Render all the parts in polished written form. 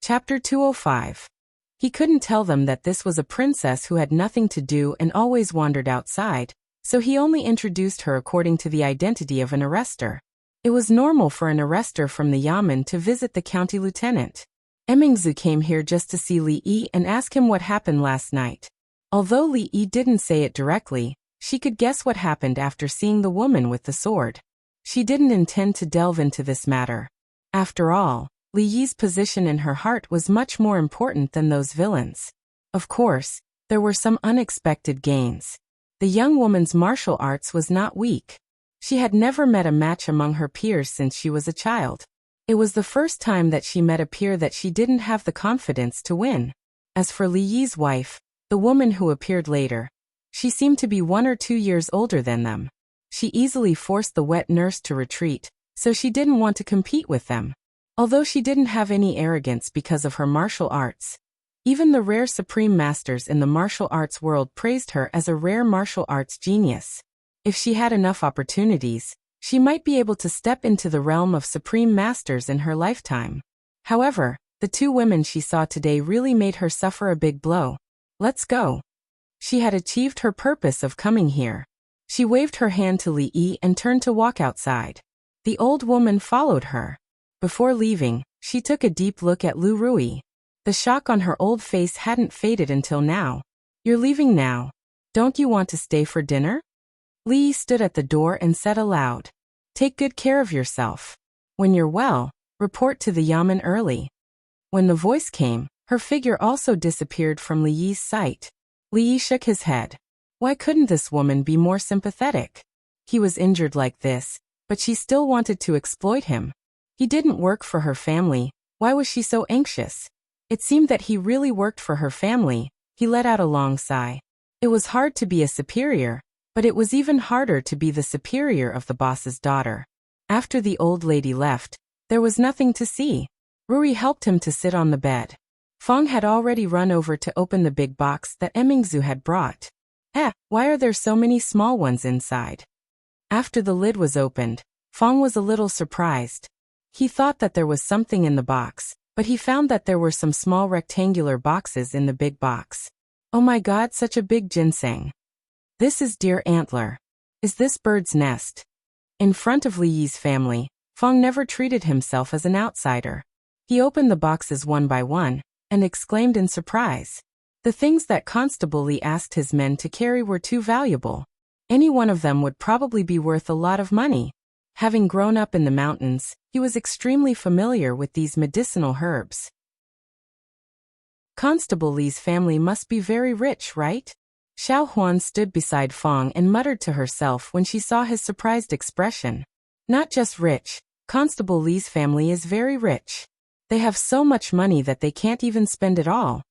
Chapter 205. He couldn't tell them that this was a princess who had nothing to do and always wandered outside, so he only introduced her according to the identity of an arrestor. It was normal for an arrestor from the Yamen to visit the county lieutenant. Emingzu came here just to see Li Yi and ask him what happened last night. Although Li Yi didn't say it directly, she could guess what happened after seeing the woman with the sword. She didn't intend to delve into this matter. After all, Li Yi's position in her heart was much more important than those villains. Of course, there were some unexpected gains. The young woman's martial arts was not weak. She had never met a match among her peers since she was a child. It was the first time that she met a peer that she didn't have the confidence to win. As for Li Yi's wife, the woman who appeared later, she seemed to be 1 or 2 years older than them. She easily forced the wet nurse to retreat, so she didn't want to compete with them. Although she didn't have any arrogance because of her martial arts. Even the rare supreme masters in the martial arts world praised her as a rare martial arts genius. If she had enough opportunities, she might be able to step into the realm of supreme masters in her lifetime. However, the 2 women she saw today really made her suffer a big blow. Let's go. She had achieved her purpose of coming here. She waved her hand to Li Yi and turned to walk outside. The old woman followed her. Before leaving, she took a deep look at Lu Rui. The shock on her old face hadn't faded until now. You're leaving now. Don't you want to stay for dinner? Li Yi stood at the door and said aloud. Take good care of yourself. When you're well, report to the Yamen early. When the voice came, her figure also disappeared from Li Yi's sight. Li Yi shook his head. Why couldn't this woman be more sympathetic? He was injured like this, but she still wanted to exploit him. He didn't work for her family. Why was she so anxious? It seemed that he really worked for her family. He let out a long sigh. It was hard to be a superior, but it was even harder to be the superior of the boss's daughter. After the old lady left, there was nothing to see. Rui helped him to sit on the bed. Fong had already run over to open the big box that Emingzu had brought. Why are there so many small ones inside? After the lid was opened, Fong was a little surprised. He thought that there was something in the box, but he found that there were some small rectangular boxes in the big box. Oh my god, such a big ginseng. This is deer antler. Is this bird's nest? In front of Li Yi's family, Fong never treated himself as an outsider. He opened the boxes one by one, and exclaimed in surprise. The things that Constable Li asked his men to carry were too valuable. Any one of them would probably be worth a lot of money. Having grown up in the mountains, he was extremely familiar with these medicinal herbs. Constable Li's family must be very rich, right? Xiao Huan stood beside Fong and muttered to herself when she saw his surprised expression. Not just rich, Constable Li's family is very rich. They have so much money that they can't even spend it all.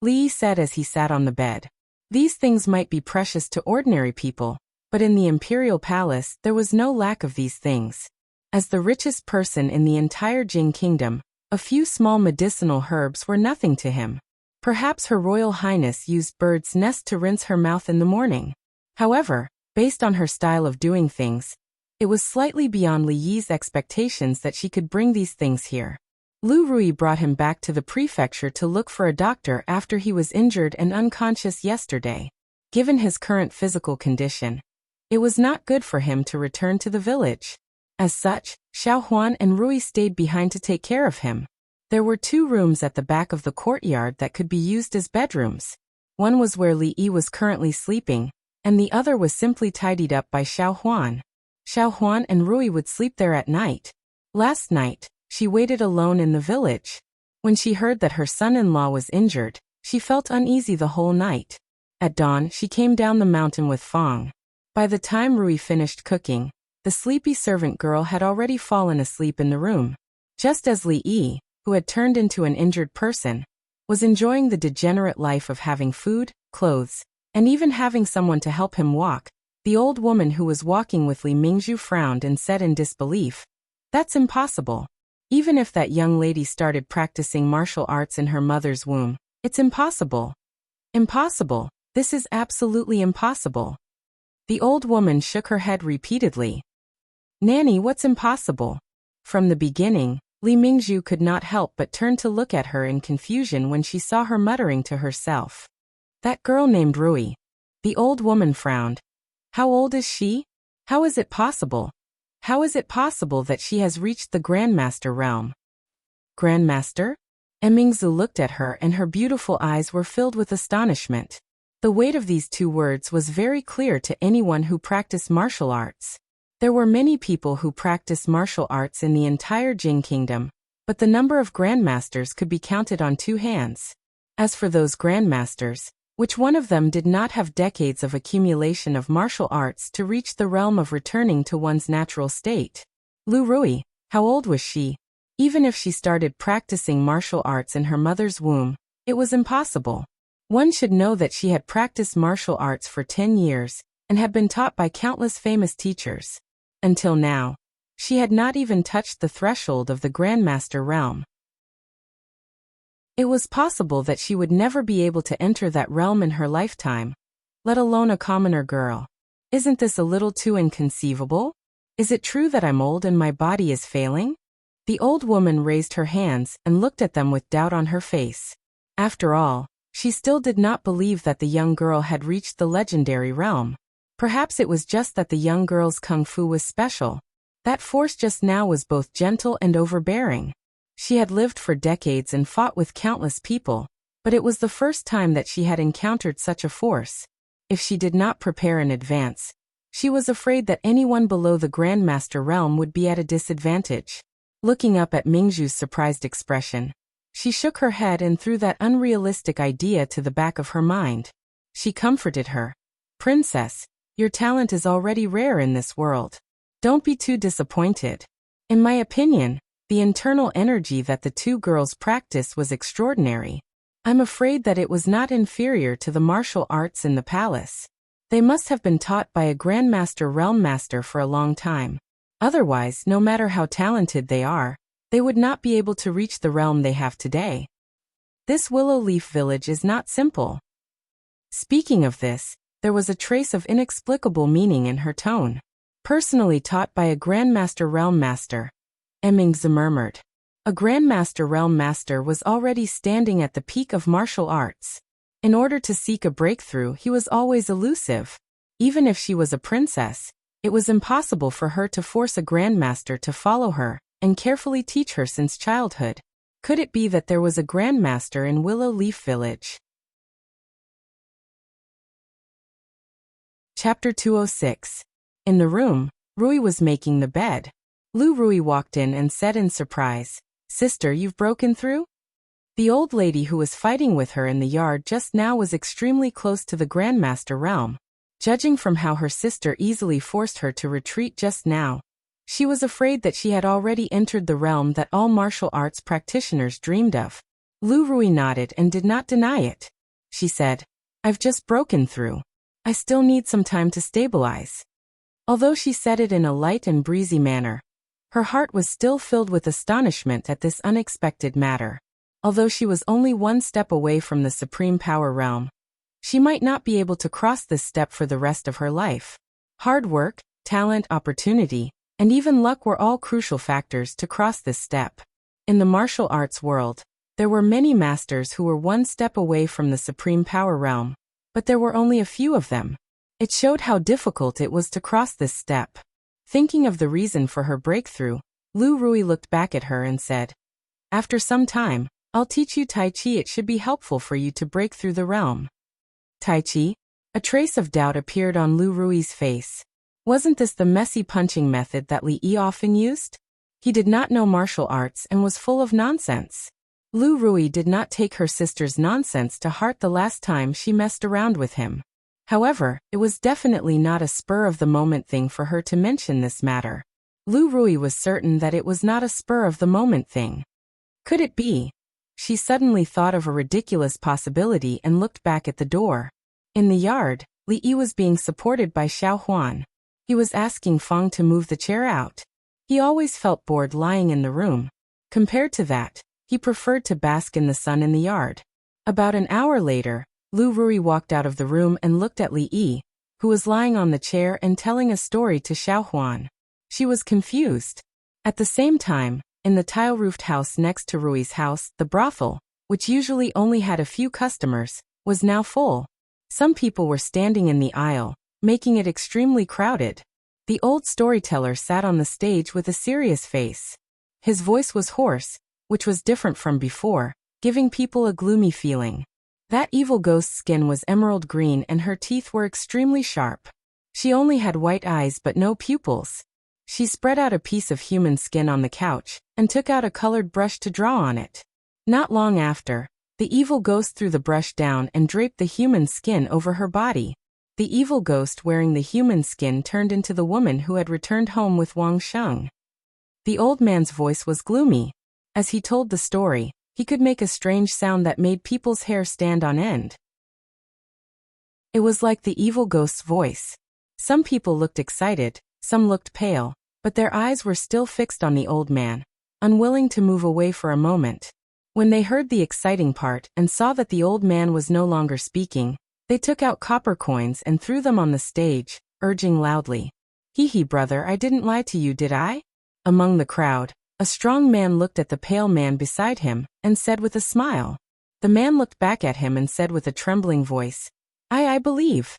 Li said as he sat on the bed. These things might be precious to ordinary people, but in the imperial palace there was no lack of these things. As the richest person in the entire Jing kingdom, a few small medicinal herbs were nothing to him. Perhaps Her Royal Highness used bird's nest to rinse her mouth in the morning. However, based on her style of doing things, it was slightly beyond Li Yi's expectations that she could bring these things here. Lu Rui brought him back to the prefecture to look for a doctor after he was injured and unconscious yesterday. Given his current physical condition, it was not good for him to return to the village. As such, Xiao Huan and Rui stayed behind to take care of him. There were 2 rooms at the back of the courtyard that could be used as bedrooms. One was where Li Yi was currently sleeping, and the other was simply tidied up by Xiao Huan. Xiao Huan and Rui would sleep there at night. Last night, she waited alone in the village. When she heard that her son-in-law was injured, she felt uneasy the whole night. At dawn, she came down the mountain with Fong. By the time Rui finished cooking, the sleepy servant girl had already fallen asleep in the room. Just as Li Yi, who had turned into an injured person, was enjoying the degenerate life of having food, clothes, and even having someone to help him walk, the old woman who was walking with Li Mingzhu frowned and said in disbelief, "That's impossible. Even if that young lady started practicing martial arts in her mother's womb, it's impossible. Impossible. This is absolutely impossible." The old woman shook her head repeatedly. "Nanny, what's impossible? From the beginning, Li Mingzhu could not help but turn to look at her in confusion when she saw her muttering to herself. That girl named Rui. The old woman frowned. How old is she? How is it possible? How is it possible that she has reached the Grandmaster realm? Grandmaster? Mingzhu looked at her and her beautiful eyes were filled with astonishment. The weight of these two words was very clear to anyone who practiced martial arts. There were many people who practiced martial arts in the entire Jing Kingdom, but the number of grandmasters could be counted on two hands. As for those grandmasters, which one of them did not have decades of accumulation of martial arts to reach the realm of returning to one's natural state? Lu Rui, how old was she? Even if she started practicing martial arts in her mother's womb, it was impossible. One should know that she had practiced martial arts for 10 years and had been taught by countless famous teachers. Until now, she had not even touched the threshold of the Grandmaster realm. It was possible that she would never be able to enter that realm in her lifetime, let alone a commoner girl. Isn't this a little too inconceivable? Is it true that I'm old and my body is failing? The old woman raised her hands and looked at them with doubt on her face. After all, she still did not believe that the young girl had reached the legendary realm. Perhaps it was just that the young girl's kung fu was special. That force just now was both gentle and overbearing. She had lived for decades and fought with countless people, but it was the first time that she had encountered such a force. If she did not prepare in advance, she was afraid that anyone below the Grandmaster realm would be at a disadvantage. Looking up at Mingzhu's surprised expression, she shook her head and threw that unrealistic idea to the back of her mind. She comforted her. Princess, your talent is already rare in this world. Don't be too disappointed. In my opinion, the internal energy that the two girls practiced was extraordinary. I'm afraid that it was not inferior to the martial arts in the palace. They must have been taught by a Grandmaster realm master for a long time. Otherwise, no matter how talented they are, they would not be able to reach the realm they have today. This willow leaf village is not simple. Speaking of this, there was a trace of inexplicable meaning in her tone. Personally taught by a Grandmaster realm master, Mingzhu murmured. A Grandmaster realm master was already standing at the peak of martial arts. In order to seek a breakthrough, he was always elusive. Even if she was a princess, it was impossible for her to force a Grandmaster to follow her and carefully teach her since childhood. Could it be that there was a Grandmaster in Willow Leaf Village? Chapter 206. In the room, Rui was making the bed. Lu Rui walked in and said in surprise, "Sister, you've broken through?" The old lady who was fighting with her in the yard just now was extremely close to the Grandmaster realm. Judging from how her sister easily forced her to retreat just now, she was afraid that she had already entered the realm that all martial arts practitioners dreamed of. Lu Rui nodded and did not deny it. She said, "I've just broken through. I still need some time to stabilize." Although she said it in a light and breezy manner, her heart was still filled with astonishment at this unexpected matter. Although she was only one step away from the Supreme Power realm, she might not be able to cross this step for the rest of her life. Hard work, talent, opportunity, and even luck were all crucial factors to cross this step. In the martial arts world, there were many masters who were one step away from the Supreme Power realm, but there were only a few of them. It showed how difficult it was to cross this step. Thinking of the reason for her breakthrough, Lu Rui looked back at her and said, "After some time, I'll teach you Tai Chi. It should be helpful for you to break through the realm." Tai Chi? A trace of doubt appeared on Lu Rui's face. Wasn't this the messy punching method that Li Yi often used? He did not know martial arts and was full of nonsense. Lu Rui did not take her sister's nonsense to heart the last time she messed around with him. However, it was definitely not a spur-of-the-moment thing for her to mention this matter. Lu Rui was certain that it was not a spur-of-the-moment thing. Could it be? She suddenly thought of a ridiculous possibility and looked back at the door. In the yard, Li Yi was being supported by Xiao Huan. He was asking Feng to move the chair out. He always felt bored lying in the room. Compared to that, he preferred to bask in the sun in the yard. About an hour later, Lu Rui walked out of the room and looked at Li Yi, who was lying on the chair and telling a story to Xiao Huan. She was confused. At the same time, In the tile-roofed house next to Rui's house, the brothel, which usually only had a few customers, was now full. Some people were standing in the aisle, making it extremely crowded. The old storyteller sat on the stage with a serious face. His voice was hoarse, which was different from before, giving people a gloomy feeling. That evil ghost's skin was emerald green and her teeth were extremely sharp. She only had white eyes but no pupils. She spread out a piece of human skin on the couch, and took out a colored brush to draw on it. Not long after, the evil ghost threw the brush down and draped the human skin over her body. The evil ghost wearing the human skin turned into the woman who had returned home with Wang Sheng. The old man's voice was gloomy. As he told the story, he could make a strange sound that made people's hair stand on end. It was like the evil ghost's voice. Some people looked excited, some looked pale, but their eyes were still fixed on the old man, unwilling to move away for a moment. When they heard the exciting part and saw that the old man was no longer speaking, they took out copper coins and threw them on the stage, urging loudly, "Hee, brother, I didn't lie to you, did I?" Among the crowd, a strong man looked at the pale man beside him, and said with a smile. The man looked back at him and said with a trembling voice, I believe."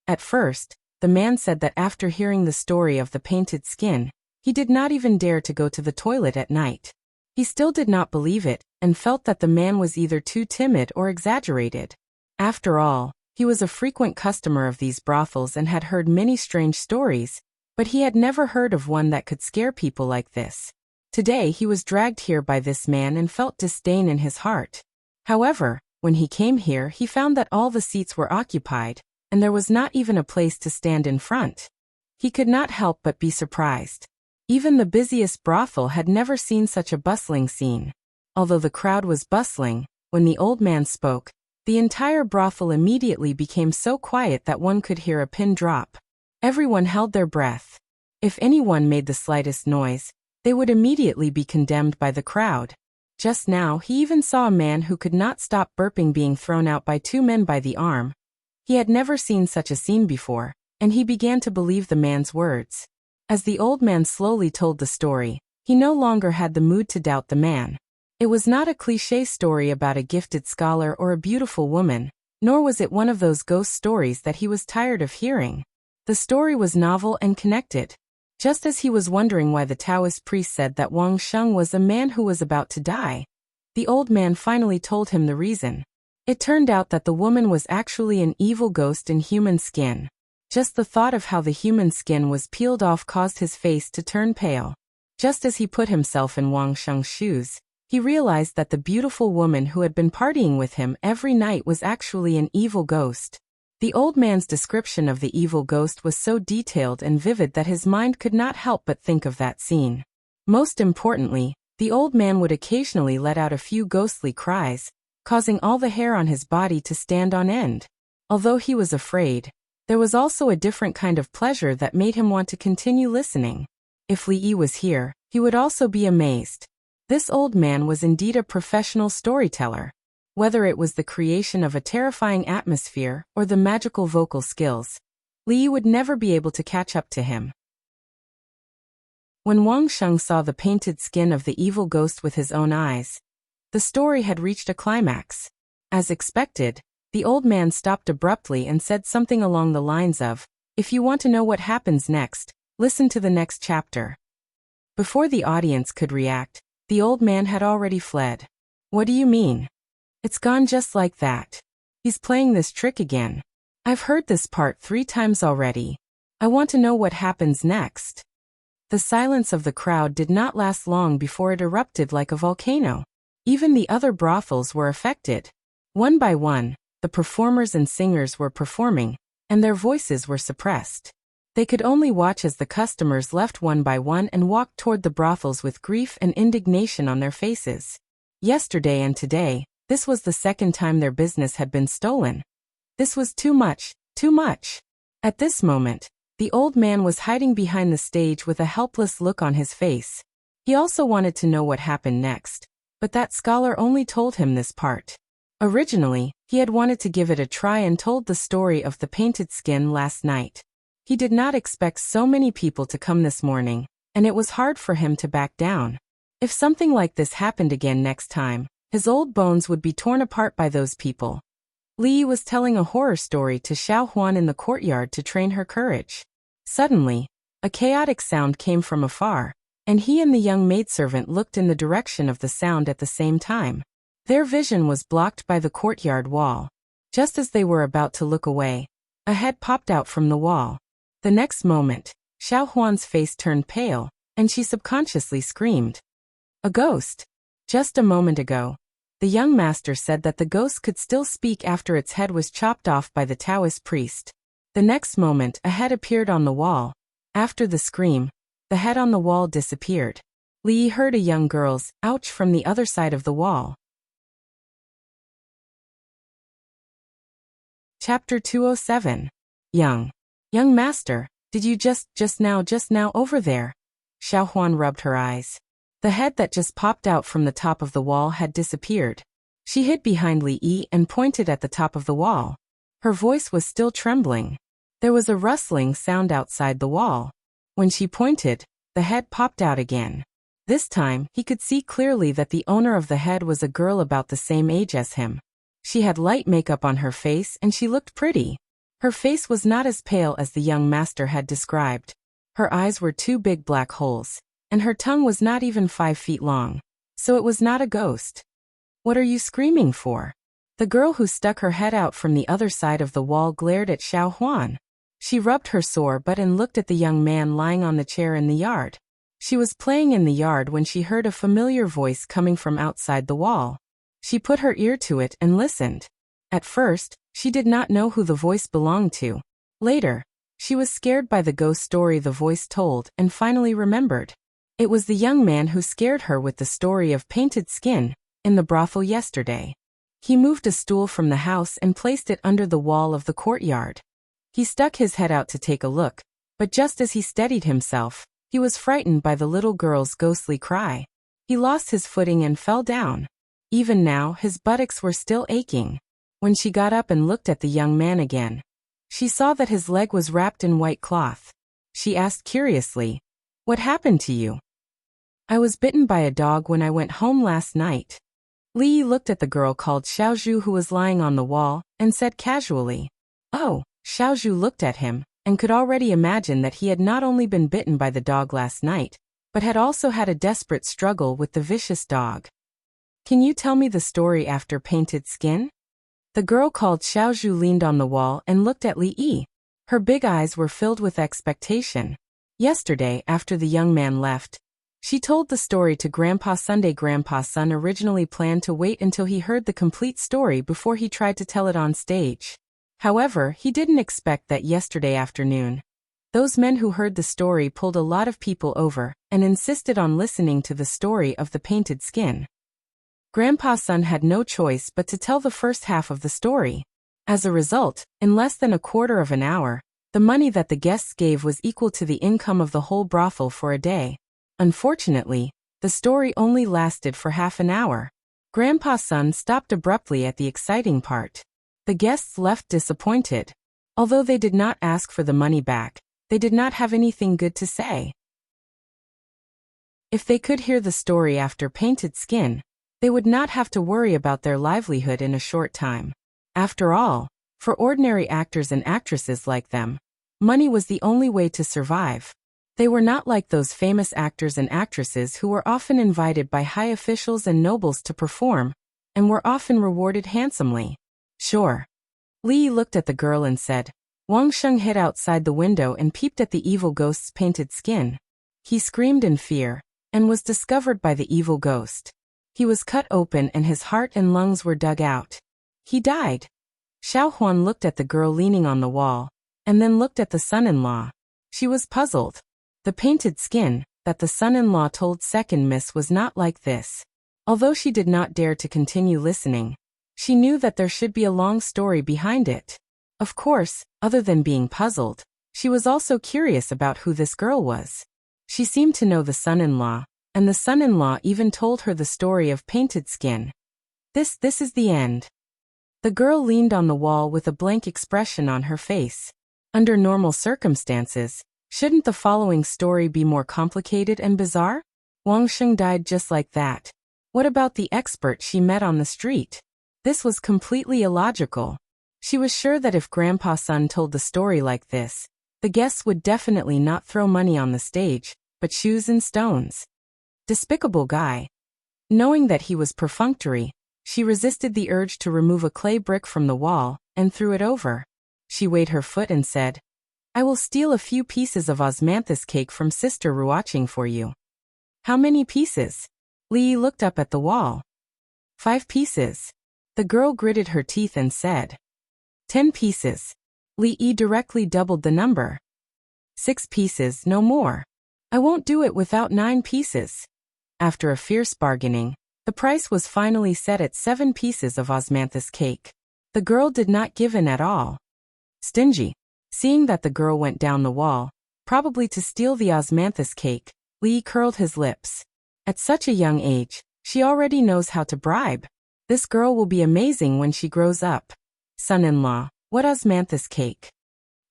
At first, the man said that after hearing the story of the painted skin, he did not even dare to go to the toilet at night. He still did not believe it, and felt that the man was either too timid or exaggerated. After all, he was a frequent customer of these brothels and had heard many strange stories, but he had never heard of one that could scare people like this. Today he was dragged here by this man and felt disdain in his heart. However, when he came here he found that all the seats were occupied, and there was not even a place to stand in front. He could not help but be surprised. Even the busiest brothel had never seen such a bustling scene. Although the crowd was bustling, when the old man spoke, the entire brothel immediately became so quiet that one could hear a pin drop. Everyone held their breath. If anyone made the slightest noise, they would immediately be condemned by the crowd. Just now he even saw a man who could not stop burping being thrown out by two men by the arm. He had never seen such a scene before, and he began to believe the man's words. As the old man slowly told the story, he no longer had the mood to doubt the man. It was not a cliché story about a gifted scholar or a beautiful woman, nor was it one of those ghost stories that he was tired of hearing. The story was novel and connected. Just as he was wondering why the Taoist priest said that Wang Sheng was a man who was about to die, the old man finally told him the reason. It turned out that the woman was actually an evil ghost in human skin. Just the thought of how the human skin was peeled off caused his face to turn pale. Just as he put himself in Wang Sheng's shoes, he realized that the beautiful woman who had been partying with him every night was actually an evil ghost. The old man's description of the evil ghost was so detailed and vivid that his mind could not help but think of that scene. Most importantly, the old man would occasionally let out a few ghostly cries, causing all the hair on his body to stand on end. Although he was afraid, there was also a different kind of pleasure that made him want to continue listening. If Li Yi was here, he would also be amazed. This old man was indeed a professional storyteller. Whether it was the creation of a terrifying atmosphere or the magical vocal skills, Li Yi would never be able to catch up to him. When Wang Sheng saw the painted skin of the evil ghost with his own eyes, the story had reached a climax. As expected, the old man stopped abruptly and said something along the lines of, "If you want to know what happens next, listen to the next chapter." Before the audience could react, the old man had already fled. "What do you mean? It's gone just like that. He's playing this trick again. I've heard this part 3 times already. I want to know what happens next." The silence of the crowd did not last long before it erupted like a volcano. Even the other brothels were affected. One by one, the performers and singers were performing, and their voices were suppressed. They could only watch as the customers left one by one and walked toward the brothels with grief and indignation on their faces. Yesterday and today, this was the second time their business had been stolen. This was too much, too much. At this moment, the old man was hiding behind the stage with a helpless look on his face. He also wanted to know what happened next, but that scholar only told him this part. Originally, he had wanted to give it a try and told the story of the painted skin last night. He did not expect so many people to come this morning, and it was hard for him to back down. If something like this happened again next time, his old bones would be torn apart by those people. Li was telling a horror story to Xiao Huan in the courtyard to train her courage. Suddenly, a chaotic sound came from afar, and he and the young maidservant looked in the direction of the sound at the same time. Their vision was blocked by the courtyard wall. Just as they were about to look away, a head popped out from the wall. The next moment, Xiao Huan's face turned pale, and she subconsciously screamed. A ghost! Just a moment ago, the young master said that the ghost could still speak after its head was chopped off by the Taoist priest. The next moment, a head appeared on the wall. After the scream, the head on the wall disappeared. Li heard a young girl's ouch from the other side of the wall. Chapter 207. Young master, did you just now over there? Xiao Huan rubbed her eyes. The head that just popped out from the top of the wall had disappeared. She hid behind Li Yi and pointed at the top of the wall. Her voice was still trembling. There was a rustling sound outside the wall. When she pointed, the head popped out again. This time, he could see clearly that the owner of the head was a girl about the same age as him. She had light makeup on her face and she looked pretty. Her face was not as pale as the young master had described. Her eyes were two big black holes, and her tongue was not even 5 feet long. So it was not a ghost. What are you screaming for? The girl who stuck her head out from the other side of the wall glared at Xiao Huan. She rubbed her sore butt and looked at the young man lying on the chair in the yard. She was playing in the yard when she heard a familiar voice coming from outside the wall. She put her ear to it and listened. At first, she did not know who the voice belonged to. Later, she was scared by the ghost story the voice told and finally remembered. It was the young man who scared her with the story of painted skin in the brothel yesterday. He moved a stool from the house and placed it under the wall of the courtyard. He stuck his head out to take a look, but just as he steadied himself, he was frightened by the little girl's ghostly cry. He lost his footing and fell down. Even now, his buttocks were still aching. When she got up and looked at the young man again, she saw that his leg was wrapped in white cloth. She asked curiously, "What happened to you?" "I was bitten by a dog when I went home last night." Li looked at the girl called Xiaozhu who was lying on the wall, and said casually, "Oh." Xiaozhu looked at him, and could already imagine that he had not only been bitten by the dog last night, but had also had a desperate struggle with the vicious dog. "Can you tell me the story after painted skin?" The girl called Xiaozhu leaned on the wall and looked at Li Yi. Her big eyes were filled with expectation. Yesterday, after the young man left, she told the story to Grandpa Sunday. Grandpa Sun originally planned to wait until he heard the complete story before he tried to tell it on stage. However, he didn't expect that yesterday afternoon. Those men who heard the story pulled a lot of people over and insisted on listening to the story of the painted skin. Grandpa Sun had no choice but to tell the first half of the story. As a result, in less than a quarter of an hour, the money that the guests gave was equal to the income of the whole brothel for a day. Unfortunately, the story only lasted for half an hour. Grandpa Sun stopped abruptly at the exciting part. The guests left disappointed. Although they did not ask for the money back, they did not have anything good to say. If they could hear the story after painted skin, they would not have to worry about their livelihood in a short time. After all, for ordinary actors and actresses like them, money was the only way to survive. They were not like those famous actors and actresses who were often invited by high officials and nobles to perform, and were often rewarded handsomely. Sure. Li looked at the girl and said. Wang Sheng hid outside the window and peeped at the evil ghost's painted skin. He screamed in fear, and was discovered by the evil ghost. He was cut open and his heart and lungs were dug out. He died. Xiao Huan looked at the girl leaning on the wall, and then looked at the son-in-law. She was puzzled. The painted skin that the son-in-law told second miss was not like this. Although she did not dare to continue listening, she knew that there should be a long story behind it. Of course, other than being puzzled, she was also curious about who this girl was. She seemed to know the son-in-law, and the son-in-law even told her the story of painted skin. This is the end. The girl leaned on the wall with a blank expression on her face. Under normal circumstances, shouldn't the following story be more complicated and bizarre? Wang Sheng died just like that. What about the expert she met on the street? This was completely illogical. She was sure that if Grandpa Sun told the story like this, the guests would definitely not throw money on the stage, but shoes and stones. Despicable guy. Knowing that he was perfunctory, she resisted the urge to remove a clay brick from the wall and threw it over. She weighed her foot and said, I will steal a few pieces of osmanthus cake from Sister Ruoqing for you. How many pieces? Li looked up at the wall. 5 pieces. The girl gritted her teeth and said, 10 pieces. Li directly doubled the number. 6 pieces, no more. I won't do it without 9 pieces. After a fierce bargaining, the price was finally set at 7 pieces of osmanthus cake. The girl did not give in at all. Stingy. Seeing that the girl went down the wall, probably to steal the osmanthus cake, Li curled his lips. At such a young age, she already knows how to bribe. This girl will be amazing when she grows up. Son-in-law, what osmanthus cake?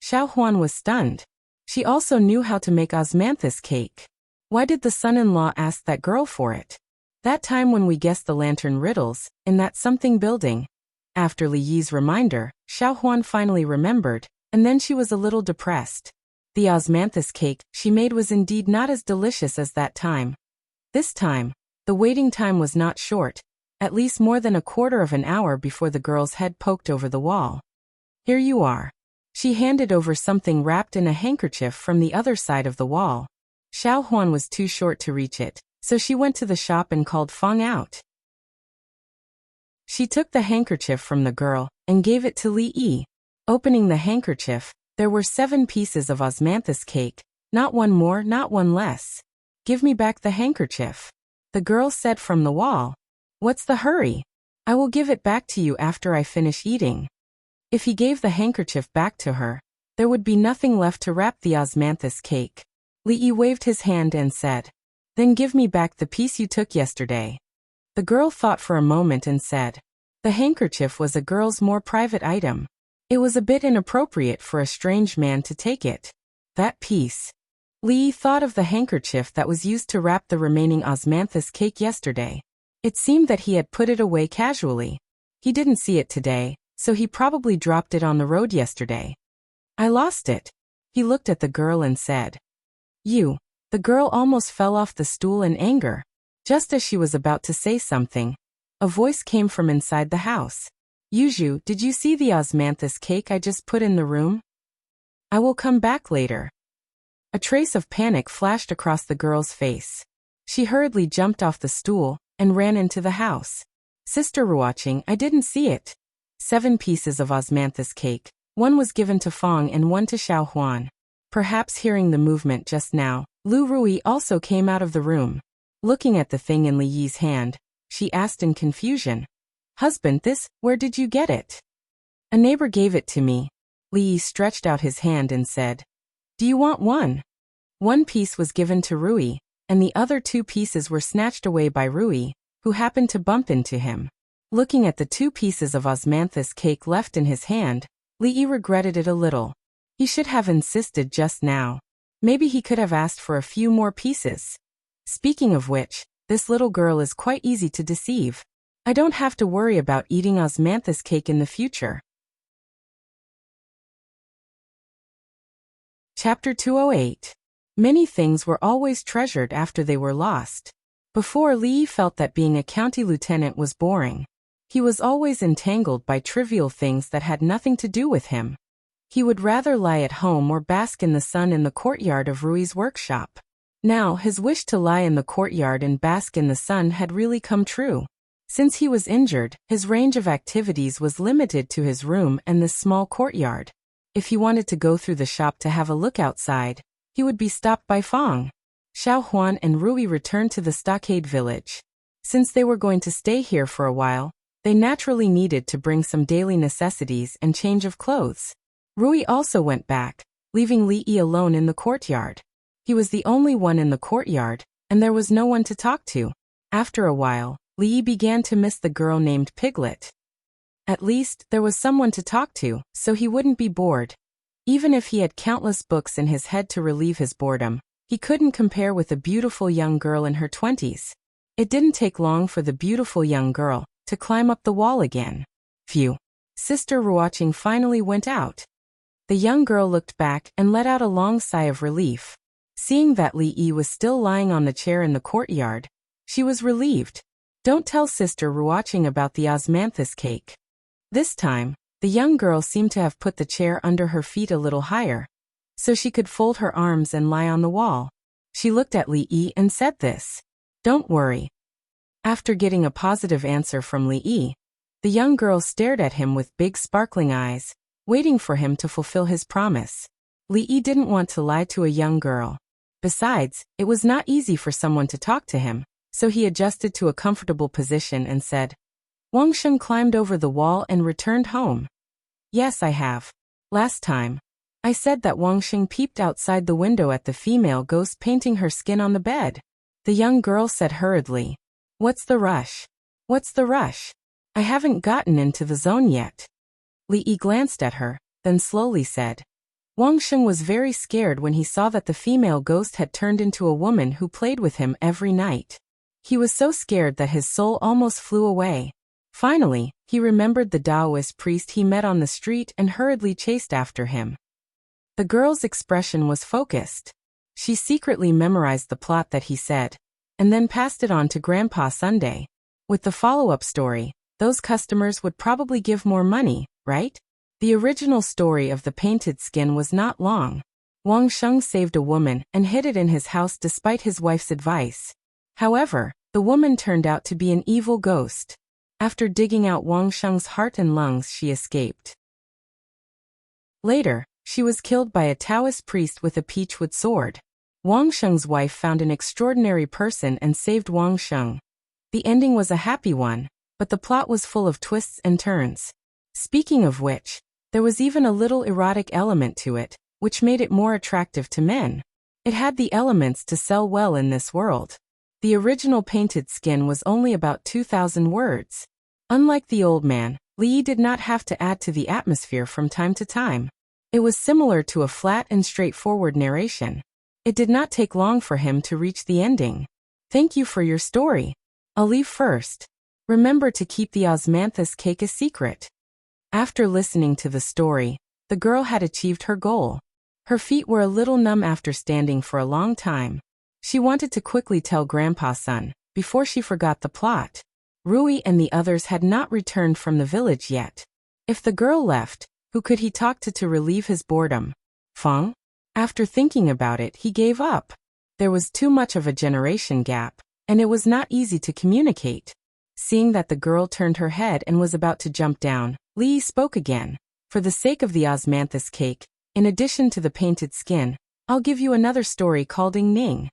Xiao Huan was stunned. She also knew how to make osmanthus cake. Why did the son-in-law ask that girl for it? That time when we guessed the lantern riddles, in that something building. After Li Yi's reminder, Xiao Huan finally remembered, and then she was a little depressed. The osmanthus cake she made was indeed not as delicious as that time. This time, the waiting time was not short, at least more than a quarter of an hour before the girl's head poked over the wall. Here you are. She handed over something wrapped in a handkerchief from the other side of the wall. Xiao Huan was too short to reach it, so she went to the shop and called Feng out. She took the handkerchief from the girl and gave it to Li Yi. Opening the handkerchief, there were 7 pieces of osmanthus cake, not one more, not one less. Give me back the handkerchief. The girl said from the wall. What's the hurry? I will give it back to you after I finish eating. If he gave the handkerchief back to her, there would be nothing left to wrap the osmanthus cake. Li Yi waved his hand and said, Then give me back the piece you took yesterday. The girl thought for a moment and said, The handkerchief was a girl's more private item. It was a bit inappropriate for a strange man to take it. That piece. Li thought of the handkerchief that was used to wrap the remaining osmanthus cake yesterday. It seemed that he had put it away casually. He didn't see it today, so he probably dropped it on the road yesterday. I lost it. He looked at the girl and said, You. The girl almost fell off the stool in anger. Just as she was about to say something, a voice came from inside the house. Yuju, did you see the osmanthus cake I just put in the room? I will come back later. A trace of panic flashed across the girl's face. She hurriedly jumped off the stool and ran into the house. Sister Ruoqing, I didn't see it. 7 pieces of osmanthus cake. 1 was given to Feng and 1 to Xiao Huan. Perhaps hearing the movement just now, Lu Rui also came out of the room. Looking at the thing in Li Yi's hand, she asked in confusion, Husband, where did you get it? A neighbor gave it to me. Li Yi stretched out his hand and said, Do you want one? 1 piece was given to Rui, and the other 2 pieces were snatched away by Rui, who happened to bump into him. Looking at the 2 pieces of osmanthus cake left in his hand, Li Yi regretted it a little. He should have insisted just now. Maybe he could have asked for a few more pieces. Speaking of which, this little girl is quite easy to deceive. I don't have to worry about eating osmanthus cake in the future. Chapter 208. Many things were always treasured after they were lost. Before, Li felt that being a county lieutenant was boring. He was always entangled by trivial things that had nothing to do with him. He would rather lie at home or bask in the sun in the courtyard of Rui's workshop. Now, his wish to lie in the courtyard and bask in the sun had really come true. Since he was injured, his range of activities was limited to his room and this small courtyard. If he wanted to go through the shop to have a look outside, he would be stopped by Feng. Xiao Huan and Rui returned to the stockade village. Since they were going to stay here for a while, they naturally needed to bring some daily necessities and change of clothes. Rui also went back, leaving Li Yi alone in the courtyard. He was the only one in the courtyard, and there was no one to talk to. After a while, Li Yi began to miss the girl named Piglet. At least, there was someone to talk to, so he wouldn't be bored. Even if he had countless books in his head to relieve his boredom, He couldn't compare with the beautiful young girl in her 20s. It didn't take long for the beautiful young girl to climb up the wall again. Phew. Sister Ruoqing finally went out. The young girl looked back and let out a long sigh of relief. Seeing that Li Yi was still lying on the chair in the courtyard, she was relieved. Don't tell Sister Ruoqing about the osmanthus cake. This time, the young girl seemed to have put the chair under her feet a little higher, so she could fold her arms and lie on the wall. She looked at Li Yi and said this. Don't worry. After getting a positive answer from Li Yi, the young girl stared at him with big sparkling eyes, waiting for him to fulfill his promise. Li Yi didn't want to lie to a young girl. Besides, it was not easy for someone to talk to him, so he adjusted to a comfortable position and said, Wang Sheng climbed over the wall and returned home. Yes, I have. Last time, I said that Wang Sheng peeped outside the window at the female ghost painting her skin on the bed. The young girl said hurriedly, What's the rush? What's the rush? I haven't gotten into the zone yet. Li Yi glanced at her, then slowly said, Wang Sheng was very scared when he saw that the female ghost had turned into a woman who played with him every night. He was so scared that his soul almost flew away. Finally, he remembered the Taoist priest he met on the street and hurriedly chased after him. The girl's expression was focused. She secretly memorized the plot that he said, and then passed it on to Grandpa Sunday. With the follow-up story, those customers would probably give more money, right? The original story of the painted skin was not long. Wang Sheng saved a woman and hid it in his house despite his wife's advice. However, the woman turned out to be an evil ghost. After digging out Wang Sheng's heart and lungs, she escaped. Later, she was killed by a Taoist priest with a peachwood sword. Wang Sheng's wife found an extraordinary person and saved Wang Sheng. The ending was a happy one, but the plot was full of twists and turns. Speaking of which, there was even a little erotic element to it, which made it more attractive to men. It had the elements to sell well in this world. The original painted skin was only about 2,000 words. Unlike the old man, Li Yi did not have to add to the atmosphere from time to time. It was similar to a flat and straightforward narration. It did not take long for him to reach the ending. Thank you for your story. I'll leave first. Remember to keep the osmanthus cake a secret. After listening to the story, the girl had achieved her goal. Her feet were a little numb after standing for a long time. She wanted to quickly tell Grandpa Sun, before she forgot the plot. Rui and the others had not returned from the village yet. If the girl left, who could he talk to relieve his boredom? Feng? After thinking about it, he gave up. There was too much of a generation gap, and it was not easy to communicate. Seeing that the girl turned her head and was about to jump down, Li Yi spoke again. For the sake of the osmanthus cake, in addition to the painted skin, I'll give you another story called Ing Ning.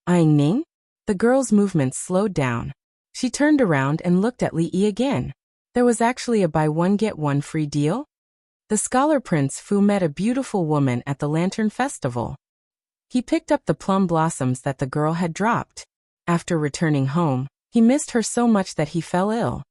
Ing Ning? The girl's movements slowed down. She turned around and looked at Li Yi again. There was actually a buy one get one free deal? The scholar Prince Fu met a beautiful woman at the Lantern Festival. He picked up the plum blossoms that the girl had dropped. After returning home, he missed her so much that he fell ill.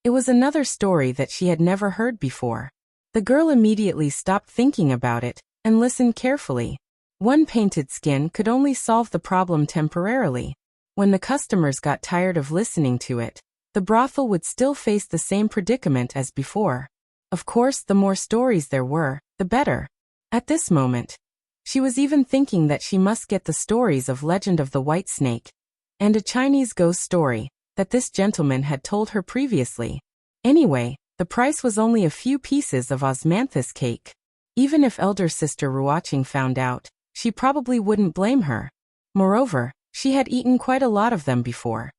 It was another story that she had never heard before. The girl immediately stopped thinking about it and listened carefully. One painted skin could only solve the problem temporarily. When the customers got tired of listening to it, the brothel would still face the same predicament as before. Of course, the more stories there were, the better. At this moment, she was even thinking that she must get the stories of Legend of the White Snake and a Chinese ghost story that this gentleman had told her previously. Anyway, the price was only a few pieces of osmanthus cake. Even if elder sister Ruoqing found out, she probably wouldn't blame her. Moreover, she had eaten quite a lot of them before.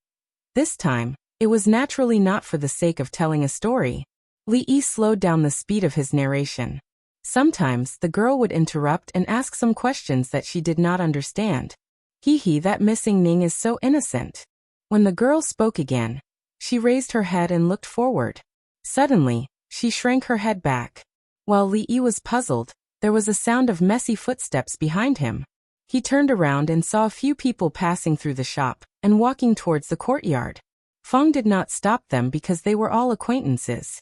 This time, it was naturally not for the sake of telling a story. Li Yi slowed down the speed of his narration. Sometimes the girl would interrupt and ask some questions that she did not understand. Hee, that missing Ning is so innocent. When the girl spoke again, she raised her head and looked forward. Suddenly, she shrank her head back. While Li Yi was puzzled, there was a sound of messy footsteps behind him. He turned around and saw a few people passing through the shop and walking towards the courtyard. Feng did not stop them because they were all acquaintances.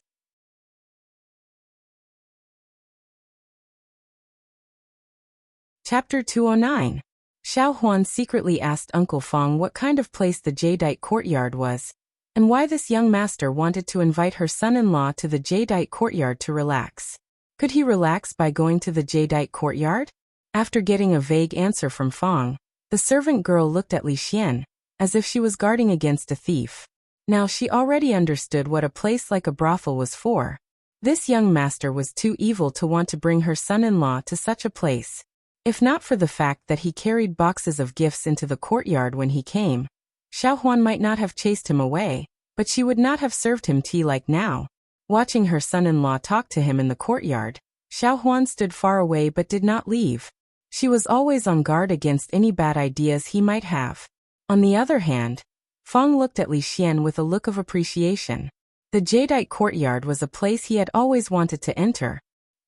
Chapter 209. Xiao Huan secretly asked Uncle Fong what kind of place the jadeite courtyard was, and why this young master wanted to invite her son-in-law to the jadeite courtyard to relax. Could he relax by going to the jadeite courtyard? After getting a vague answer from Fong, the servant girl looked at Li Xian, as if she was guarding against a thief. Now she already understood what a place like a brothel was for. This young master was too evil to want to bring her son-in-law to such a place. If not for the fact that he carried boxes of gifts into the courtyard when he came, Xiao Huan might not have chased him away, but she would not have served him tea like now. Watching her son-in-law talk to him in the courtyard, Xiao Huan stood far away but did not leave. She was always on guard against any bad ideas he might have. On the other hand, Fong looked at Li Xian with a look of appreciation. The jadeite courtyard was a place he had always wanted to enter.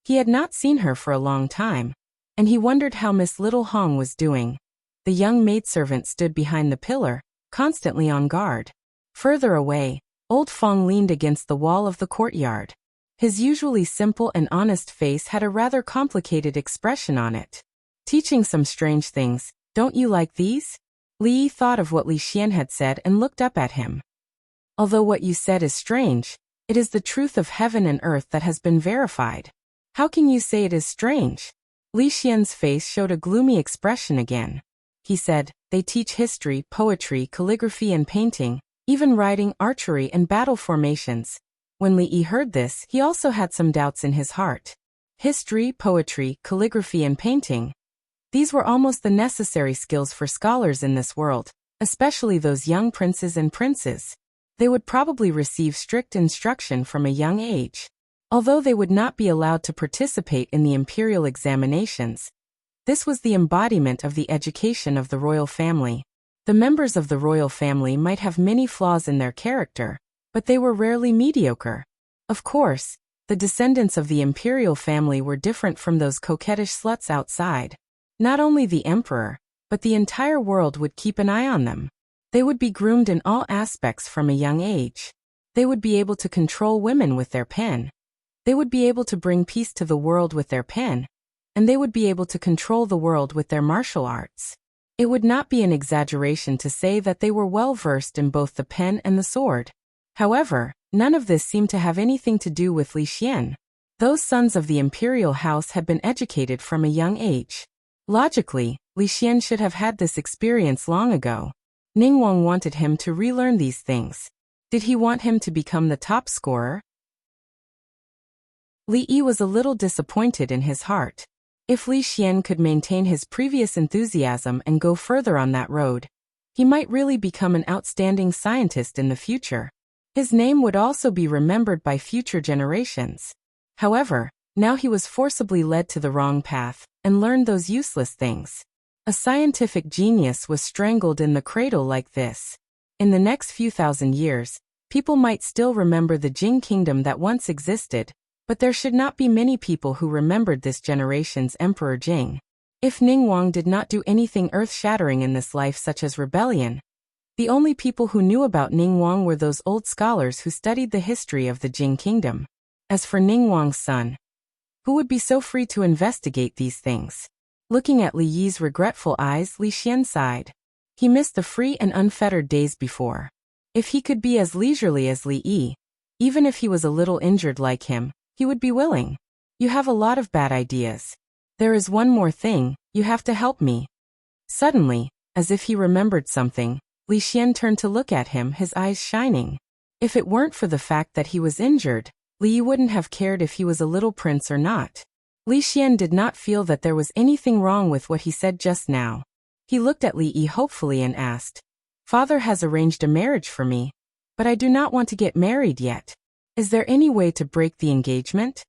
He had not seen her for a long time, and he wondered how Miss Little Hong was doing. The young maidservant stood behind the pillar, constantly on guard. Further away, old Fong leaned against the wall of the courtyard. His usually simple and honest face had a rather complicated expression on it. Teaching some strange things, don't you like these? Li Yi thought of what Li Xian had said and looked up at him. Although what you said is strange, it is the truth of heaven and earth that has been verified. How can you say it is strange? Li Xian's face showed a gloomy expression again. He said, they teach history, poetry, calligraphy and painting, even riding, archery and battle formations. When Li Yi heard this, he also had some doubts in his heart. History, poetry, calligraphy and painting. These were almost the necessary skills for scholars in this world, especially those young princes and princes. They would probably receive strict instruction from a young age. Although they would not be allowed to participate in the imperial examinations, this was the embodiment of the education of the royal family. The members of the royal family might have many flaws in their character, but they were rarely mediocre. Of course, the descendants of the imperial family were different from those coquettish sluts outside. Not only the emperor, but the entire world would keep an eye on them. They would be groomed in all aspects from a young age. They would be able to control women with their pen. They would be able to bring peace to the world with their pen, and they would be able to control the world with their martial arts. It would not be an exaggeration to say that they were well versed in both the pen and the sword. However, none of this seemed to have anything to do with Li Xian. Those sons of the imperial house had been educated from a young age. Logically, Li Xian should have had this experience long ago. Ningguang wanted him to relearn these things. Did he want him to become the top scorer? Li Yi was a little disappointed in his heart. If Li Xian could maintain his previous enthusiasm and go further on that road, he might really become an outstanding scientist in the future. His name would also be remembered by future generations. However, now he was forcibly led to the wrong path and learned those useless things. A scientific genius was strangled in the cradle like this. In the next few thousand years, people might still remember the Jing kingdom that once existed, but there should not be many people who remembered this generation's Emperor Jing. If Ningguang did not do anything earth-shattering in this life such as rebellion, the only people who knew about Ningguang were those old scholars who studied the history of the Jing kingdom. As for Ningguang's son, who would be so free to investigate these things? Looking at Li Yi's regretful eyes, Li Xian sighed. He missed the free and unfettered days before. If he could be as leisurely as Li Yi, even if he was a little injured like him, he would be willing. You have a lot of bad ideas. There is one more thing, you have to help me. Suddenly, as if he remembered something, Li Xian turned to look at him, his eyes shining. If it weren't for the fact that he was injured, Li Yi wouldn't have cared if he was a little prince or not. Li Xian did not feel that there was anything wrong with what he said just now. He looked at Li Yi hopefully and asked, "Father has arranged a marriage for me, but I do not want to get married yet. Is there any way to break the engagement?"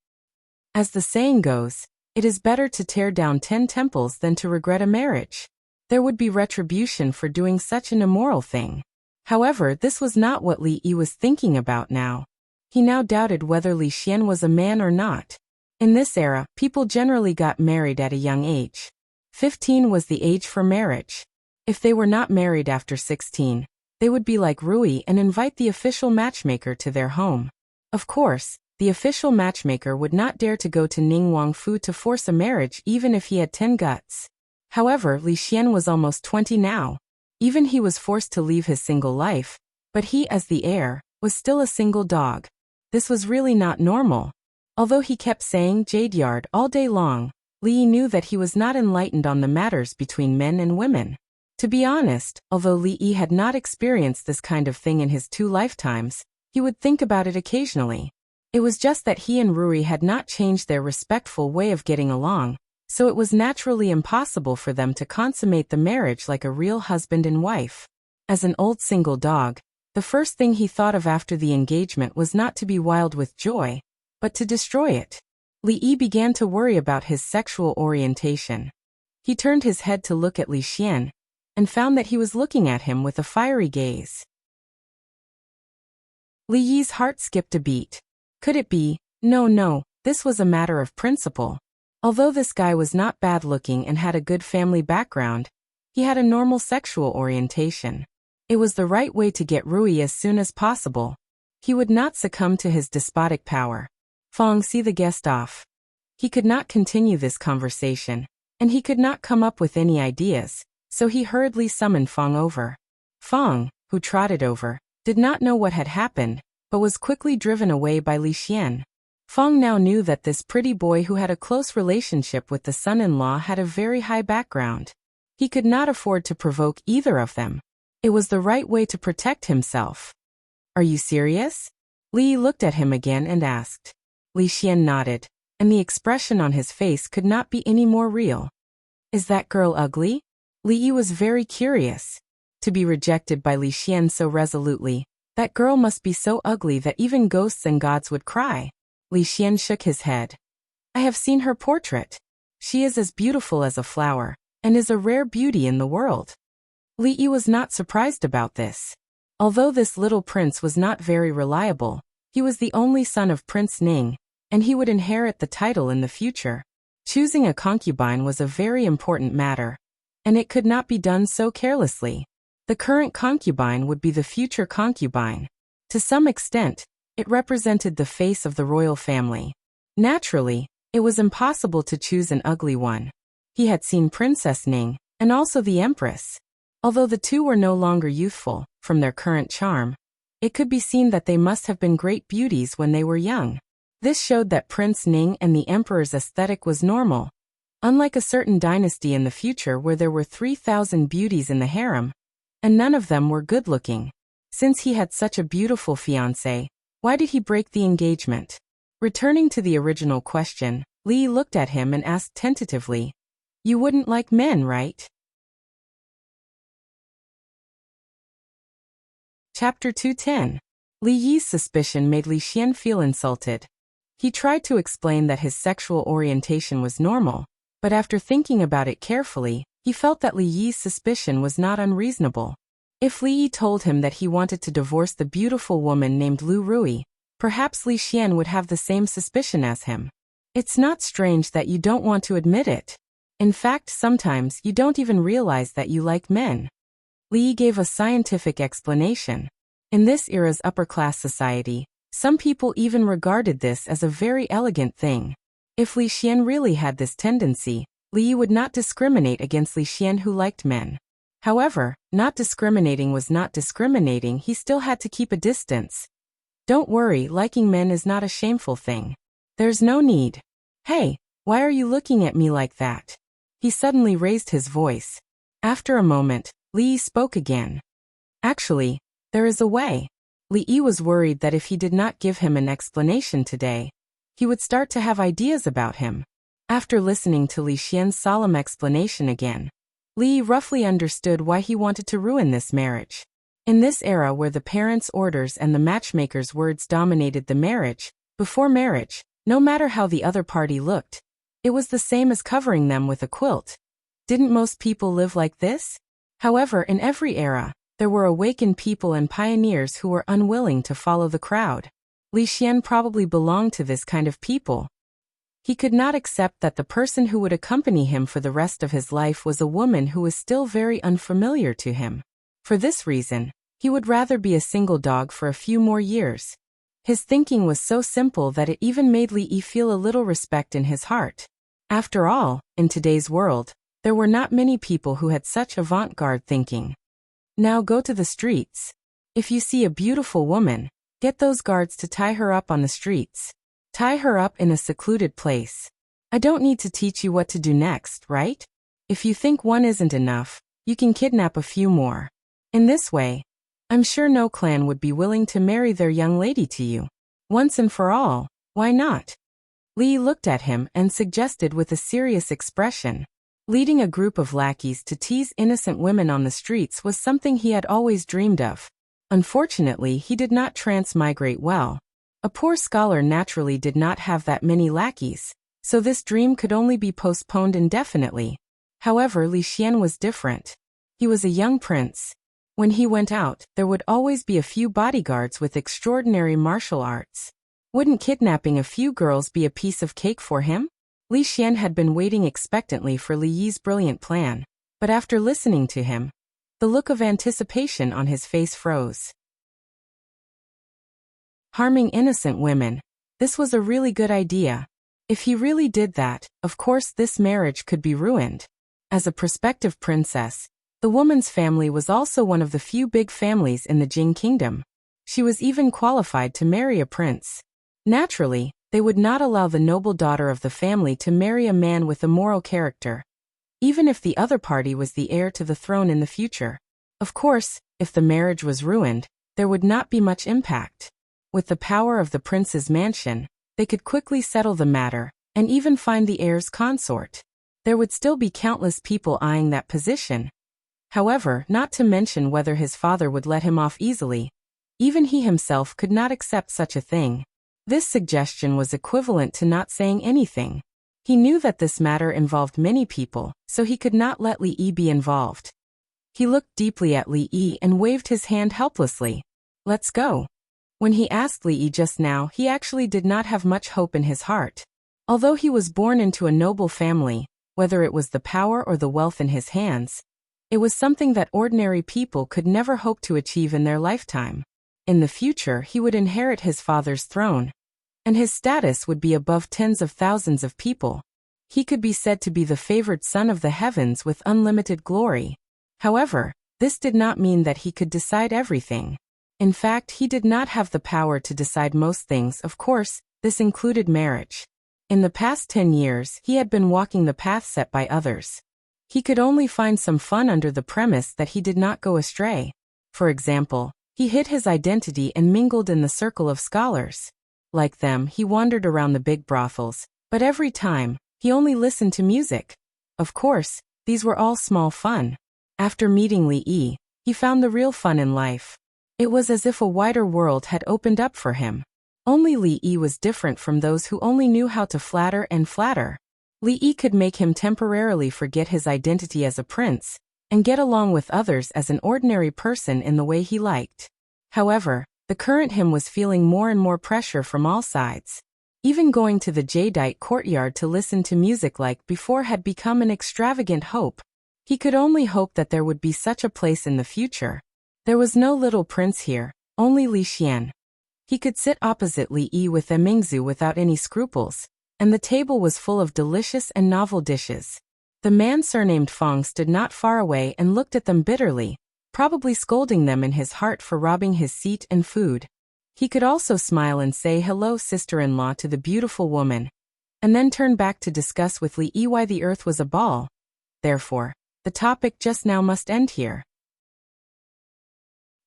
As the saying goes, it is better to tear down 10 temples than to regret a marriage. There would be retribution for doing such an immoral thing. However, this was not what Li Yi was thinking about now. He now doubted whether Li Xian was a man or not. In this era, people generally got married at a young age. 15 was the age for marriage. If they were not married after 16, they would be like Rui and invite the official matchmaker to their home. Of course, the official matchmaker would not dare to go to Ningguang Fu to force a marriage even if he had 10 guts. However, Li Xian was almost 20 now. Even he was forced to leave his single life, but he, as the heir, was still a single dog. This was really not normal. Although he kept saying Jade Yard all day long, Li knew that he was not enlightened on the matters between men and women. To be honest, although Li had not experienced this kind of thing in his 2 lifetimes, he would think about it occasionally. It was just that he and Rui had not changed their respectful way of getting along, so it was naturally impossible for them to consummate the marriage like a real husband and wife. As an old single dog, the first thing he thought of after the engagement was not to be wild with joy, but to destroy it. Li began to worry about his sexual orientation. He turned his head to look at Li Xian, and found that he was looking at him with a fiery gaze. Li Yi's heart skipped a beat. Could it be? No, this was a matter of principle. Although this guy was not bad-looking and had a good family background, he had a normal sexual orientation. It was the right way to get Rui as soon as possible. He would not succumb to his despotic power. Fong, see the guest off. He could not continue this conversation, and he could not come up with any ideas, so he hurriedly summoned Fong over. Fong, who trotted over, did not know what had happened, but was quickly driven away by Li Xian. Fong now knew that this pretty boy who had a close relationship with the son-in-law had a very high background. He could not afford to provoke either of them. It was the right way to protect himself. Are you serious? Li looked at him again and asked. Li Xian nodded, and the expression on his face could not be any more real. Is that girl ugly? Li was very curious. To be rejected by Li Xian so resolutely, that girl must be so ugly that even ghosts and gods would cry. Li Xian shook his head. I have seen her portrait. She is as beautiful as a flower, and is a rare beauty in the world. Li was not surprised about this. Although this little prince was not very reliable, he was the only son of Prince Ning, and he would inherit the title in the future. Choosing a concubine was a very important matter, and it could not be done so carelessly. The current concubine would be the future concubine. To some extent, it represented the face of the royal family. Naturally, it was impossible to choose an ugly one. He had seen Princess Ning, and also the Empress. Although the two were no longer youthful, from their current charm, it could be seen that they must have been great beauties when they were young. This showed that Prince Ning and the Emperor's aesthetic was normal. Unlike a certain dynasty in the future where there were 3,000 beauties in the harem, and none of them were good-looking. Since he had such a beautiful fiancée, why did he break the engagement? Returning to the original question, Li looked at him and asked tentatively, You wouldn't like men, right? Chapter 210. Li Yi's suspicion made Li Xian feel insulted. He tried to explain that his sexual orientation was normal, but after thinking about it carefully, he felt that Li Yi's suspicion was not unreasonable. If Li Yi told him that he wanted to divorce the beautiful woman named Lu Rui, perhaps Li Xian would have the same suspicion as him. It's not strange that you don't want to admit it. In fact, sometimes you don't even realize that you like men. Li Yi gave a scientific explanation. In this era's upper-class society, some people even regarded this as a very elegant thing. If Li Xian really had this tendency, Li Yi would not discriminate against Li Xian who liked men. However, not discriminating was not discriminating, he still had to keep a distance. Don't worry, liking men is not a shameful thing. There's no need. Hey, why are you looking at me like that? He suddenly raised his voice. After a moment, Li Yi spoke again. Actually, there is a way. Li Yi was worried that if he did not give him an explanation today, he would start to have ideas about him. After listening to Li Xian's solemn explanation again, Li Yi roughly understood why he wanted to ruin this marriage. In this era where the parents' orders and the matchmaker's words dominated the marriage, before marriage, no matter how the other party looked, it was the same as covering them with a quilt. Didn't most people live like this? However, in every era, there were awakened people and pioneers who were unwilling to follow the crowd. Li Xian probably belonged to this kind of people. He could not accept that the person who would accompany him for the rest of his life was a woman who was still very unfamiliar to him. For this reason, he would rather be a single dog for a few more years. His thinking was so simple that it even made Li Yi feel a little respect in his heart. After all, in today's world, There were not many people who had such avant-garde thinking. Now go to the streets. If you see a beautiful woman, get those guards to tie her up on the streets. Tie her up in a secluded place. I don't need to teach you what to do next, right? If you think one isn't enough, you can kidnap a few more. In this way, I'm sure no clan would be willing to marry their young lady to you. Once and for all, why not? Li looked at him and suggested with a serious expression. Leading a group of lackeys to tease innocent women on the streets was something he had always dreamed of. Unfortunately, he did not transmigrate well. A poor scholar naturally did not have that many lackeys, so this dream could only be postponed indefinitely. However, Li Xian was different. He was a young prince. When he went out, there would always be a few bodyguards with extraordinary martial arts. Wouldn't kidnapping a few girls be a piece of cake for him? Li Xian had been waiting expectantly for Li Yi's brilliant plan, but after listening to him, the look of anticipation on his face froze. Harming innocent women. This was a really good idea. If he really did that, of course this marriage could be ruined. As a prospective princess, the woman's family was also one of the few big families in the Jing kingdom. She was even qualified to marry a prince. Naturally, they would not allow the noble daughter of the family to marry a man with a moral character, even if the other party was the heir to the throne in the future. Of course, if the marriage was ruined, there would not be much impact. With the power of the prince's mansion, they could quickly settle the matter, and even find the heir's consort. There would still be countless people eyeing that position. However, not to mention whether his father would let him off easily. Even he himself could not accept such a thing. This suggestion was equivalent to not saying anything. He knew that this matter involved many people, so he could not let Li Yi be involved. He looked deeply at Li Yi and waved his hand helplessly. Let's go. When he asked Li Yi just now, he actually did not have much hope in his heart. Although he was born into a noble family, whether it was the power or the wealth in his hands, it was something that ordinary people could never hope to achieve in their lifetime. In the future, he would inherit his father's throne, and his status would be above tens of thousands of people. He could be said to be the favored son of the heavens with unlimited glory. However, this did not mean that he could decide everything. In fact, he did not have the power to decide most things. Of course, this included marriage. In the past 10 years, he had been walking the path set by others. He could only find some fun under the premise that he did not go astray. For example, he hid his identity and mingled in the circle of scholars. Like them, he wandered around the big brothels, but every time, he only listened to music. Of course, these were all small fun. After meeting Li Yi, he found the real fun in life. It was as if a wider world had opened up for him. Only Li Yi was different from those who only knew how to flatter and flatter. Li Yi could make him temporarily forget his identity as a prince, and get along with others as an ordinary person in the way he liked. However, the current him was feeling more and more pressure from all sides. Even going to the jadeite courtyard to listen to music like before had become an extravagant hope. He could only hope that there would be such a place in the future. There was no little prince here, only Li Xian. He could sit opposite Li Yi with Mingzu without any scruples, and the table was full of delicious and novel dishes. The man surnamed Feng stood not far away and looked at them bitterly, probably scolding them in his heart for robbing his seat and food. He could also smile and say hello sister-in-law to the beautiful woman, and then turn back to discuss with Li Yi why the earth was a ball. Therefore, the topic just now must end here.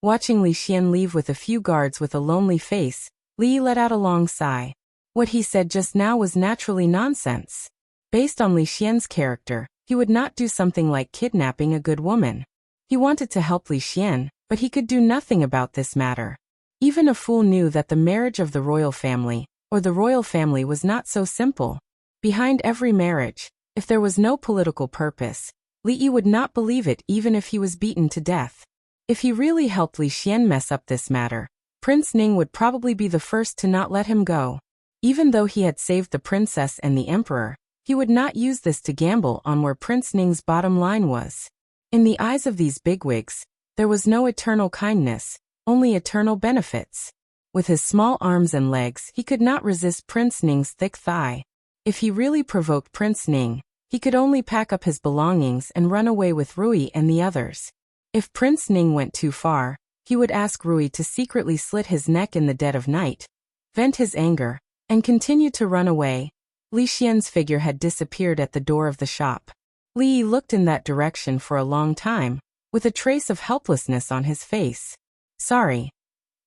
Watching Li Xian leave with a few guards with a lonely face, Li Yi let out a long sigh. What he said just now was naturally nonsense. Based on Li Xian's character, he would not do something like kidnapping a good woman. He wanted to help Li Xian, but he could do nothing about this matter. Even a fool knew that the marriage of the royal family, or the royal family, was not so simple. Behind every marriage, if there was no political purpose, Li Yi would not believe it even if he was beaten to death. If he really helped Li Xian mess up this matter, Prince Ning would probably be the first to not let him go. Even though he had saved the princess and the emperor, he would not use this to gamble on where Prince Ning's bottom line was. In the eyes of these bigwigs, there was no eternal kindness, only eternal benefits. With his small arms and legs, he could not resist Prince Ning's thick thigh. If he really provoked Prince Ning, He could only pack up his belongings and run away with Rui and the others. If Prince Ning went too far, he would ask Rui to secretly slit his neck in the dead of night, vent his anger, and continue to run away. Li Xian's figure had disappeared at the door of the shop. Li Yi looked in that direction for a long time, with a trace of helplessness on his face. Sorry.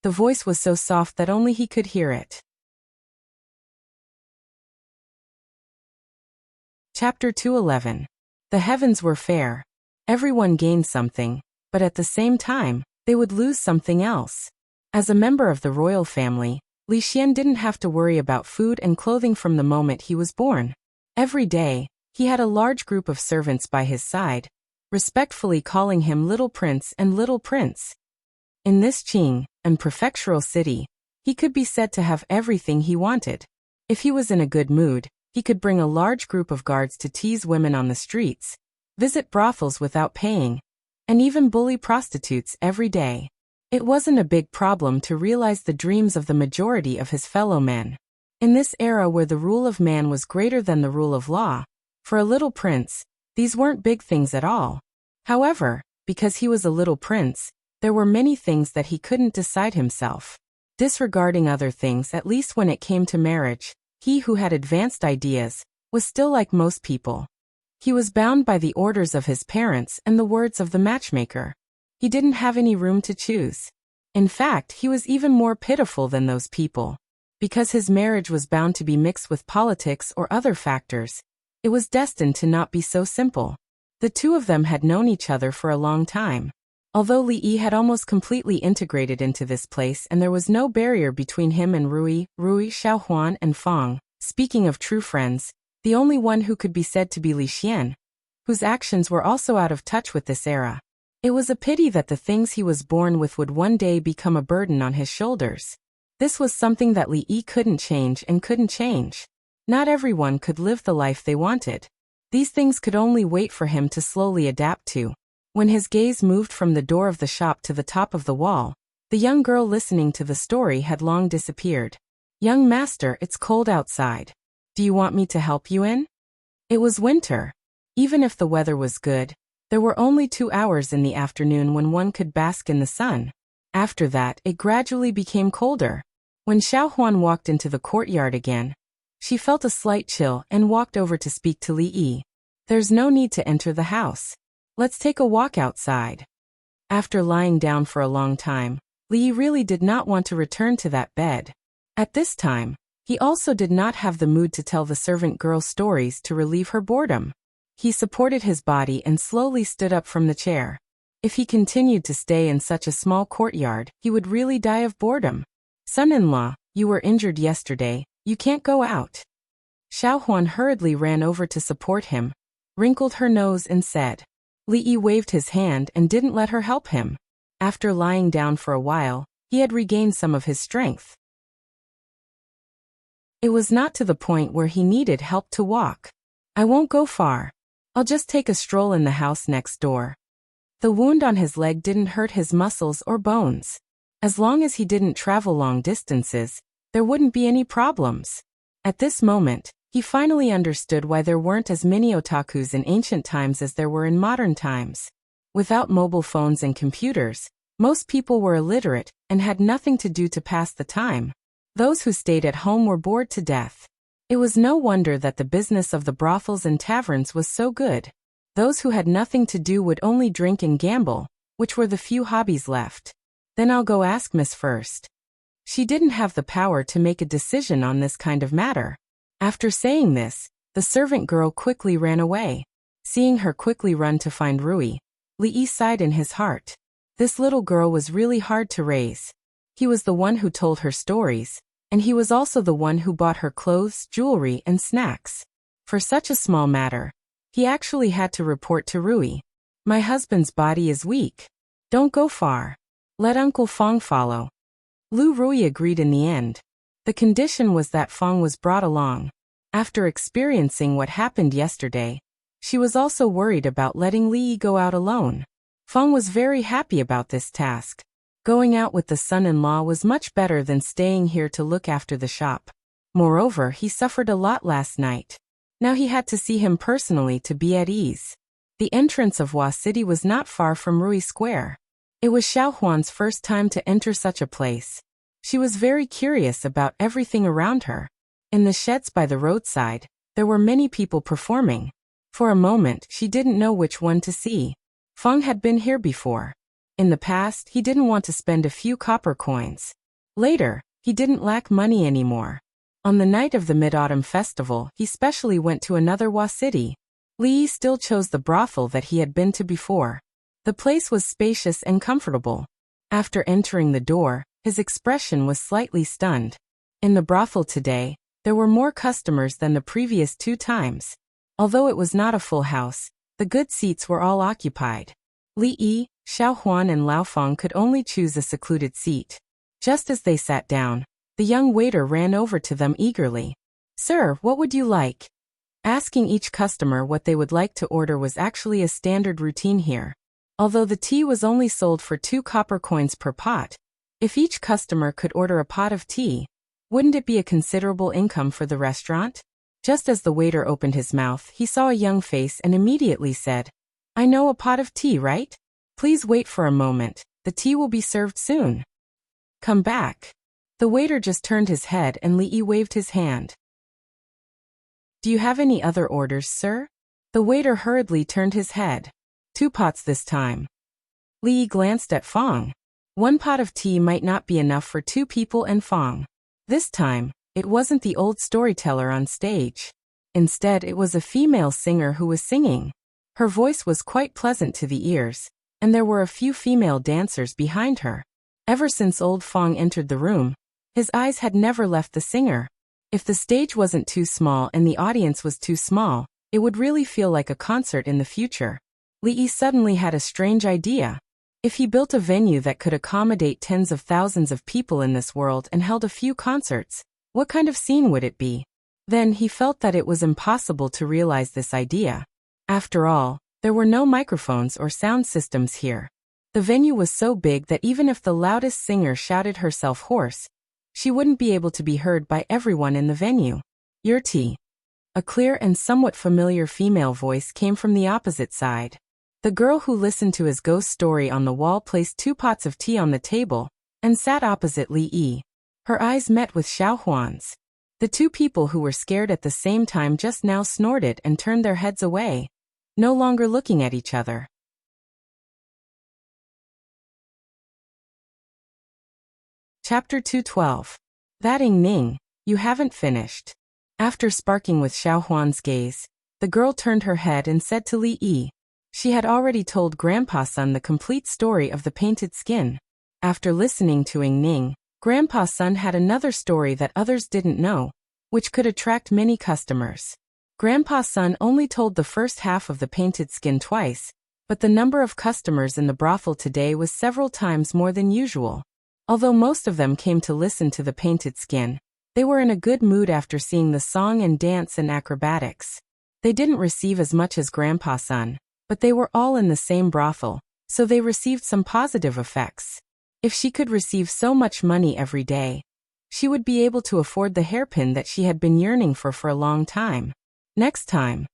The voice was so soft that only he could hear it. Chapter 211. The heavens were fair. Everyone gained something, but at the same time, they would lose something else. As a member of the royal family, Li Xian didn't have to worry about food and clothing from the moment he was born. Every day, he had a large group of servants by his side, respectfully calling him Little Prince and Little Prince. In this Qing and prefectural city, he could be said to have everything he wanted. If he was in a good mood, he could bring a large group of guards to tease women on the streets, visit brothels without paying, and even bully prostitutes every day. It wasn't a big problem to realize the dreams of the majority of his fellow men. In this era where the rule of man was greater than the rule of law, for a little prince, these weren't big things at all. However, because he was a little prince, there were many things that he couldn't decide himself. Disregarding other things, at least when it came to marriage, he who had advanced ideas was still like most people. He was bound by the orders of his parents and the words of the matchmaker. He didn't have any room to choose. In fact, he was even more pitiful than those people. Because his marriage was bound to be mixed with politics or other factors, it was destined to not be so simple. The two of them had known each other for a long time. Although Li Yi had almost completely integrated into this place and there was no barrier between him and Rui, Xiaohuan and Fang, speaking of true friends, the only one who could be said to be Li Xian, whose actions were also out of touch with this era. It was a pity that the things he was born with would one day become a burden on his shoulders. This was something that Li Yi couldn't change and couldn't change. Not everyone could live the life they wanted. These things could only wait for him to slowly adapt to. When his gaze moved from the door of the shop to the top of the wall, the young girl listening to the story had long disappeared. Young master, it's cold outside. Do you want me to help you in? It was winter. Even if the weather was good, there were only 2 hours in the afternoon when one could bask in the sun. After that, it gradually became colder. When Xiaohuan walked into the courtyard again, she felt a slight chill and walked over to speak to Li Yi. There's no need to enter the house. Let's take a walk outside. After lying down for a long time, Li Yi really did not want to return to that bed. At this time, he also did not have the mood to tell the servant girl stories to relieve her boredom. He supported his body and slowly stood up from the chair. If he continued to stay in such a small courtyard, he would really die of boredom. Son-in-law, you were injured yesterday, you can't go out. Xiaohuan hurriedly ran over to support him, wrinkled her nose and said. Li Yi waved his hand and didn't let her help him. After lying down for a while, he had regained some of his strength. It was not to the point where he needed help to walk. I won't go far. I'll just take a stroll in the house next door. The wound on his leg didn't hurt his muscles or bones. As long as he didn't travel long distances, there wouldn't be any problems. At this moment, he finally understood why there weren't as many otakus in ancient times as there were in modern times. Without mobile phones and computers, most people were illiterate and had nothing to do to pass the time. Those who stayed at home were bored to death. It was no wonder that the business of the brothels and taverns was so good. Those who had nothing to do would only drink and gamble, which were the few hobbies left. Then I'll go ask Miss first. She didn't have the power to make a decision on this kind of matter. After saying this, the servant girl quickly ran away. Seeing her quickly run to find Rui, Li Yi sighed in his heart. This little girl was really hard to raise. He was the one who told her stories, and he was also the one who bought her clothes, jewelry, and snacks. For such a small matter, he actually had to report to Rui. My husband's body is weak. Don't go far. Let Uncle Fang follow. Rui agreed in the end. The condition was that Fang was brought along. After experiencing what happened yesterday, she was also worried about letting Li Yi go out alone. Fang was very happy about this task. Going out with the son-in-law was much better than staying here to look after the shop. Moreover, he suffered a lot last night. Now he had to see him personally to be at ease. The entrance of Hua City was not far from Rui Square. It was Xiao Huan's first time to enter such a place. She was very curious about everything around her. In the sheds by the roadside, there were many people performing. For a moment, she didn't know which one to see. Feng had been here before. In the past, he didn't want to spend a few copper coins. Later, he didn't lack money anymore. On the night of the Mid-Autumn Festival, he specially went to another Hua City. Li Yi still chose the brothel that he had been to before. The place was spacious and comfortable. After entering the door, his expression was slightly stunned. In the brothel today, there were more customers than the previous 2 times. Although it was not a full house, the good seats were all occupied. Li Yi, Xiao Huan and Lao Feng could only choose a secluded seat. Just as they sat down, the young waiter ran over to them eagerly. "Sir, what would you like?" Asking each customer what they would like to order was actually a standard routine here. Although the tea was only sold for 2 copper coins per pot, if each customer could order a pot of tea, wouldn't it be a considerable income for the restaurant? Just as the waiter opened his mouth, he saw a young face and immediately said, "I know a pot of tea, right? Please wait for a moment, the tea will be served soon. Come back." The waiter just turned his head and Li Yi waved his hand. "Do you have any other orders, sir?" The waiter hurriedly turned his head. 2 pots this time. Li Yi glanced at Feng. 1 pot of tea might not be enough for 2 people and Feng. This time, it wasn't the old storyteller on stage. Instead, it was a female singer who was singing. Her voice was quite pleasant to the ears, and there were a few female dancers behind her. Ever since old Feng entered the room, his eyes had never left the singer. If the stage wasn't too small and the audience was too small, it would really feel like a concert in the future. Li Yi suddenly had a strange idea. If he built a venue that could accommodate tens of thousands of people in this world and held a few concerts, what kind of scene would it be? Then he felt that it was impossible to realize this idea. After all, there were no microphones or sound systems here. The venue was so big that even if the loudest singer shouted herself hoarse, she wouldn't be able to be heard by everyone in the venue. "Your tea." A clear and somewhat familiar female voice came from the opposite side. The girl who listened to his ghost story on the wall placed 2 pots of tea on the table and sat opposite Li Yi. Her eyes met with Xiao Huan's. The 2 people who were scared at the same time just now snorted and turned their heads away, no longer looking at each other. Chapter 212. That Ning, you haven't finished. After sparking with Xiao Huan's gaze, the girl turned her head and said to Li Yi. She had already told Grandpa Sun the complete story of the painted skin. After listening to Ning, Grandpa Sun had another story that others didn't know, which could attract many customers. Grandpa Sun only told the first half of the painted skin twice, but the number of customers in the brothel today was several times more than usual. Although most of them came to listen to the painted skin, they were in a good mood after seeing the song and dance and acrobatics. They didn't receive as much as Grandpa Sun, but they were all in the same brothel, so they received some positive effects. If she could receive so much money every day, she would be able to afford the hairpin that she had been yearning for a long time. Next time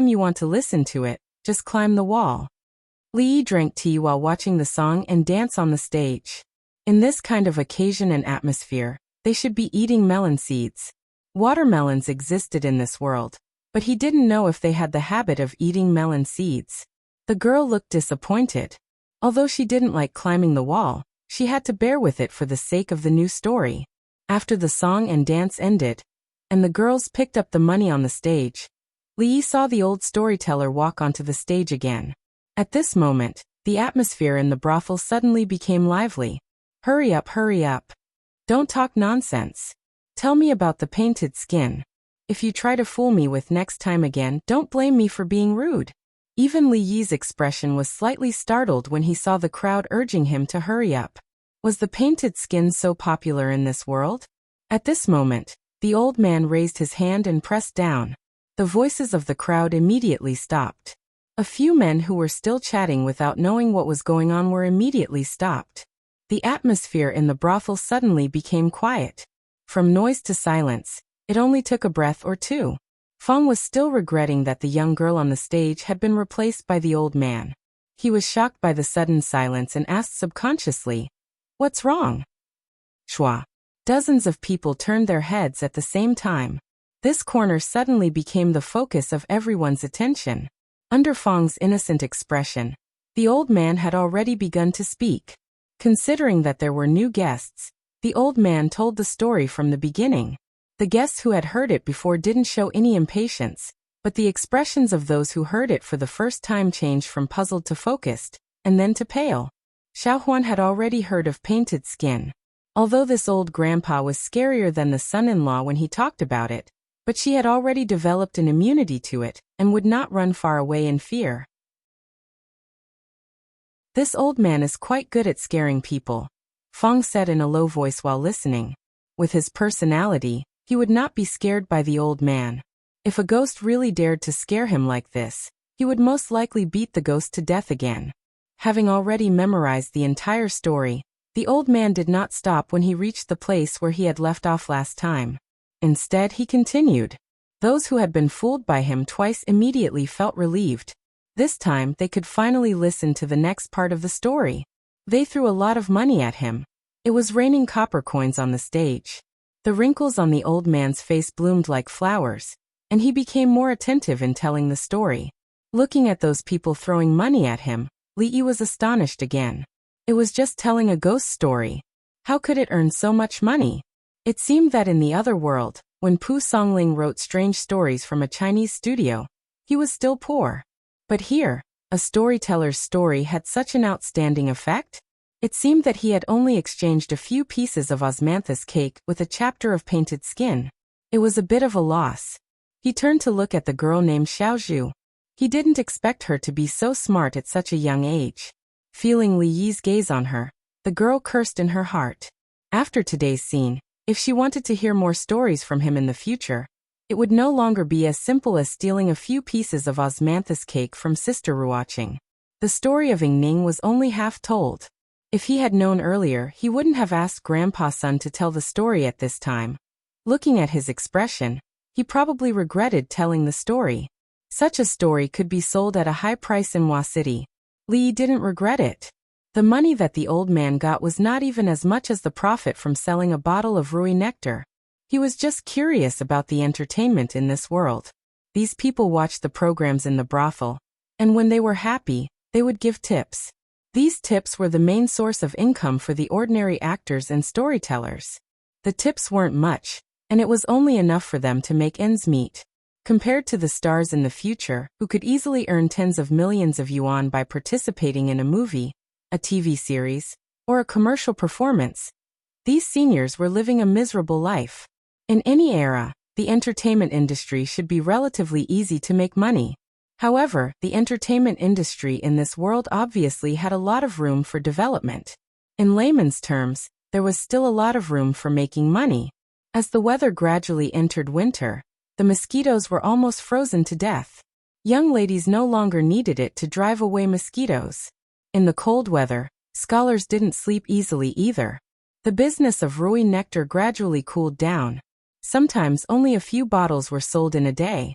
you want to listen to it, just climb the wall. Li Yi drank tea while watching the song and dance on the stage. In this kind of occasion and atmosphere, they should be eating melon seeds. Watermelons existed in this world, but he didn't know if they had the habit of eating melon seeds. The girl looked disappointed. Although she didn't like climbing the wall, she had to bear with it for the sake of the new story. After the song and dance ended, and the girls picked up the money on the stage, Li Yi saw the old storyteller walk onto the stage again. At this moment, the atmosphere in the brothel suddenly became lively. Hurry up, hurry up. Don't talk nonsense. Tell me about the painted skin. If you try to fool me with next time again, don't blame me for being rude. Even Li Yi's expression was slightly startled when he saw the crowd urging him to hurry up. Was the painted skin so popular in this world? At this moment, the old man raised his hand and pressed down. The voices of the crowd immediately stopped. A few men who were still chatting without knowing what was going on were immediately stopped. The atmosphere in the brothel suddenly became quiet. From noise to silence, it only took a breath or two. Fong was still regretting that the young girl on the stage had been replaced by the old man. He was shocked by the sudden silence and asked subconsciously, "What's wrong?" Shua. Dozens of people turned their heads at the same time. This corner suddenly became the focus of everyone's attention. Under Fong's innocent expression, the old man had already begun to speak. Considering that there were new guests, the old man told the story from the beginning. The guests who had heard it before didn't show any impatience, but the expressions of those who heard it for the first time changed from puzzled to focused, and then to pale. Xiaohuan had already heard of painted skin. Although this old grandpa was scarier than the son-in-law when he talked about it, but she had already developed an immunity to it, and would not run far away in fear. "This old man is quite good at scaring people," Fong said in a low voice while listening. With his personality, he would not be scared by the old man. If a ghost really dared to scare him like this, he would most likely beat the ghost to death again. Having already memorized the entire story, the old man did not stop when he reached the place where he had left off last time. Instead, he continued. Those who had been fooled by him twice immediately felt relieved. This time, they could finally listen to the next part of the story. They threw a lot of money at him. It was raining copper coins on the stage. The wrinkles on the old man's face bloomed like flowers, and he became more attentive in telling the story. Looking at those people throwing money at him, Li Yi was astonished again. It was just telling a ghost story. How could it earn so much money? It seemed that in the other world, when Pu Songling wrote strange stories from a Chinese studio, he was still poor. But here, a storyteller's story had such an outstanding effect. It seemed that he had only exchanged a few pieces of osmanthus cake with a chapter of painted skin. It was a bit of a loss. He turned to look at the girl named Xiaozhu. He didn't expect her to be so smart at such a young age. Feeling Li Yi's gaze on her, the girl cursed in her heart. After today's scene, if she wanted to hear more stories from him in the future, it would no longer be as simple as stealing a few pieces of osmanthus cake from Sister Ruoqing. The story of Ying Ning was only half told. If he had known earlier, he wouldn't have asked Grandpa Sun to tell the story at this time. Looking at his expression, he probably regretted telling the story. Such a story could be sold at a high price in Hua City. Li didn't regret it. The money that the old man got was not even as much as the profit from selling a bottle of Rui nectar. He was just curious about the entertainment in this world. These people watched the programs in the brothel, and when they were happy, they would give tips. These tips were the main source of income for the ordinary actors and storytellers. The tips weren't much, and it was only enough for them to make ends meet. Compared to the stars in the future, who could easily earn tens of millions of yuan by participating in a movie, a TV series, or a commercial performance, these seniors were living a miserable life. In any era, the entertainment industry should be relatively easy to make money. However, the entertainment industry in this world obviously had a lot of room for development. In layman's terms, there was still a lot of room for making money. As the weather gradually entered winter, the mosquitoes were almost frozen to death. Young ladies no longer needed it to drive away mosquitoes. In the cold weather, scholars didn't sleep easily either. The business of Rui nectar gradually cooled down. Sometimes only a few bottles were sold in a day.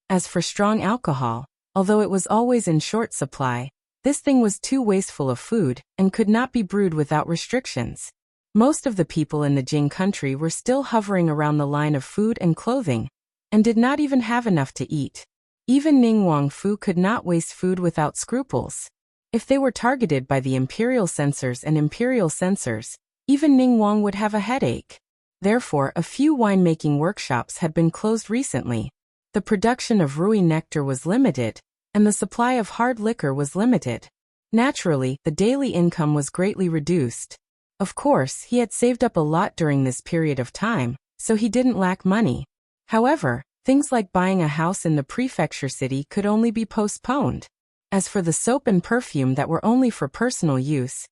As for strong alcohol, although it was always in short supply, this thing was too wasteful of food and could not be brewed without restrictions. Most of the people in the Jing country were still hovering around the line of food and clothing, and did not even have enough to eat. Even Ning Wangfu could not waste food without scruples. If they were targeted by the imperial censors and imperial censors, even Ning Wang would have a headache. Therefore, a few winemaking workshops had been closed recently. The production of Rui nectar was limited, and the supply of hard liquor was limited. Naturally, the daily income was greatly reduced. Of course, he had saved up a lot during this period of time, so he didn't lack money. However, things like buying a house in the prefecture city could only be postponed. As for the soap and perfume that were only for personal use,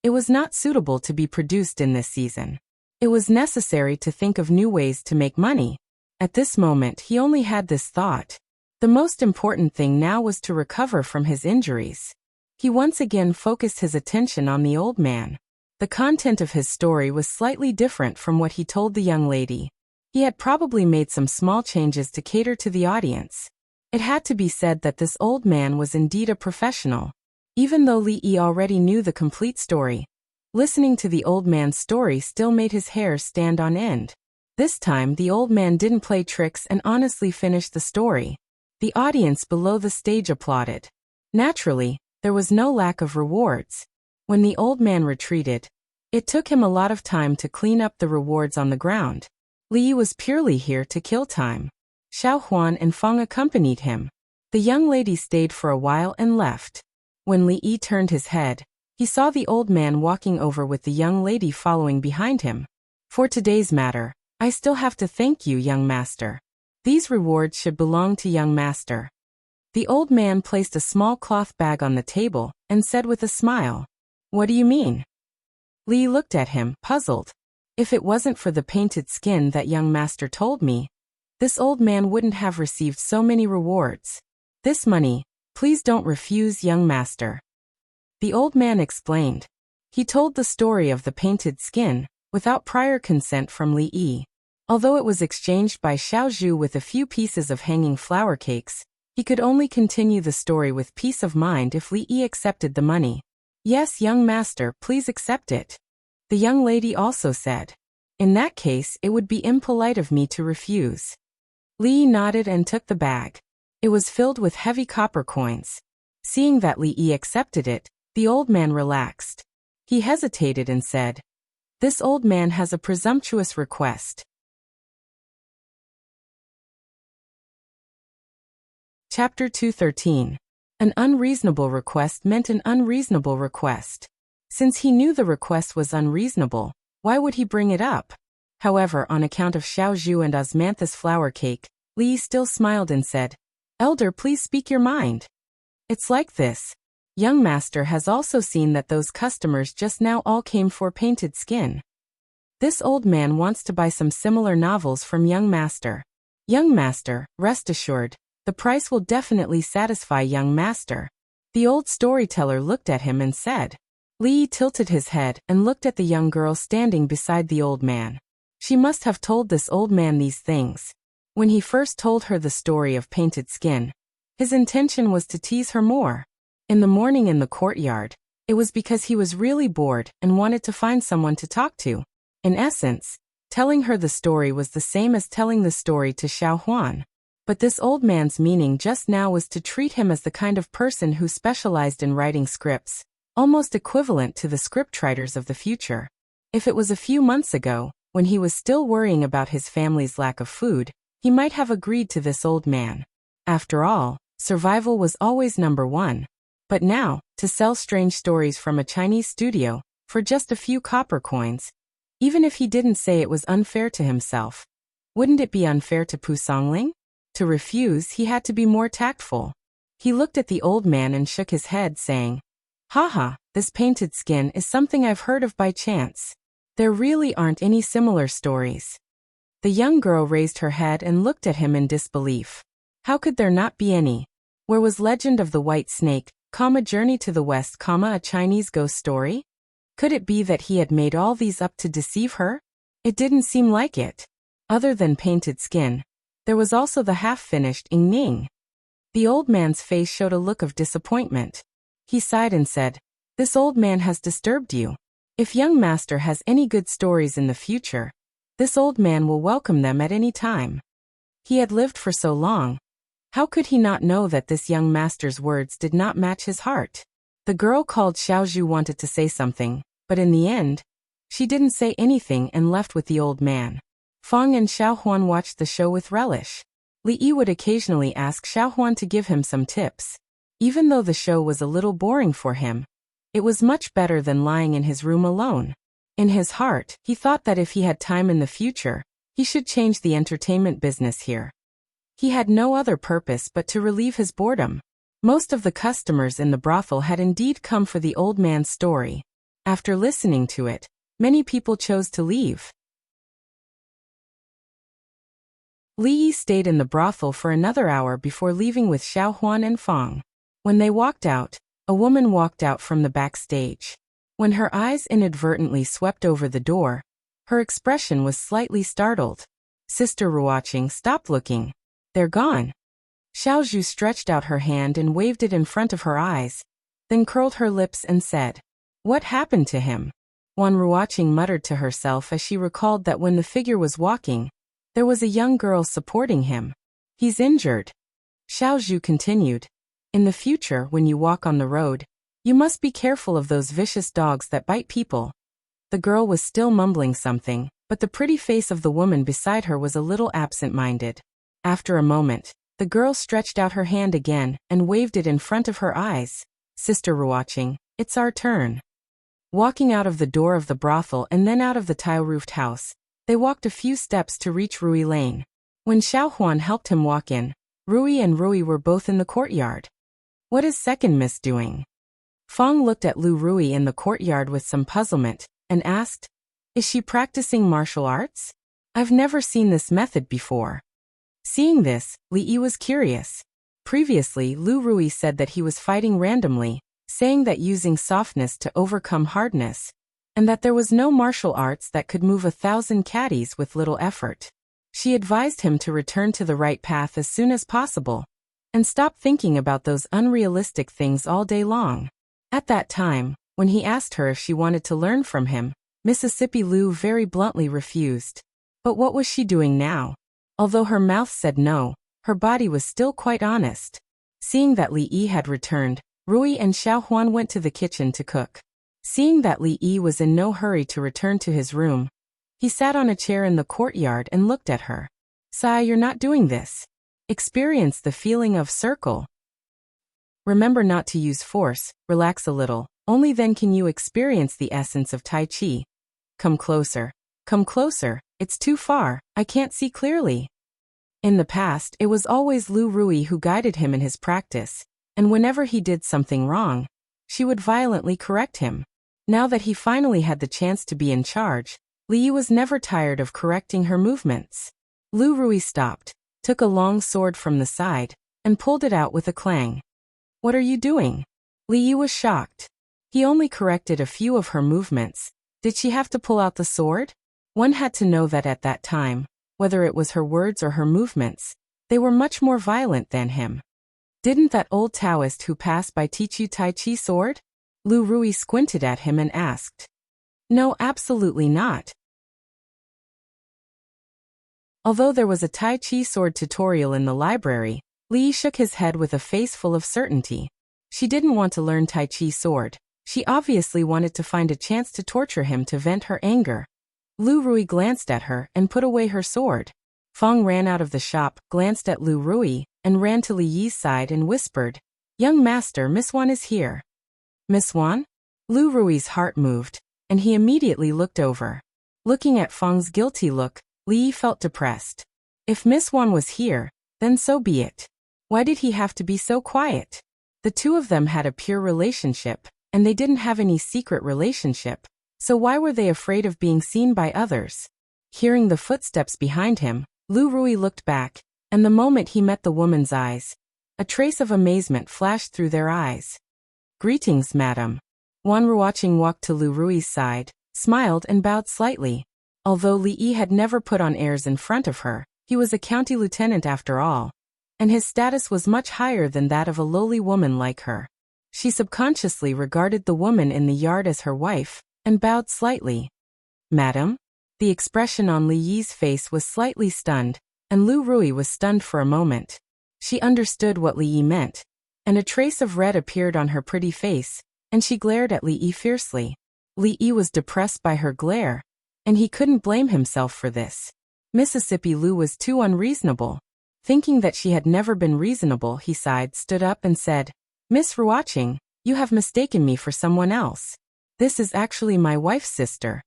it was not suitable to be produced in this season. It was necessary to think of new ways to make money. At this moment, he only had this thought. The most important thing now was to recover from his injuries. He once again focused his attention on the old man. The content of his story was slightly different from what he told the young lady. He had probably made some small changes to cater to the audience. It had to be said that this old man was indeed a professional. Even though Li Yi already knew the complete story, listening to the old man's story still made his hair stand on end. This time the old man didn't play tricks and honestly finished the story. The audience below the stage applauded. Naturally, there was no lack of rewards. When the old man retreated, it took him a lot of time to clean up the rewards on the ground. Li Yi was purely here to kill time. Xiao Huan and Feng accompanied him. The young lady stayed for a while and left. When Li Yi turned his head, he saw the old man walking over with the young lady following behind him. For today's matter, I still have to thank you, young master. These rewards should belong to young master. The old man placed a small cloth bag on the table and said with a smile, "What do you mean?" Li looked at him, puzzled. If it wasn't for the painted skin that young master told me, this old man wouldn't have received so many rewards. This money, please don't refuse, young master. The old man explained. He told the story of the painted skin, without prior consent from Li Yi. Although it was exchanged by Xiao Zhu with a few pieces of hanging flower cakes, he could only continue the story with peace of mind if Li Yi accepted the money. Yes, young master, please accept it. The young lady also said. In that case, it would be impolite of me to refuse. Li Yi nodded and took the bag. It was filled with heavy copper coins. Seeing that Li Yi accepted it, the old man relaxed. He hesitated and said, "This old man has a presumptuous request." Chapter 213. An unreasonable request meant an unreasonable request. Since he knew the request was unreasonable, why would he bring it up? However, on account of Xiao Zhu and osmanthus flower cake, Li still smiled and said, "Elder, please speak your mind." It's like this. Young master has also seen that those customers just now all came for painted skin. This old man wants to buy some similar novels from young master. Young master, rest assured, the price will definitely satisfy young master. The old storyteller looked at him and said. Li tilted his head and looked at the young girl standing beside the old man. She must have told this old man these things. When he first told her the story of painted skin, his intention was to tease her more. In the morning in the courtyard, it was because he was really bored and wanted to find someone to talk to. In essence, telling her the story was the same as telling the story to Xiao Huan. But this old man's meaning just now was to treat him as the kind of person who specialized in writing scripts, almost equivalent to the scriptwriters of the future. If it was a few months ago, when he was still worrying about his family's lack of food, he might have agreed to this old man. After all, survival was always number one. But now, to sell strange stories from a Chinese studio, for just a few copper coins, even if he didn't say it was unfair to himself, wouldn't it be unfair to Pu Songling? To refuse, he had to be more tactful. He looked at the old man and shook his head, saying, "Haha, this painted skin is something I've heard of by chance. There really aren't any similar stories." The young girl raised her head and looked at him in disbelief. How could there not be any? Where was Legend of the White Snake, Journey to the West, a Chinese ghost story? Could it be that he had made all these up to deceive her? It didn't seem like it. Other than painted skin, there was also the half-finished Ing Ning. The old man's face showed a look of disappointment. He sighed and said, "This old man has disturbed you. If young master has any good stories in the future, this old man will welcome them at any time." He had lived for so long. How could he not know that this young master's words did not match his heart? The girl called Xiao Zhu wanted to say something, but in the end, she didn't say anything and left with the old man. Feng and Xiao Huan watched the show with relish. Li Yi would occasionally ask Xiao Huan to give him some tips. Even though the show was a little boring for him, it was much better than lying in his room alone. In his heart, he thought that if he had time in the future, he should change the entertainment business here. He had no other purpose but to relieve his boredom. Most of the customers in the brothel had indeed come for the old man's story. After listening to it, many people chose to leave. Li Yi stayed in the brothel for another hour before leaving with Xiao Huan and Feng. When they walked out, a woman walked out from the backstage. When her eyes inadvertently swept over the door, her expression was slightly startled. Sister Ruoqing, stop looking. They're gone. Xiao Zhu stretched out her hand and waved it in front of her eyes, then curled her lips and said, "What happened to him?" Wan Ruoqing muttered to herself as she recalled that when the figure was walking, there was a young girl supporting him. "He's injured." Xiao Zhu continued, "In the future, when you walk on the road, you must be careful of those vicious dogs that bite people." The girl was still mumbling something, but the pretty face of the woman beside her was a little absent-minded. After a moment, the girl stretched out her hand again and waved it in front of her eyes. "Sister Ruoqing, it's our turn." Walking out of the door of the brothel and then out of the tile-roofed house, they walked a few steps to reach Rui Lane. When Xiao Huan helped him walk in, Rui and Rui were both in the courtyard. "What is second miss doing?" Fong looked at Lu Rui in the courtyard with some puzzlement, and asked, "Is she practicing martial arts? I've never seen this method before." Seeing this, Li Yi was curious. Previously, Lu Rui said that he was fighting randomly, saying that using softness to overcome hardness, and that there was no martial arts that could move 1,000 caddies with little effort. She advised him to return to the right path as soon as possible, and stop thinking about those unrealistic things all day long. At that time, when he asked her if she wanted to learn from him, Mississippi Lu very bluntly refused. But what was she doing now? Although her mouth said no, her body was still quite honest. Seeing that Li Yi had returned, Rui and Xiao Huan went to the kitchen to cook. Seeing that Li Yi was in no hurry to return to his room, he sat on a chair in the courtyard and looked at her. "Sai, you're not doing this. Experience the feeling of circle. Remember not to use force, relax a little, only then can you experience the essence of Tai Chi. Come closer. Come closer, it's too far, I can't see clearly." In the past, it was always Lu Rui who guided him in his practice, and whenever he did something wrong, she would violently correct him. Now that he finally had the chance to be in charge, Li Yi was never tired of correcting her movements. Lu Rui stopped, took a long sword from the side, and pulled it out with a clang. "What are you doing?" Li Yi was shocked. He only corrected a few of her movements. Did she have to pull out the sword? One had to know that at that time, whether it was her words or her movements, they were much more violent than him. "Didn't that old Taoist who passed by teach you Tai Chi sword?" Lu Rui squinted at him and asked. "No, absolutely not." Although there was a Tai Chi sword tutorial in the library, Li Yi shook his head with a face full of certainty. She didn't want to learn Tai Chi sword. She obviously wanted to find a chance to torture him to vent her anger. Lu Rui glanced at her and put away her sword. Fong ran out of the shop, glanced at Lu Rui, and ran to Li Yi's side and whispered, "Young master, Miss Wan is here." "Miss Wan?" Lu Rui's heart moved, and he immediately looked over. Looking at Fong's guilty look, Li Yi felt depressed. If Miss Wan was here, then so be it. Why did he have to be so quiet? The two of them had a pure relationship, and they didn't have any secret relationship, so why were they afraid of being seen by others? Hearing the footsteps behind him, Lu Rui looked back, and the moment he met the woman's eyes, a trace of amazement flashed through their eyes. "Greetings, madam." Wan Ruoqing walked to Lu Rui's side, smiled and bowed slightly. Although Li Yi had never put on airs in front of her, he was a county lieutenant after all, and his status was much higher than that of a lowly woman like her. She subconsciously regarded the woman in the yard as her wife, and bowed slightly. "Madam?" The expression on Li Yi's face was slightly stunned, and Lu Rui was stunned for a moment. She understood what Li Yi meant, and a trace of red appeared on her pretty face, and she glared at Li Yi fiercely. Li Yi was depressed by her glare, and he couldn't blame himself for this. Mississippi Lu was too unreasonable. Thinking that she had never been reasonable, he sighed, stood up and said, "Miss Ruoqing, you have mistaken me for someone else. This is actually my wife's sister."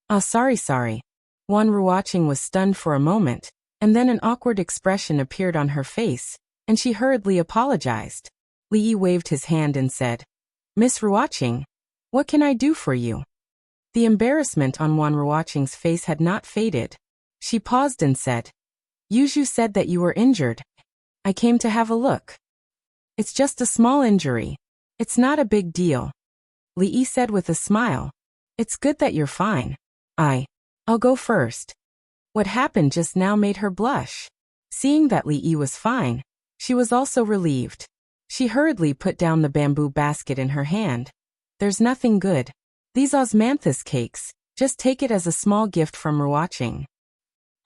"Ah, sorry. Wan Ruoqing was stunned for a moment, and then an awkward expression appeared on her face, and she hurriedly apologized. Li Yi waved his hand and said, "Miss Ruoqing, what can I do for you?" The embarrassment on Wan Ruoqing's face had not faded. She paused and said, "Yuzhu said that you were injured. I came to have a look." "It's just a small injury. It's not a big deal," Li Yi said with a smile. "It's good that you're fine. I'll go first." What happened just now made her blush. Seeing that Li Yi was fine, she was also relieved. She hurriedly put down the bamboo basket in her hand. There's nothing good. These osmanthus cakes, just take it as a small gift from watching.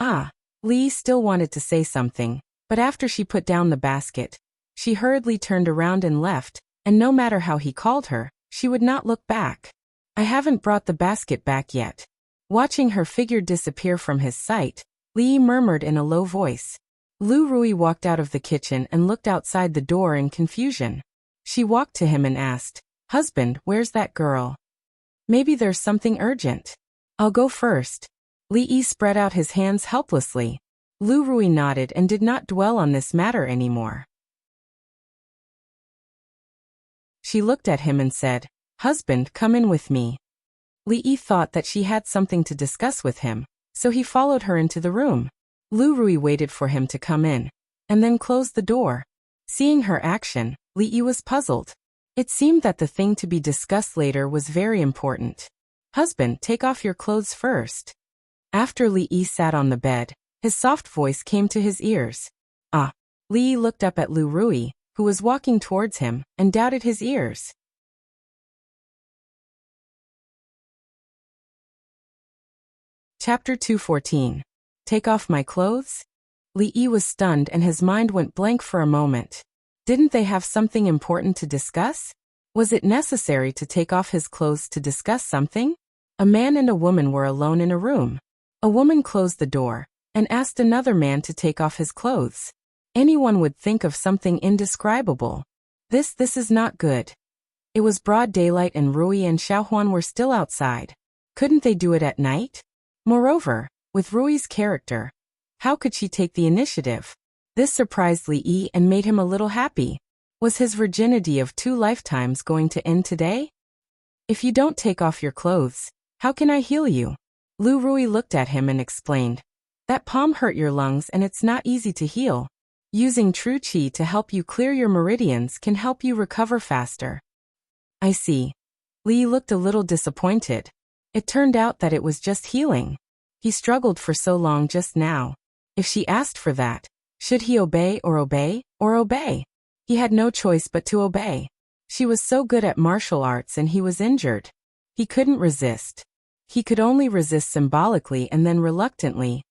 Ah, Li Yi still wanted to say something, but after she put down the basket, she hurriedly turned around and left, and no matter how he called her, she would not look back. I haven't brought the basket back yet. Watching her figure disappear from his sight, Li Yi murmured in a low voice. Lu Rui walked out of the kitchen and looked outside the door in confusion. She walked to him and asked, "Husband, where's that girl? Maybe there's something urgent." "I'll go first." Li Yi spread out his hands helplessly. Lu Rui nodded and did not dwell on this matter anymore. She looked at him and said, "Husband, come in with me." Li Yi thought that she had something to discuss with him, so he followed her into the room. Lu Rui waited for him to come in, and then closed the door. Seeing her action, Li Yi was puzzled. It seemed that the thing to be discussed later was very important. "Husband, take off your clothes first." After Li Yi sat on the bed, his soft voice came to his ears. Ah! Li Yi looked up at Lu Rui, who was walking towards him, and doubted his ears. Chapter 214. Take off my clothes? Li Yi was stunned and his mind went blank for a moment. Didn't they have something important to discuss? Was it necessary to take off his clothes to discuss something? A man and a woman were alone in a room. A woman closed the door and asked another man to take off his clothes. Anyone would think of something indescribable. This is not good. It was broad daylight and Rui and Xiaohuan were still outside. Couldn't they do it at night? Moreover, with Rui's character, how could she take the initiative? This surprised Li Yi and made him a little happy. Was his virginity of 2 lifetimes going to end today? "If you don't take off your clothes, how can I heal you?" Lu Rui looked at him and explained. "That palm hurt your lungs and it's not easy to heal. Using true qi to help you clear your meridians can help you recover faster." "I see." Li looked a little disappointed. It turned out that it was just healing. He struggled for so long just now. If she asked for that, should he obey or obey, or obey? He had no choice but to obey. She was so good at martial arts and he was injured. He couldn't resist. He could only resist symbolically and then reluctantly.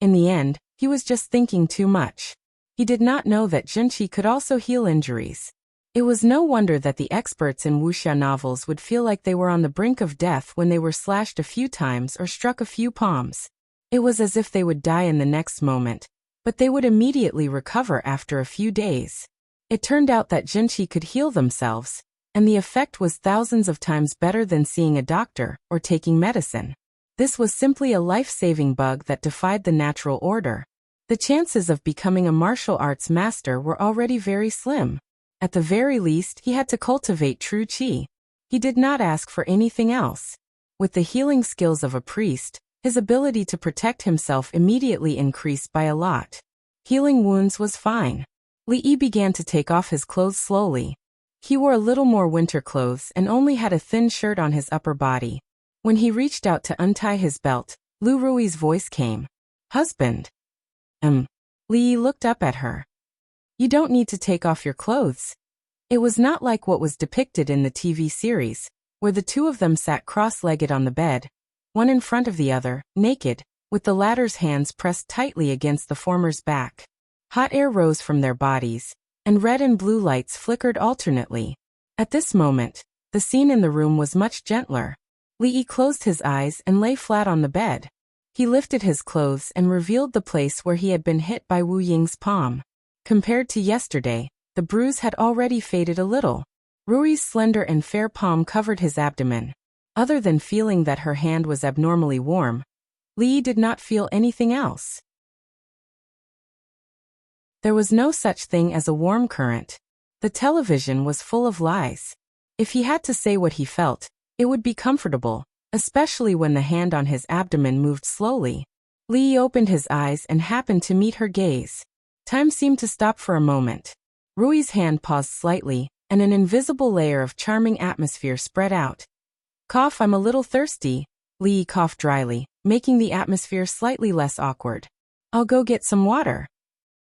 In the end, he was just thinking too much. He did not know that Junqi could also heal injuries. It was no wonder that the experts in Wuxia novels would feel like they were on the brink of death when they were slashed a few times or struck a few palms. It was as if they would die in the next moment, but they would immediately recover after a few days. It turned out that Junqi could heal themselves, and the effect was thousands of times better than seeing a doctor or taking medicine. This was simply a life-saving bug that defied the natural order. The chances of becoming a martial arts master were already very slim. At the very least, he had to cultivate true qi. He did not ask for anything else. With the healing skills of a priest, his ability to protect himself immediately increased by a lot. Healing wounds was fine. Li Yi began to take off his clothes slowly. He wore a little more winter clothes and only had a thin shirt on his upper body. When he reached out to untie his belt, Lu Rui's voice came. "Husband." Li Yi looked up at her. "You don't need to take off your clothes." It was not like what was depicted in the TV series, where the two of them sat cross-legged on the bed, one in front of the other, naked, with the latter's hands pressed tightly against the former's back. Hot air rose from their bodies, and red and blue lights flickered alternately. At this moment, the scene in the room was much gentler. Li Yi closed his eyes and lay flat on the bed. He lifted his clothes and revealed the place where he had been hit by Wu Ying's palm. Compared to yesterday, the bruise had already faded a little. Rui's slender and fair palm covered his abdomen. Other than feeling that her hand was abnormally warm, Li Yi did not feel anything else. There was no such thing as a warm current. The television was full of lies. If he had to say what he felt, it would be comfortable, especially when the hand on his abdomen moved slowly. Li Yi opened his eyes and happened to meet her gaze. Time seemed to stop for a moment. Rui's hand paused slightly, and an invisible layer of charming atmosphere spread out. "Cough, I'm a little thirsty." Li Yi coughed dryly, making the atmosphere slightly less awkward. "I'll go get some water."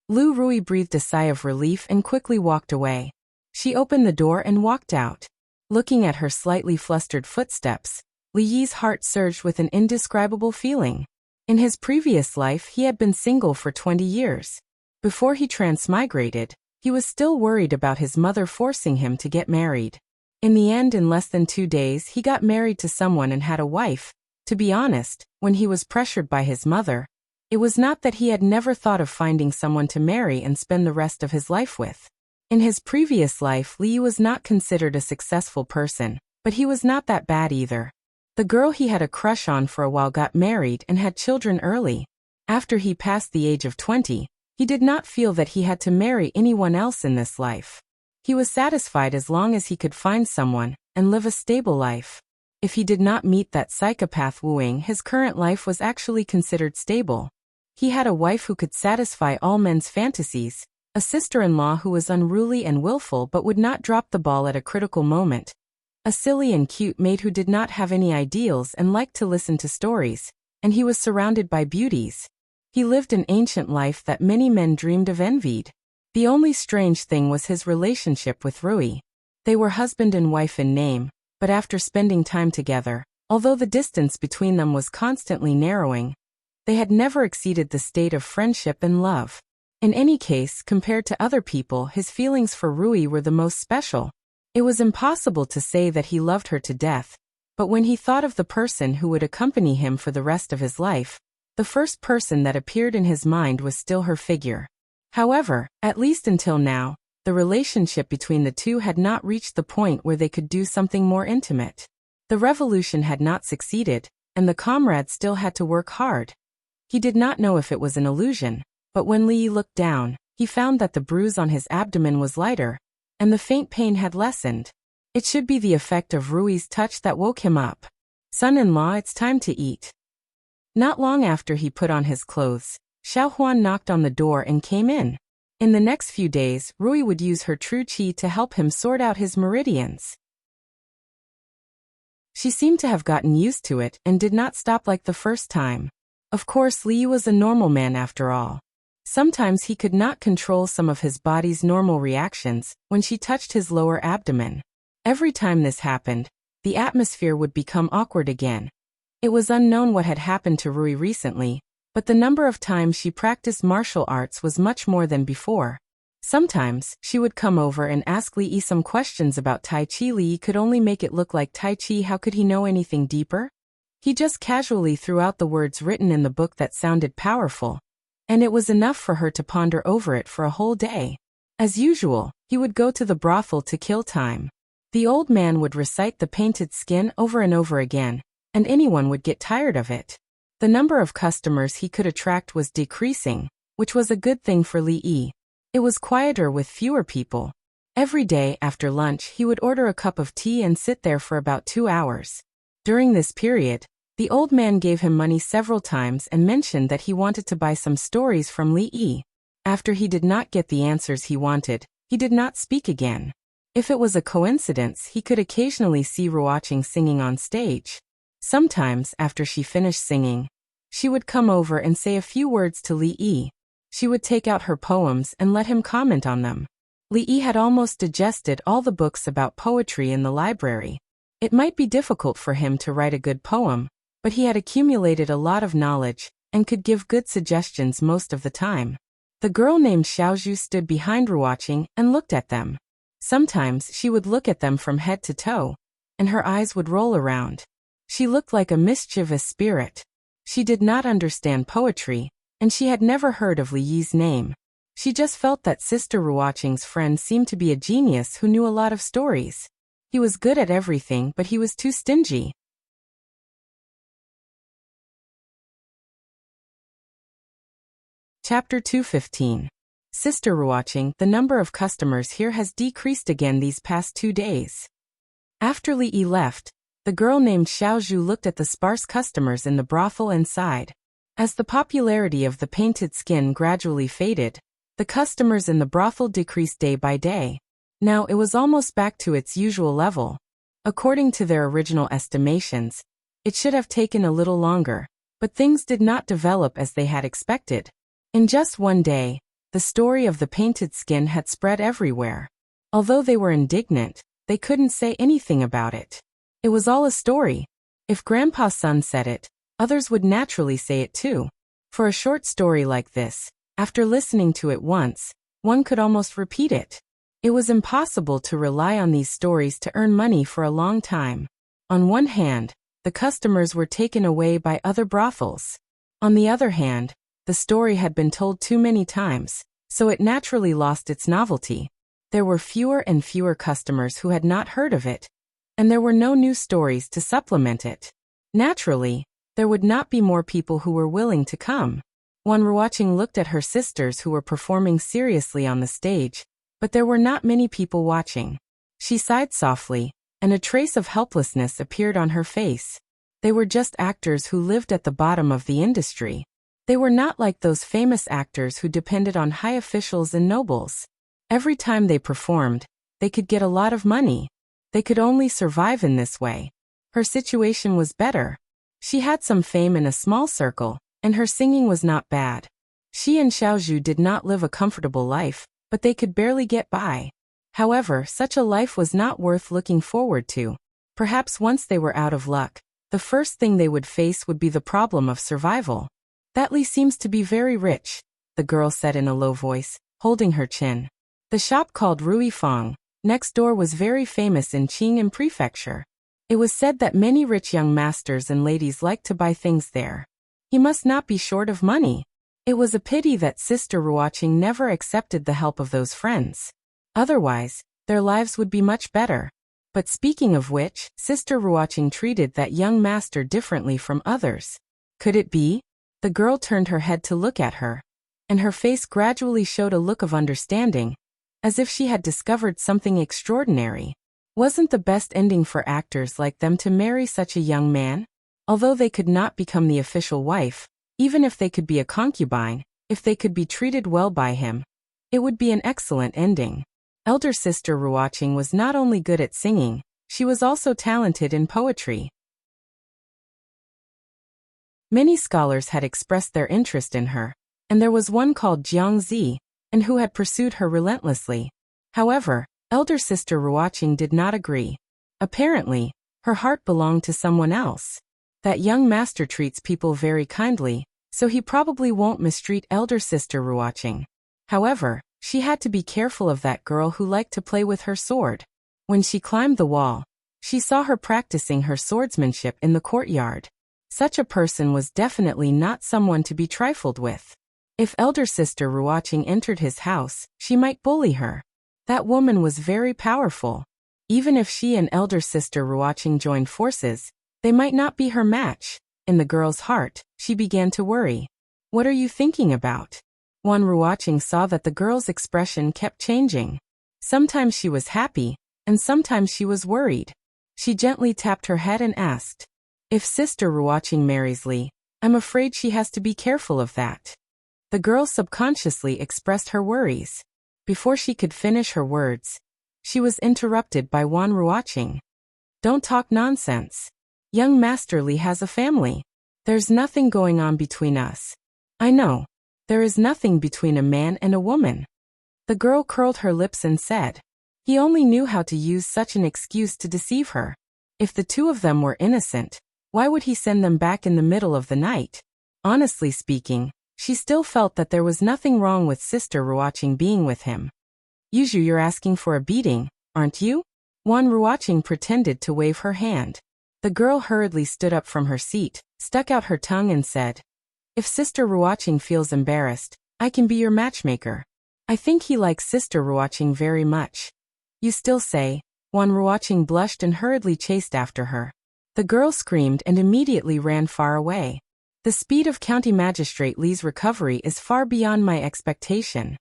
Lu Rui breathed a sigh of relief and quickly walked away. She opened the door and walked out. Looking at her slightly flustered footsteps, Li Yi's heart surged with an indescribable feeling. In his previous life he had been single for 20 years. Before he transmigrated, he was still worried about his mother forcing him to get married. In the end, in less than 2 days, he got married to someone and had a wife. To be honest, when he was pressured by his mother, it was not that he had never thought of finding someone to marry and spend the rest of his life with. In his previous life, Li Yi was not considered a successful person, but he was not that bad either. The girl he had a crush on for a while got married and had children early. After he passed the age of 20, he did not feel that he had to marry anyone else in this life. He was satisfied as long as he could find someone and live a stable life. If he did not meet that psychopath Wu Ying, his current life was actually considered stable. He had a wife who could satisfy all men's fantasies, a sister-in-law who was unruly and willful but would not drop the ball at a critical moment, a silly and cute maid who did not have any ideals and liked to listen to stories, and he was surrounded by beauties. He lived an ancient life that many men dreamed of, envied. The only strange thing was his relationship with Rui. They were husband and wife in name, but after spending time together, although the distance between them was constantly narrowing, they had never exceeded the state of friendship and love. In any case, compared to other people, his feelings for Rui were the most special. It was impossible to say that he loved her to death, but when he thought of the person who would accompany him for the rest of his life, the first person that appeared in his mind was still her figure. However, at least until now, the relationship between the two had not reached the point where they could do something more intimate. The revolution had not succeeded, and the comrade still had to work hard. He did not know if it was an illusion, but when Li Yi looked down, he found that the bruise on his abdomen was lighter, and the faint pain had lessened. It should be the effect of Rui's touch that woke him up. "Son-in-law, it's time to eat." Not long after he put on his clothes, Xiao Huan knocked on the door and came in. In the next few days, Rui would use her true qi to help him sort out his meridians. She seemed to have gotten used to it and did not stop like the first time. Of course, Li Yi was a normal man after all. Sometimes he could not control some of his body's normal reactions when she touched his lower abdomen. Every time this happened, the atmosphere would become awkward again. It was unknown what had happened to Rui recently, but the number of times she practiced martial arts was much more than before. Sometimes, she would come over and ask Li Yi some questions about Tai Chi. Li Yi could only make it look like Tai Chi. How could he know anything deeper? He just casually threw out the words written in the book that sounded powerful, and it was enough for her to ponder over it for a whole day. As usual, he would go to the brothel to kill time. The old man would recite the painted skin over and over again, and anyone would get tired of it. The number of customers he could attract was decreasing, which was a good thing for Li Yi. It was quieter with fewer people. Every day after lunch he would order a cup of tea and sit there for about 2 hours. During this period, the old man gave him money several times and mentioned that he wanted to buy some stories from Li Yi. After he did not get the answers he wanted, he did not speak again. If it was a coincidence, he could occasionally see Ruoqing singing on stage. Sometimes, after she finished singing, she would come over and say a few words to Li Yi. She would take out her poems and let him comment on them. Li Yi had almost digested all the books about poetry in the library. It might be difficult for him to write a good poem, but he had accumulated a lot of knowledge and could give good suggestions most of the time. The girl named Xiaozhu stood behind Ruoqing and looked at them. Sometimes she would look at them from head to toe, and her eyes would roll around. She looked like a mischievous spirit. She did not understand poetry, and she had never heard of Li Yi's name. She just felt that Sister Ruoqing's friend seemed to be a genius who knew a lot of stories. He was good at everything, but he was too stingy. Chapter 215. Sister Ruoqing, the number of customers here has decreased again these past 2 days. After Li Yi left, the girl named Xiaozhu looked at the sparse customers in the brothel and sighed. As the popularity of the painted skin gradually faded, the customers in the brothel decreased day by day. Now it was almost back to its usual level. According to their original estimations, it should have taken a little longer, But things did not develop as they had expected. In just one day, the story of the painted skin had spread everywhere. Although they were indignant, they couldn't say anything about it. It was all a story. If Grandpa's son said it, others would naturally say it too. For a short story like this, after listening to it once, one could almost repeat it. It was impossible to rely on these stories to earn money for a long time. On one hand, the customers were taken away by other brothels. On the other hand, the story had been told too many times, so it naturally lost its novelty. There were fewer and fewer customers who had not heard of it, and there were no new stories to supplement it. Naturally, there would not be more people who were willing to come. One Ruoqing looked at her sisters who were performing seriously on the stage, but there were not many people watching. She sighed softly, and a trace of helplessness appeared on her face. They were just actors who lived at the bottom of the industry. They were not like those famous actors who depended on high officials and nobles. Every time they performed, they could get a lot of money. They could only survive in this way. Her situation was better. She had some fame in a small circle, and her singing was not bad. She and Xiaozhu did not live a comfortable life, but they could barely get by. However, such a life was not worth looking forward to. Perhaps once they were out of luck, the first thing they would face would be the problem of survival. That Li seems to be very rich, the girl said in a low voice, holding her chin. The shop called Ruifang, next door, was very famous in Qing'an Prefecture. It was said that many rich young masters and ladies liked to buy things there. He must not be short of money. It was a pity that Sister Ruoqing never accepted the help of those friends. Otherwise, their lives would be much better. But speaking of which, Sister Ruoqing treated that young master differently from others. Could it be? The girl turned her head to look at her, and her face gradually showed a look of understanding, as if she had discovered something extraordinary. Wasn't the best ending for actors like them to marry such a young man? Although they could not become the official wife, even if they could be a concubine, if they could be treated well by him, it would be an excellent ending. Elder Sister Ruoqing was not only good at singing, she was also talented in poetry. Many scholars had expressed their interest in her, and there was one called Jiang Zi, and who had pursued her relentlessly. However, Elder Sister Ruoqing did not agree. Apparently, her heart belonged to someone else. That young master treats people very kindly, so he probably won't mistreat Elder Sister Ruoqing. However, she had to be careful of that girl who liked to play with her sword. When she climbed the wall, she saw her practicing her swordsmanship in the courtyard. Such a person was definitely not someone to be trifled with. If Elder Sister Ruoqing entered his house, she might bully her. That woman was very powerful. Even if she and Elder Sister Ruoqing joined forces, they might not be her match. In the girl's heart, she began to worry. What are you thinking about? Wan Ruoqing saw that the girl's expression kept changing. Sometimes she was happy, and sometimes she was worried. She gently tapped her head and asked, "If Sister Ruoqing marries Li, I'm afraid she has to be careful of that." The girl subconsciously expressed her worries. Before she could finish her words, she was interrupted by Wan Ruoqing. "Don't talk nonsense. Young Master Li has a family. There's nothing going on between us." "I know. There is nothing between a man and a woman." The girl curled her lips and said, "He only knew how to use such an excuse to deceive her. If the two of them were innocent, why would he send them back in the middle of the night?" Honestly speaking, she still felt that there was nothing wrong with Sister Ruoqing being with him. "Yuju, you're asking for a beating, aren't you?" Wan Ruoqing pretended to wave her hand. The girl hurriedly stood up from her seat, stuck out her tongue and said, "If Sister Ruoqing feels embarrassed, I can be your matchmaker. I think he likes Sister Ruoqing very much." "You still say?" Wan Ruoqing blushed and hurriedly chased after her. The girl screamed and immediately ran far away. The speed of County Magistrate Li's recovery is far beyond my expectation.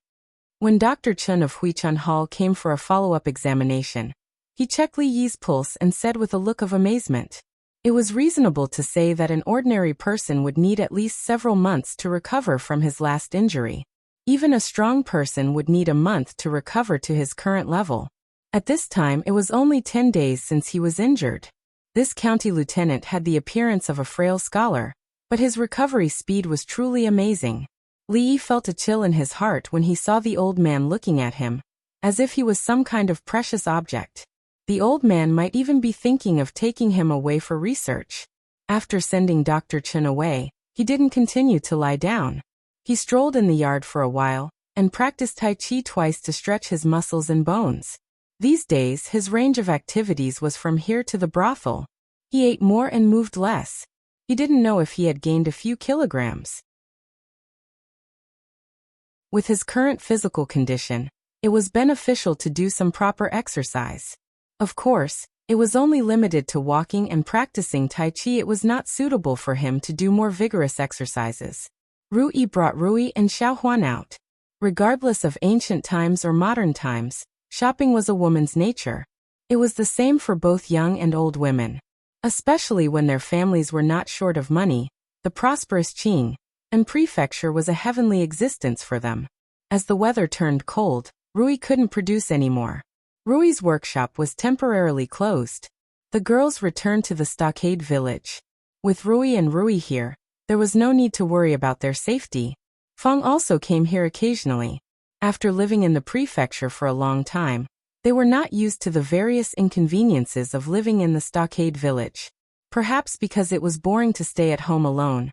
When Dr. Chun of Huichun Hall came for a follow-up examination, he checked Li Yi's pulse and said with a look of amazement, "It was reasonable to say that an ordinary person would need at least several months to recover from his last injury. Even a strong person would need a month to recover to his current level. At this time it was only 10 days since he was injured." This county lieutenant had the appearance of a frail scholar, But his recovery speed was truly amazing. Li Yi felt a chill in his heart when he saw the old man looking at him, as if he was some kind of precious object. The old man might even be thinking of taking him away for research. After sending Dr. Chen away, he didn't continue to lie down. He strolled in the yard for a while, and practiced Tai Chi twice to stretch his muscles and bones. These days his range of activities was from here to the brothel. He ate more and moved less. He didn't know if he had gained a few kilograms. With his current physical condition, it was beneficial to do some proper exercise. Of course, it was only limited to walking and practicing Tai Chi. It was not suitable for him to do more vigorous exercises. Rui brought Rui and Xiaohuan out. Regardless of ancient times or modern times, shopping was a woman's nature. It was the same for both young and old women. Especially when their families were not short of money, the prosperous Qing and prefecture was a heavenly existence for them. As the weather turned cold, Rui couldn't produce anymore. Rui's workshop was temporarily closed. The girls returned to the stockade village. With Rui and Rui here, there was no need to worry about their safety. Feng also came here occasionally. After living in the prefecture for a long time, they were not used to the various inconveniences of living in the stockade village. Perhaps because it was boring to stay at home alone.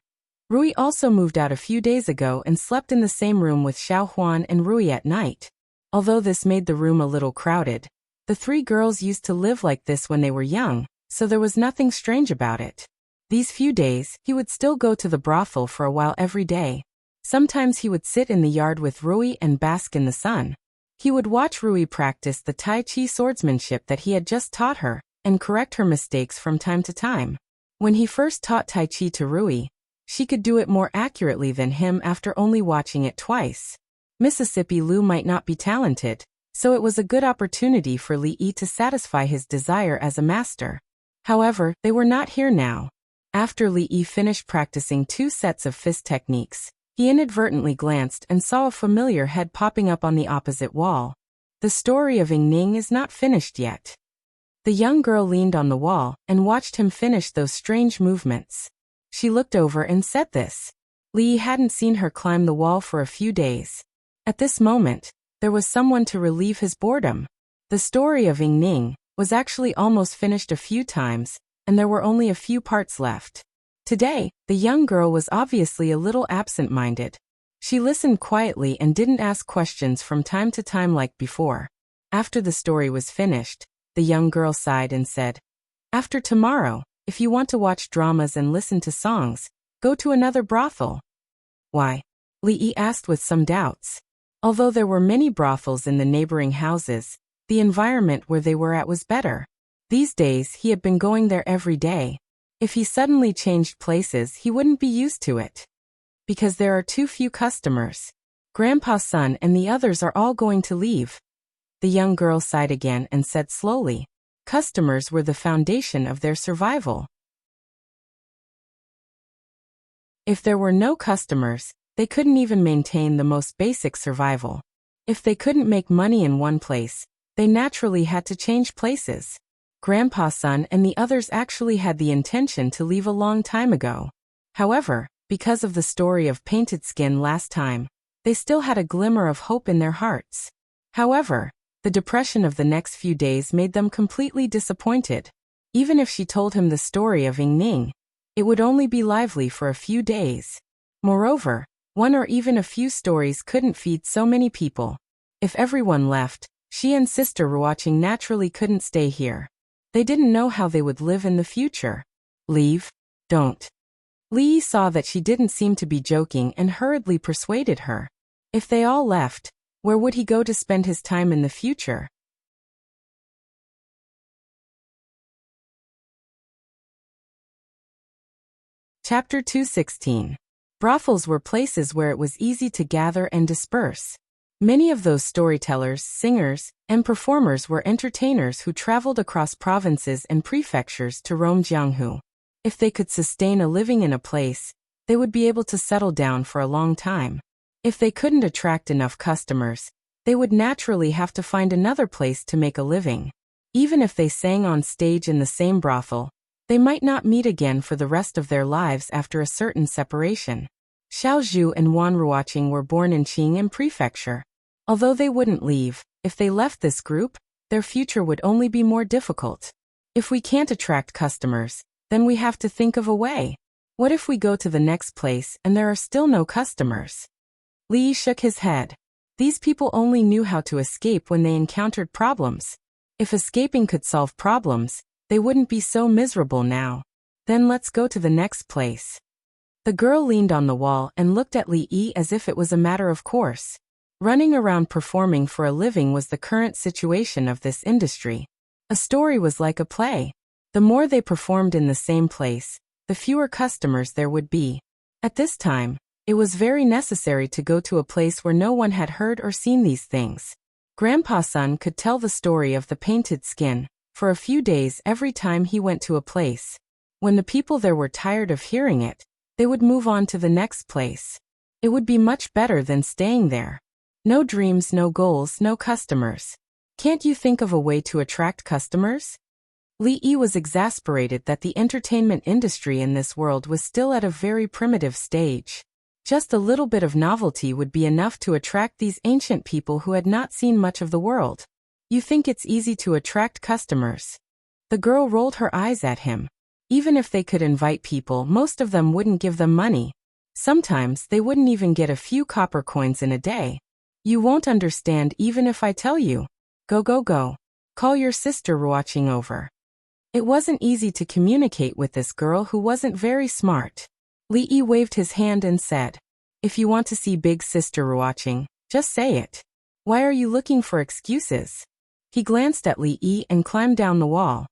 Rui also moved out a few days ago and slept in the same room with Xiaohuan and Rui at night. Although this made the room a little crowded, the three girls used to live like this when they were young, so there was nothing strange about it. These few days, he would still go to the brothel for a while every day. Sometimes he would sit in the yard with Rui and bask in the sun. He would watch Rui practice the Tai Chi swordsmanship that he had just taught her, and correct her mistakes from time to time. When he first taught Tai Chi to Rui, she could do it more accurately than him after only watching it twice. Mississippi Lu might not be talented, so it was a good opportunity for Li Yi to satisfy his desire as a master. However, they were not here now. After Li Yi finished practicing 2 sets of fist techniques, he inadvertently glanced and saw a familiar head popping up on the opposite wall. The story of Ying Ning is not finished yet. The young girl leaned on the wall and watched him finish those strange movements. She looked over and said this. Li Yi hadn't seen her climb the wall for a few days. At this moment, there was someone to relieve his boredom. The story of Ying Ning was actually almost finished a few times, and there were only a few parts left. Today, the young girl was obviously a little absent-minded. She listened quietly and didn't ask questions from time to time like before. After the story was finished, the young girl sighed and said, "After tomorrow, if you want to watch dramas and listen to songs, go to another brothel." "Why?" Li Yi asked with some doubts. Although there were many brothels in the neighboring houses, the environment where they were at was better. These days he had been going there every day. If he suddenly changed places, he wouldn't be used to it. Because there are too few customers. Grandpa's son and the others are all going to leave. The young girl sighed again and said slowly, customers were the foundation of their survival. If there were no customers, they couldn't even maintain the most basic survival. If they couldn't make money in one place, they naturally had to change places. Grandpa's son and the others actually had the intention to leave a long time ago. However, because of the story of Painted Skin last time, they still had a glimmer of hope in their hearts. However, the depression of the next few days made them completely disappointed. Even if she told him the story of Ying Ning, it would only be lively for a few days. Moreover, one or even a few stories couldn't feed so many people. If everyone left, she and Sister Ruoqing naturally couldn't stay here. They didn't know how they would live in the future. Leave? Don't. Li Yi saw that she didn't seem to be joking and hurriedly persuaded her. If they all left, where would he go to spend his time in the future? Chapter 216. Brothels were places where it was easy to gather and disperse. Many of those storytellers, singers, and performers were entertainers who traveled across provinces and prefectures to roam Jianghu. If they could sustain a living in a place, they would be able to settle down for a long time. If they couldn't attract enough customers, they would naturally have to find another place to make a living. Even if they sang on stage in the same brothel, They might not meet again for the rest of their lives after a certain separation. Xiao Zhu and Wan Ruoqing were born in Qingyuan Prefecture. Although they wouldn't leave, if they left this group, their future would only be more difficult. If we can't attract customers, then we have to think of a way. What if we go to the next place and there are still no customers? Li shook his head. These people only knew how to escape when they encountered problems. If escaping could solve problems, they wouldn't be so miserable now. Then let's go to the next place. The girl leaned on the wall and looked at Li Yi as if it was a matter of course. Running around performing for a living was the current situation of this industry. A story was like a play. The more they performed in the same place, the fewer customers there would be. At this time, it was very necessary to go to a place where no one had heard or seen these things. Grandpa Sun could tell the story of the painted skin for a few days every time he went to a place. When the people there were tired of hearing it, they would move on to the next place. It would be much better than staying there. No dreams, no goals, no customers. Can't you think of a way to attract customers? Li Yi was exasperated that the entertainment industry in this world was still at a very primitive stage. Just a little bit of novelty would be enough to attract these ancient people who had not seen much of the world. You think it's easy to attract customers? The girl rolled her eyes at him. Even if they could invite people, most of them wouldn't give them money. Sometimes they wouldn't even get a few copper coins in a day. You won't understand even if I tell you. Go, go, go. Call your sister Ruoqing over. It wasn't easy to communicate with this girl who wasn't very smart. Li Yi waved his hand and said, "If you want to see big sister Ruoqing, just say it. Why are you looking for excuses?" He glanced at Li Yi and climbed down the wall.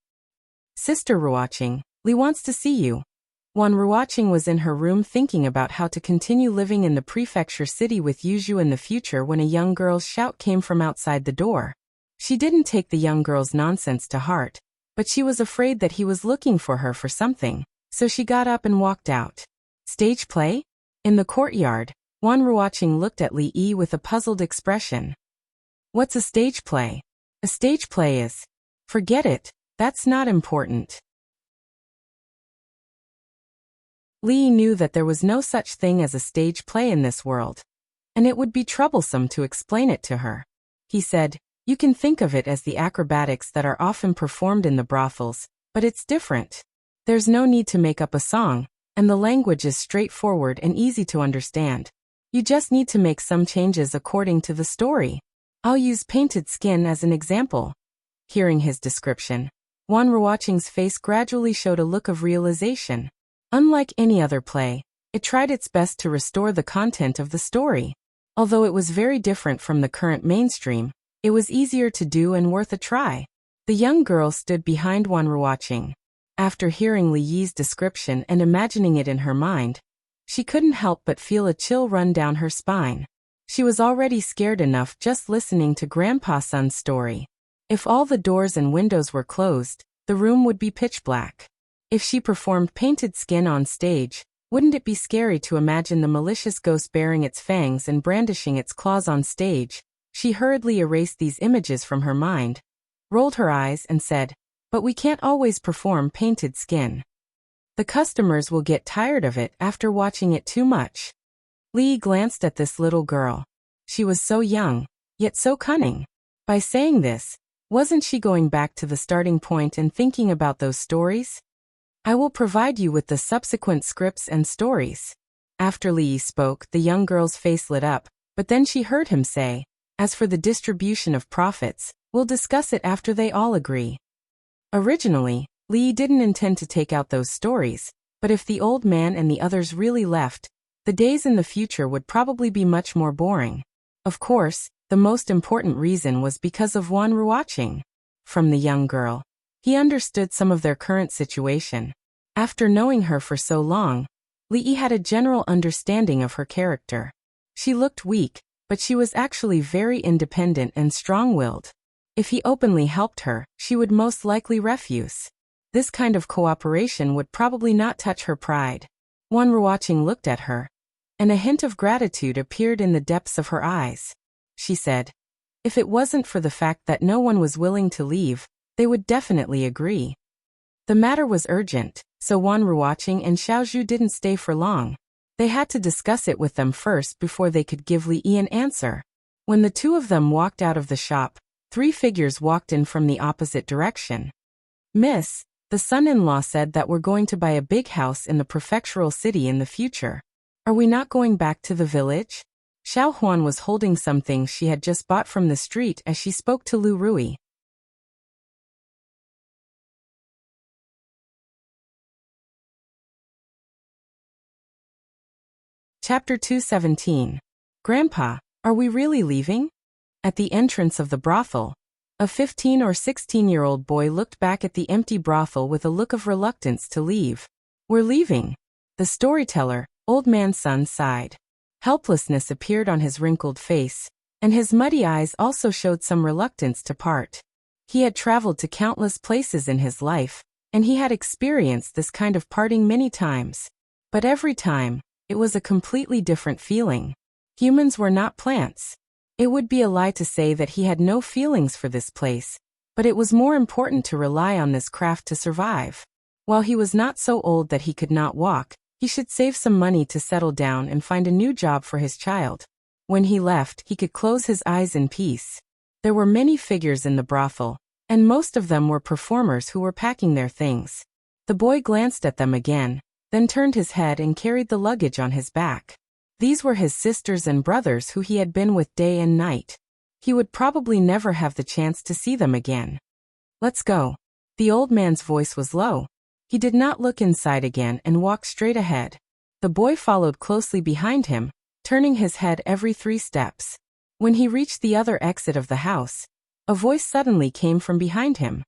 "Sister Ruoqing, Li wants to see you." Wan Ruoqing was in her room thinking about how to continue living in the prefecture city with Yuzhu in the future when a young girl's shout came from outside the door. She didn't take the young girl's nonsense to heart, but she was afraid that he was looking for her for something, so she got up and walked out. Stage play? In the courtyard, Wan Ruoqing looked at Li Yi with a puzzled expression. "What's a stage play?" "A stage play is..." "Forget it, that's not important." Li knew that there was no such thing as a stage play in this world, and it would be troublesome to explain it to her. He said, "You can think of it as the acrobatics that are often performed in the brothels, but it's different. There's no need to make up a song, and the language is straightforward and easy to understand. You just need to make some changes according to the story. I'll use painted skin as an example." Hearing his description, Wan Ruoqing's face gradually showed a look of realization. Unlike any other play, it tried its best to restore the content of the story. Although it was very different from the current mainstream, it was easier to do and worth a try. The young girl stood behind Wan Ruoqing. After hearing Li Yi's description and imagining it in her mind, she couldn't help but feel a chill run down her spine. She was already scared enough just listening to Grandpa Sun's story. If all the doors and windows were closed, the room would be pitch black. If she performed painted skin on stage, wouldn't it be scary to imagine the malicious ghost baring its fangs and brandishing its claws on stage? She hurriedly erased these images from her mind, rolled her eyes and said, "But we can't always perform painted skin. The customers will get tired of it after watching it too much." Li glanced at this little girl. She was so young, yet so cunning. By saying this, wasn't she going back to the starting point and thinking about those stories? "I will provide you with the subsequent scripts and stories." After Li spoke, the young girl's face lit up, but then she heard him say, "As for the distribution of profits, we'll discuss it after they all agree." Originally, Li didn't intend to take out those stories, but if the old man and the others really left, the days in the future would probably be much more boring. Of course, the most important reason was because of Wan Ruoqing. From the young girl, he understood some of their current situation. After knowing her for so long, Li had a general understanding of her character. She looked weak, but she was actually very independent and strong-willed. If he openly helped her, she would most likely refuse. This kind of cooperation would probably not touch her pride. Wan Ruoqing looked at her, and a hint of gratitude appeared in the depths of her eyes. She said, "If it wasn't for the fact that no one was willing to leave, they would definitely agree." The matter was urgent, so Wan Ruoqing and Xiaozhu didn't stay for long. They had to discuss it with them first before they could give Li Yi an answer. When the two of them walked out of the shop, 3 figures walked in from the opposite direction. "Miss, the son-in-law said that we're going to buy a big house in the prefectural city in the future. Are we not going back to the village?" Xiao Huan was holding some things she had just bought from the street as she spoke to Lu Rui. Chapter 217. Grandpa, are we really leaving? At the entrance of the brothel, a 15 or 16-year-old boy looked back at the empty brothel with a look of reluctance to leave. "We're leaving." The storyteller, Old Man's son, sighed. Helplessness appeared on his wrinkled face, and his muddy eyes also showed some reluctance to part. He had traveled to countless places in his life, and he had experienced this kind of parting many times. But every time, it was a completely different feeling. Humans were not plants. It would be a lie to say that he had no feelings for this place, but it was more important to rely on this craft to survive. While he was not so old that he could not walk, he should save some money to settle down and find a new job for his child. When he left, he could close his eyes in peace. There were many figures in the brothel, and most of them were performers who were packing their things. The boy glanced at them again, then turned his head and carried the luggage on his back. These were his sisters and brothers who he had been with day and night. He would probably never have the chance to see them again. "Let's go." The old man's voice was low. He did not look inside again and walked straight ahead. The boy followed closely behind him, turning his head every 3 steps. When he reached the other exit of the house, a voice suddenly came from behind him.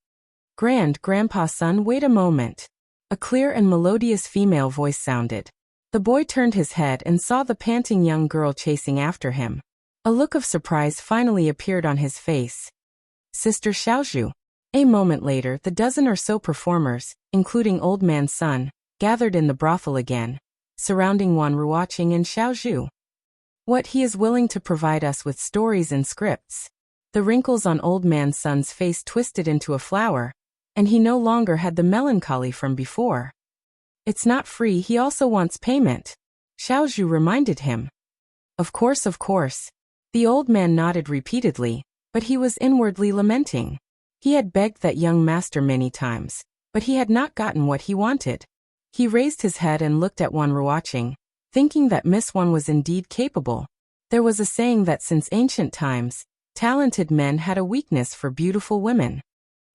"Grandpa son, wait a moment." A clear and melodious female voice sounded. The boy turned his head and saw the panting young girl chasing after him. A look of surprise finally appeared on his face. "Sister Xiaozhu." A moment later, the dozen or so performers, including Old Man's son, gathered in the brothel again, surrounding Wan Ruoqing and Xiaozhu. "What, he is willing to provide us with stories and scripts." The wrinkles on Old Man's son's face twisted into a flower, and he no longer had the melancholy from before. "It's not free, he also wants payment," Xiaozhu reminded him. Of course. The old man nodded repeatedly, but he was inwardly lamenting. He had begged that young master many times, but he had not gotten what he wanted. He raised his head and looked at Wan Ruoqing, thinking that Miss Wan was indeed capable. There was a saying that since ancient times, talented men had a weakness for beautiful women.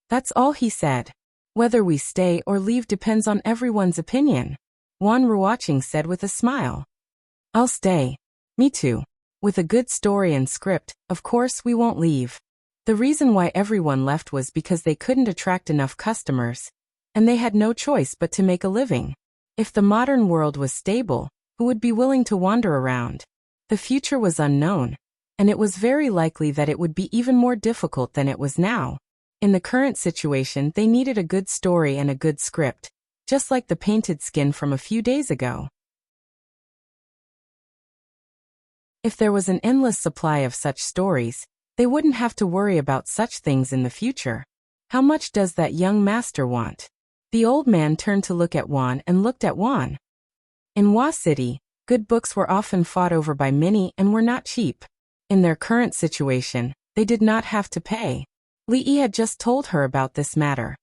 "That's all," he said. "Whether we stay or leave depends on everyone's opinion," Wan Ruoqing said with a smile. "I'll stay." "Me too. With a good story and script, of course we won't leave." The reason why everyone left was because they couldn't attract enough customers, and they had no choice but to make a living. If the modern world was stable, who would be willing to wander around? The future was unknown, and it was very likely that it would be even more difficult than it was now. In the current situation, they needed a good story and a good script, just like the painted skin from a few days ago. If there was an endless supply of such stories, they wouldn't have to worry about such things in the future. How much does that young master want? The old man turned to look at Wan and looked at Wan. In Hua City, good books were often fought over by many and were not cheap. In their current situation, they did not have to pay. Li Yi had just told her about this matter.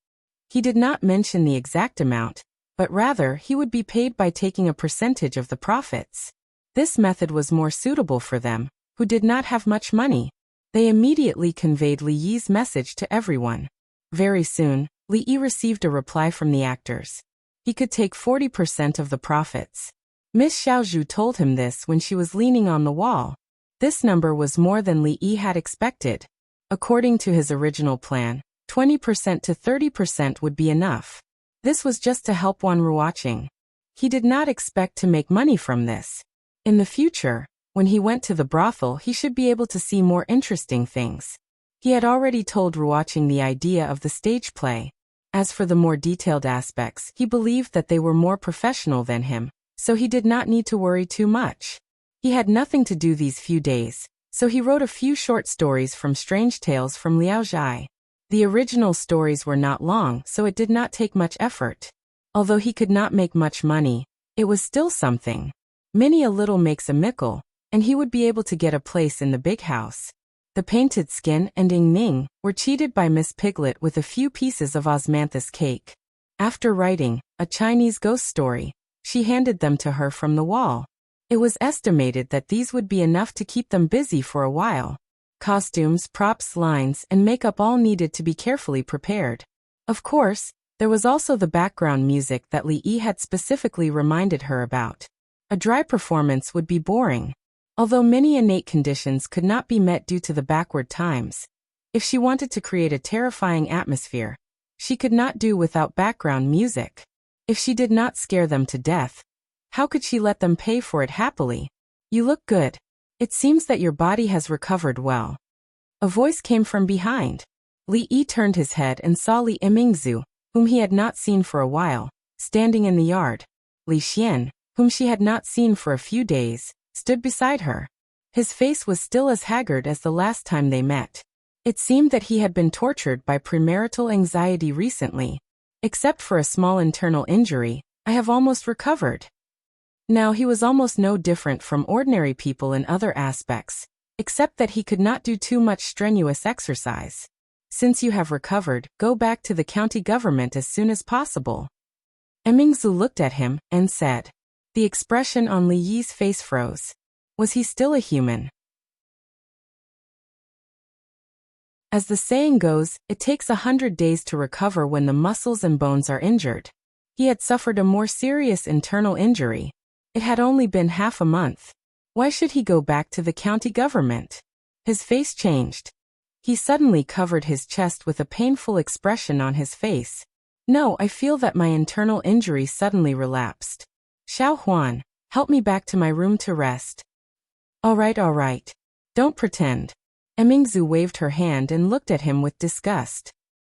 He did not mention the exact amount, but rather he would be paid by taking a percentage of the profits. This method was more suitable for them, who did not have much money. They immediately conveyed Li Yi's message to everyone. Very soon, Li Yi received a reply from the actors. He could take 40% of the profits. Miss Xiaozhu told him this when she was leaning on the wall. This number was more than Li Yi had expected. According to his original plan, 20% to 30% would be enough. This was just to help Wan Ruoqing. He did not expect to make money from this. In the future, when he went to the brothel, he should be able to see more interesting things. He had already told Ruoqing the idea of the stage play. As for the more detailed aspects, he believed that they were more professional than him, so he did not need to worry too much. He had nothing to do these few days, so he wrote a few short stories from Strange Tales from Liao Zhai. The original stories were not long, so it did not take much effort. Although he could not make much money, it was still something. Many a little makes a mickle, and he would be able to get a place in the big house. The Painted Skin and Ing Ning were cheated by Miss Piglet with a few pieces of osmanthus cake. After writing a Chinese ghost story, she handed them to her from the wall. It was estimated that these would be enough to keep them busy for a while. Costumes, props, lines, and makeup all needed to be carefully prepared. Of course, there was also the background music that Li Yi had specifically reminded her about. A dry performance would be boring. Although many innate conditions could not be met due to the backward times, if she wanted to create a terrifying atmosphere, she could not do without background music. If she did not scare them to death, how could she let them pay for it happily? You look good. It seems that your body has recovered well. A voice came from behind. Li Yi turned his head and saw Li Yimingzu, whom he had not seen for a while, standing in the yard. Li Xian, whom she had not seen for a few days, stood beside her. His face was still as haggard as the last time they met. It seemed that he had been tortured by premarital anxiety recently. Except for a small internal injury, I have almost recovered. Now he was almost no different from ordinary people in other aspects, except that he could not do too much strenuous exercise. Since you have recovered, go back to the county government as soon as possible. Emingzu looked at him and said. The expression on Li Yi's face froze. Was he still a human? As the saying goes, it takes 100 days to recover when the muscles and bones are injured. He had suffered a more serious internal injury. It had only been half a month. Why should he go back to the county government? His face changed. He suddenly covered his chest with a painful expression on his face. No, I feel that my internal injury suddenly relapsed. Xiao Huan, help me back to my room to rest. All right. Don't pretend. Emingzu waved her hand and looked at him with disgust.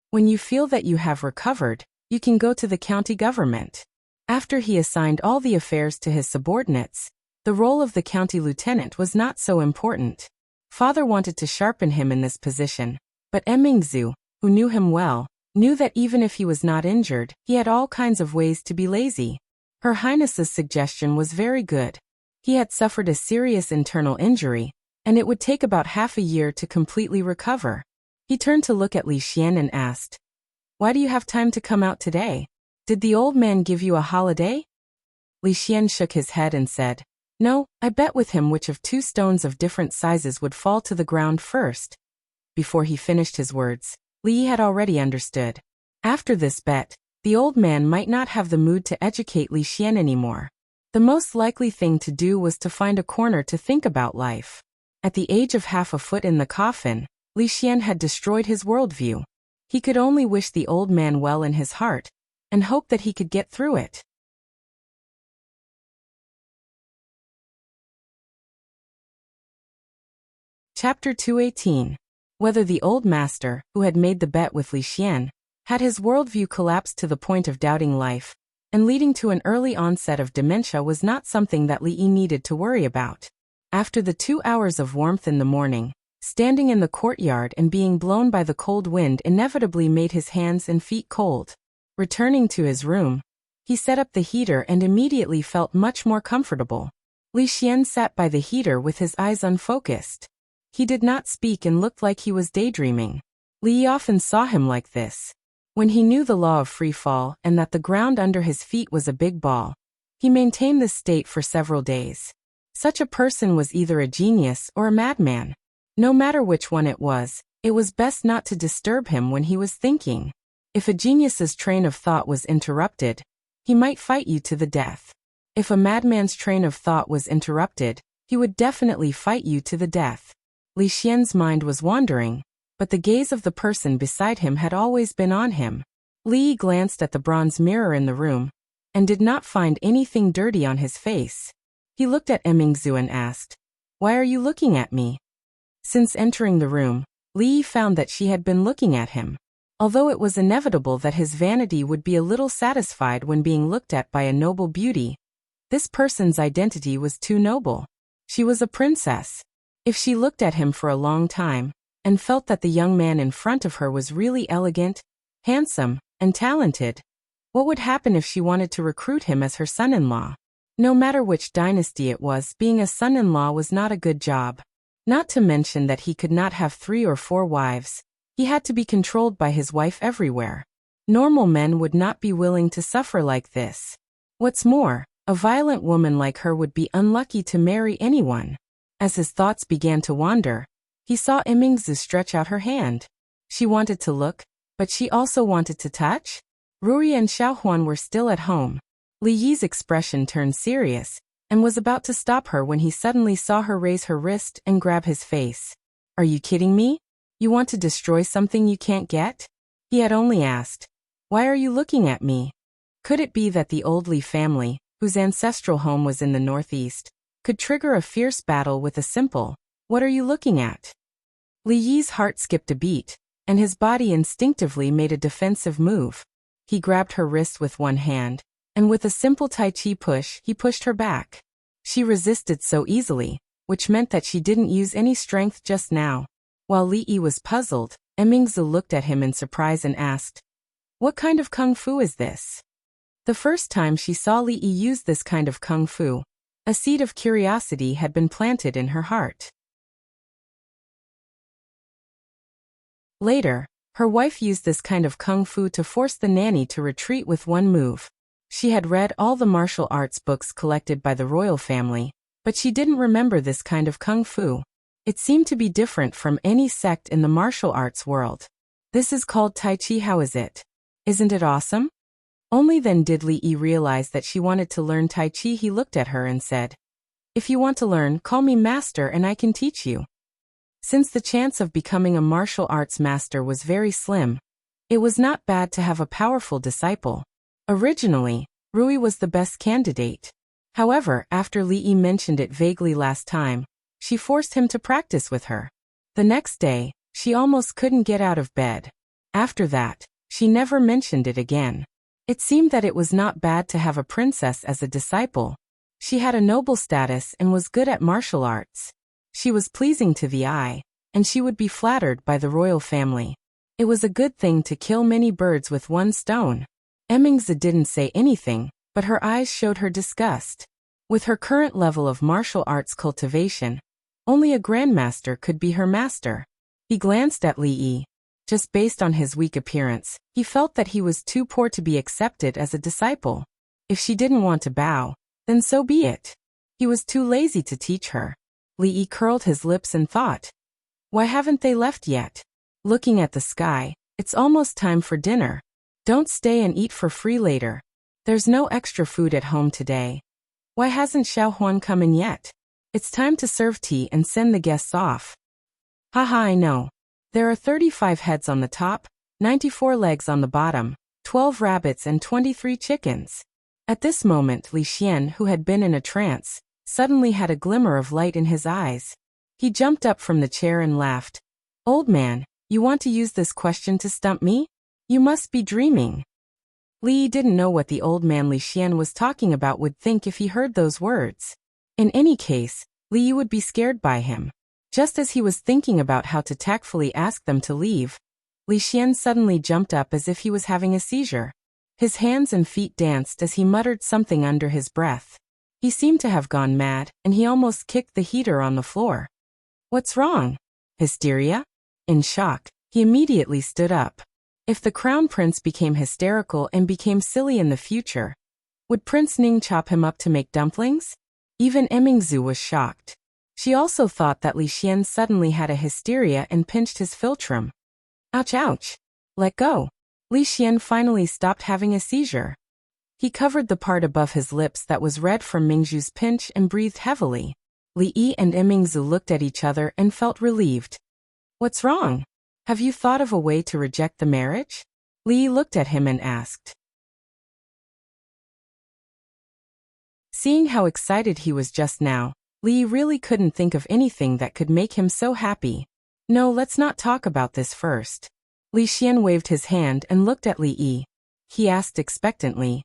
When you feel that you have recovered, you can go to the county government. After he assigned all the affairs to his subordinates, the role of the county lieutenant was not so important. Father wanted to sharpen him in this position, but Emingzu, who knew him well, knew that even if he was not injured, he had all kinds of ways to be lazy. Her Highness's suggestion was very good. He had suffered a serious internal injury, and it would take about half a year to completely recover. He turned to look at Li Xian and asked, Why do you have time to come out today? Did the old man give you a holiday? Li Xian shook his head and said, No, I bet with him which of 2 stones of different sizes would fall to the ground first. Before he finished his words, Li Yi had already understood. After this bet, the old man might not have the mood to educate Li Xian anymore. The most likely thing to do was to find a corner to think about life. At the age of half a foot in the coffin, Li Xian had destroyed his worldview. He could only wish the old man well in his heart, and hope that he could get through it. Chapter 218. Whether the old master, who had made the bet with Li Xian, had his worldview collapsed to the point of doubting life, and leading to an early onset of dementia was not something that Li Yi needed to worry about. After the 2 hours of warmth in the morning, standing in the courtyard and being blown by the cold wind inevitably made his hands and feet cold. Returning to his room, he set up the heater and immediately felt much more comfortable. Li Xian sat by the heater with his eyes unfocused. He did not speak and looked like he was daydreaming. Li Yi often saw him like this. When he knew the law of free fall and that the ground under his feet was a big ball, he maintained this state for several days. Such a person was either a genius or a madman. No matter which one it was best not to disturb him when he was thinking. If a genius's train of thought was interrupted, he might fight you to the death. If a madman's train of thought was interrupted, he would definitely fight you to the death. Li Xian's mind was wandering, but the gaze of the person beside him had always been on him. Li Yi glanced at the bronze mirror in the room, and did not find anything dirty on his face. He looked at Emingzu and asked, Why are you looking at me? Since entering the room, Li Yi found that she had been looking at him. Although it was inevitable that his vanity would be a little satisfied when being looked at by a noble beauty, this person's identity was too noble. She was a princess. If she looked at him for a long time, and felt that the young man in front of her was really elegant, handsome, and talented. What would happen if she wanted to recruit him as her son-in-law? No matter which dynasty it was, being a son-in-law was not a good job. Not to mention that he could not have 3 or 4 wives. He had to be controlled by his wife everywhere. Normal men would not be willing to suffer like this. What's more, a violent woman like her would be unlucky to marry anyone. As his thoughts began to wander, he saw Emingzu stretch out her hand. She wanted to look, but she also wanted to touch. Ruri and Xiaohuan were still at home. Li Yi's expression turned serious, and was about to stop her when he suddenly saw her raise her wrist and grab his face. "Are you kidding me? You want to destroy something you can't get?" He had only asked, "Why are you looking at me?" Could it be that the old Li family, whose ancestral home was in the northeast, could trigger a fierce battle with a simple, "What are you looking at?" Li Yi's heart skipped a beat, and his body instinctively made a defensive move. He grabbed her wrist with one hand, and with a simple Tai Chi push, he pushed her back. She resisted so easily, which meant that she didn't use any strength just now. While Li Yi was puzzled, Emingzu looked at him in surprise and asked, "What kind of kung fu is this?" The first time she saw Li Yi use this kind of kung fu, a seed of curiosity had been planted in her heart. Later, her wife used this kind of kung fu to force the nanny to retreat with one move. She had read all the martial arts books collected by the royal family, but she didn't remember this kind of kung fu. It seemed to be different from any sect in the martial arts world. "This is called Tai Chi. How is it? Isn't it awesome?" Only then did Li Yi realize that she wanted to learn Tai Chi. He looked at her and said, "If you want to learn, call me master and I can teach you." Since the chance of becoming a martial arts master was very slim, it was not bad to have a powerful disciple. Originally, Rui was the best candidate. However, after Li Yi mentioned it vaguely last time, she forced him to practice with her. The next day, she almost couldn't get out of bed. After that, she never mentioned it again. It seemed that it was not bad to have a princess as a disciple. She had a noble status and was good at martial arts. She was pleasing to the eye, and she would be flattered by the royal family. It was a good thing to kill many birds with one stone. Emingzi didn't say anything, but her eyes showed her disgust. With her current level of martial arts cultivation, only a grandmaster could be her master. He glanced at Li Yi. Just based on his weak appearance, he felt that he was too poor to be accepted as a disciple. If she didn't want to bow, then so be it. He was too lazy to teach her. Li Yi curled his lips and thought, "Why haven't they left yet?" Looking at the sky, "It's almost time for dinner. Don't stay and eat for free later. There's no extra food at home today. Why hasn't Xiaohuan come in yet? It's time to serve tea and send the guests off." "Haha, I know. There are 35 heads on the top, 94 legs on the bottom, 12 rabbits and 23 chickens." At this moment, Li Xian, who had been in a trance, suddenly had a glimmer of light in his eyes. He jumped up from the chair and laughed. "Old man, you want to use this question to stump me? You must be dreaming." Li Yi didn't know what the old man Li Xian was talking about would think if he heard those words. In any case, Li Yi would be scared by him. Just as he was thinking about how to tactfully ask them to leave, Li Xian suddenly jumped up as if he was having a seizure. His hands and feet danced as he muttered something under his breath. He seemed to have gone mad, and he almost kicked the heater on the floor. "What's wrong? Hysteria?" In shock, he immediately stood up. If the crown prince became hysterical and became silly in the future, would Prince Ning chop him up to make dumplings? Even Emingzu was shocked. She also thought that Li Xian suddenly had a hysteria and pinched his philtrum. "Ouch, ouch. Let go." Li Xian finally stopped having a seizure. He covered the part above his lips that was red from Mingzhu's pinch and breathed heavily. Li Yi and Emingzu looked at each other and felt relieved. "What's wrong? Have you thought of a way to reject the marriage?" Li Yi looked at him and asked. Seeing how excited he was just now, Li Yi really couldn't think of anything that could make him so happy. "No, let's not talk about this first." Li Xian waved his hand and looked at Li Yi. He asked expectantly,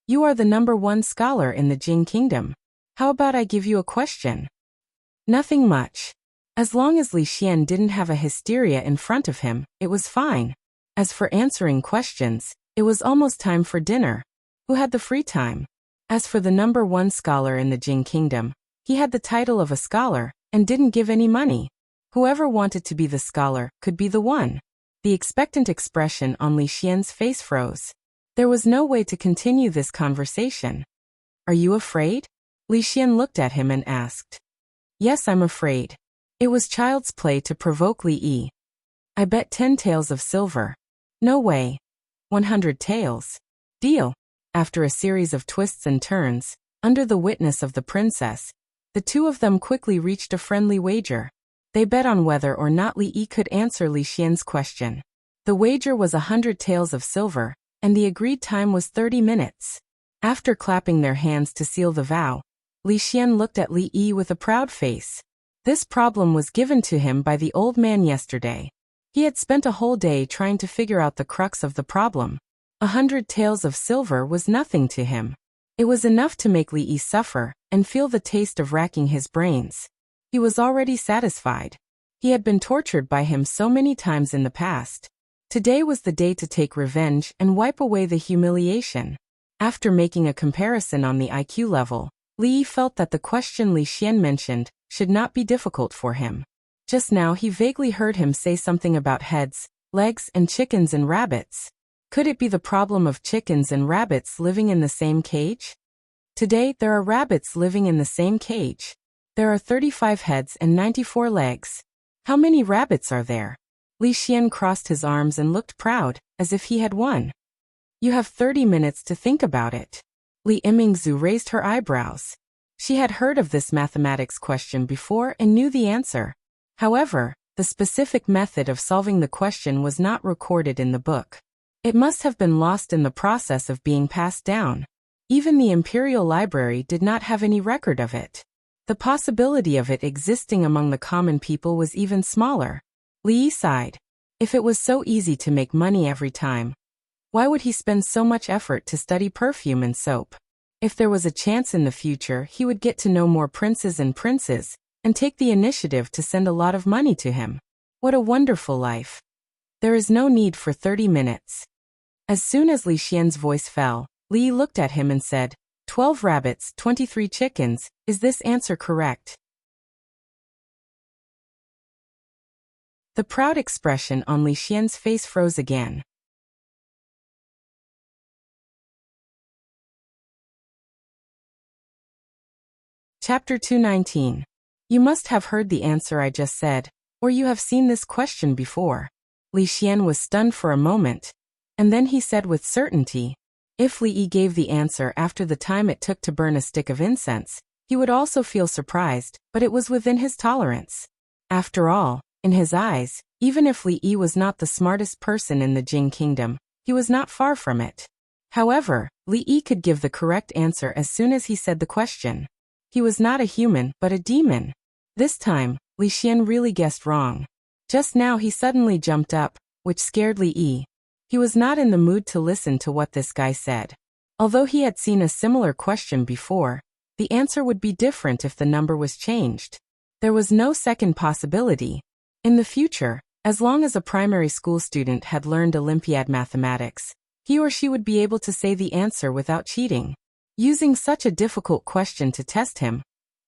"You are the #1 scholar in the Jing Kingdom. How about I give you a question?" "Nothing much. As long as Li Xian didn't have a hysteria in front of him, it was fine. As for answering questions, it was almost time for dinner. Who had the free time? As for the number one scholar in the Jing Kingdom, he had the title of a scholar, and didn't give any money. Whoever wanted to be the scholar could be the one. The expectant expression on Li Xian's face froze. There was no way to continue this conversation. Are you afraid? Li Xian looked at him and asked. Yes, I'm afraid. It was child's play to provoke Li Yi. I bet 10 taels of silver. No way. 100 taels. Deal. After a series of twists and turns, under the witness of the princess, the two of them quickly reached a friendly wager. They bet on whether or not Li Yi could answer Li Xian's question. The wager was 100 taels of silver, and the agreed time was 30 minutes. After clapping their hands to seal the vow, Li Xian looked at Li Yi with a proud face. This problem was given to him by the old man yesterday. He had spent a whole day trying to figure out the crux of the problem. 100 taels of silver was nothing to him. It was enough to make Li Yi suffer and feel the taste of racking his brains. He was already satisfied. He had been tortured by him so many times in the past. Today was the day to take revenge and wipe away the humiliation. After making a comparison on the IQ level, Li Yi felt that the question Li Xian mentioned should not be difficult for him. Just now he vaguely heard him say something about heads, legs, and chickens and rabbits. Could it be the problem of chickens and rabbits living in the same cage? Today there are rabbits living in the same cage. There are 35 heads and 94 legs. How many rabbits are there? Li Xian crossed his arms and looked proud, as if he had won. You have 30 minutes to think about it. Li Yimingzu raised her eyebrows. She had heard of this mathematics question before and knew the answer. However, the specific method of solving the question was not recorded in the book. It must have been lost in the process of being passed down. Even the Imperial Library did not have any record of it. The possibility of it existing among the common people was even smaller. Li Yi sighed. If it was so easy to make money every time, why would he spend so much effort to study perfume and soap? If there was a chance in the future, he would get to know more princes and take the initiative to send a lot of money to him. What a wonderful life. There is no need for 30 minutes. As soon as Li Xian's voice fell, Li Yi looked at him and said, 12 rabbits, 23 chickens, is this answer correct? The proud expression on Li Xian's face froze again. Chapter 219. You must have heard the answer I just said, or you have seen this question before. Li Xian was stunned for a moment, and then he said with certainty, if Li Yi gave the answer after the time it took to burn a stick of incense, he would also feel surprised, but it was within his tolerance. After all, in his eyes, even if Li Yi was not the smartest person in the Jing Kingdom, he was not far from it. However, Li Yi could give the correct answer as soon as he said the question. He was not a human, but a demon. This time, Li Xian really guessed wrong. Just now he suddenly jumped up, which scared Li Yi. He was not in the mood to listen to what this guy said. Although he had seen a similar question before, the answer would be different if the number was changed. There was no second possibility. In the future, as long as a primary school student had learned Olympiad mathematics, he or she would be able to say the answer without cheating. Using such a difficult question to test him,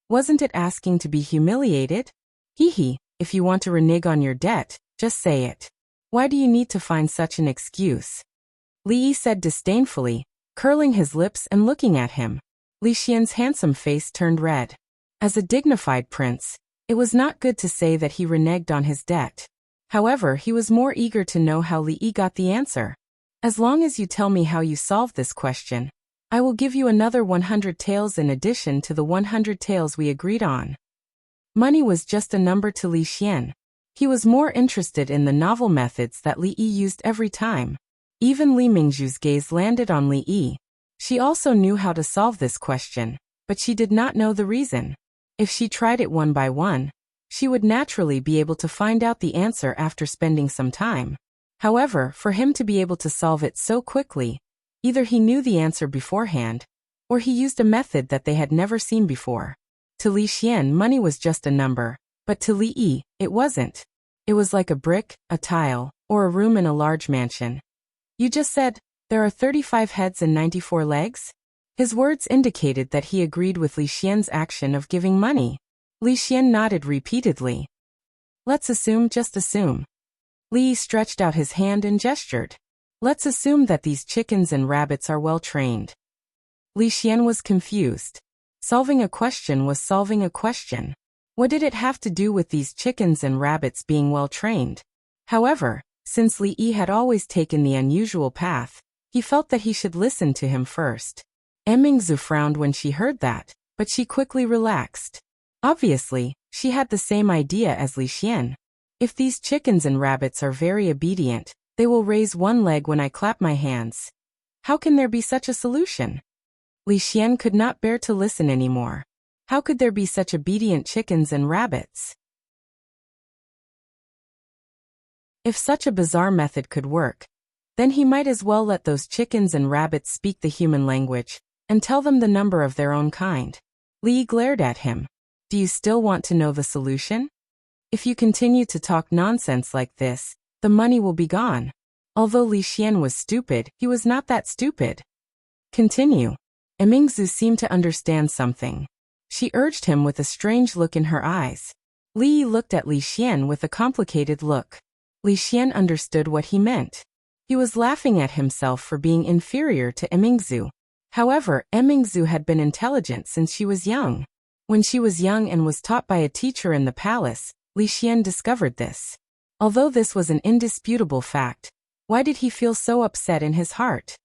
wasn't it asking to be humiliated? Hee, if you want to renege on your debt, just say it. Why do you need to find such an excuse? Li Yi said disdainfully, curling his lips and looking at him. Li Xian's handsome face turned red. As a dignified prince, it was not good to say that he reneged on his debt. However, he was more eager to know how Li Yi got the answer. As long as you tell me how you solved this question, I will give you another 100 taels in addition to the 100 taels we agreed on. Money was just a number to Li Xian. He was more interested in the novel methods that Li Yi used every time. Even Li Mingzhu's gaze landed on Li Yi. She also knew how to solve this question, but she did not know the reason. If she tried it one by one, she would naturally be able to find out the answer after spending some time. However, for him to be able to solve it so quickly, either he knew the answer beforehand, or he used a method that they had never seen before. To Li Xian, money was just a number, But to Li Yi, it wasn't. It was like a brick, a tile, or a room in a large mansion. You just said, there are 35 heads and 94 legs? His words indicated that he agreed with Li Xian's action of giving money. Li Xian nodded repeatedly. Let's assume, just assume. Li Yi stretched out his hand and gestured. Let's assume that these chickens and rabbits are well trained. Li Xian was confused. Solving a question was solving a question. What did it have to do with these chickens and rabbits being well trained? However, since Li Yi had always taken the unusual path, he felt that he should listen to him first. Mingzu frowned when she heard that, but she quickly relaxed. Obviously, she had the same idea as Li Xian. If these chickens and rabbits are very obedient, they will raise one leg when I clap my hands. How can there be such a solution? Li Xian could not bear to listen anymore. How could there be such obedient chickens and rabbits? If such a bizarre method could work, then he might as well let those chickens and rabbits speak the human language, and tell them the number of their own kind. Li Yi glared at him. Do you still want to know the solution? If you continue to talk nonsense like this, the money will be gone. Although Li Xian was stupid, he was not that stupid. Continue. Mingzu seemed to understand something. She urged him with a strange look in her eyes. Li Yi looked at Li Xian with a complicated look. Li Xian understood what he meant. He was laughing at himself for being inferior to Mingzu. However, Mingzu had been intelligent since she was young. When she was young and was taught by a teacher in the palace, Li Xian discovered this. Although this was an indisputable fact, why did he feel so upset in his heart?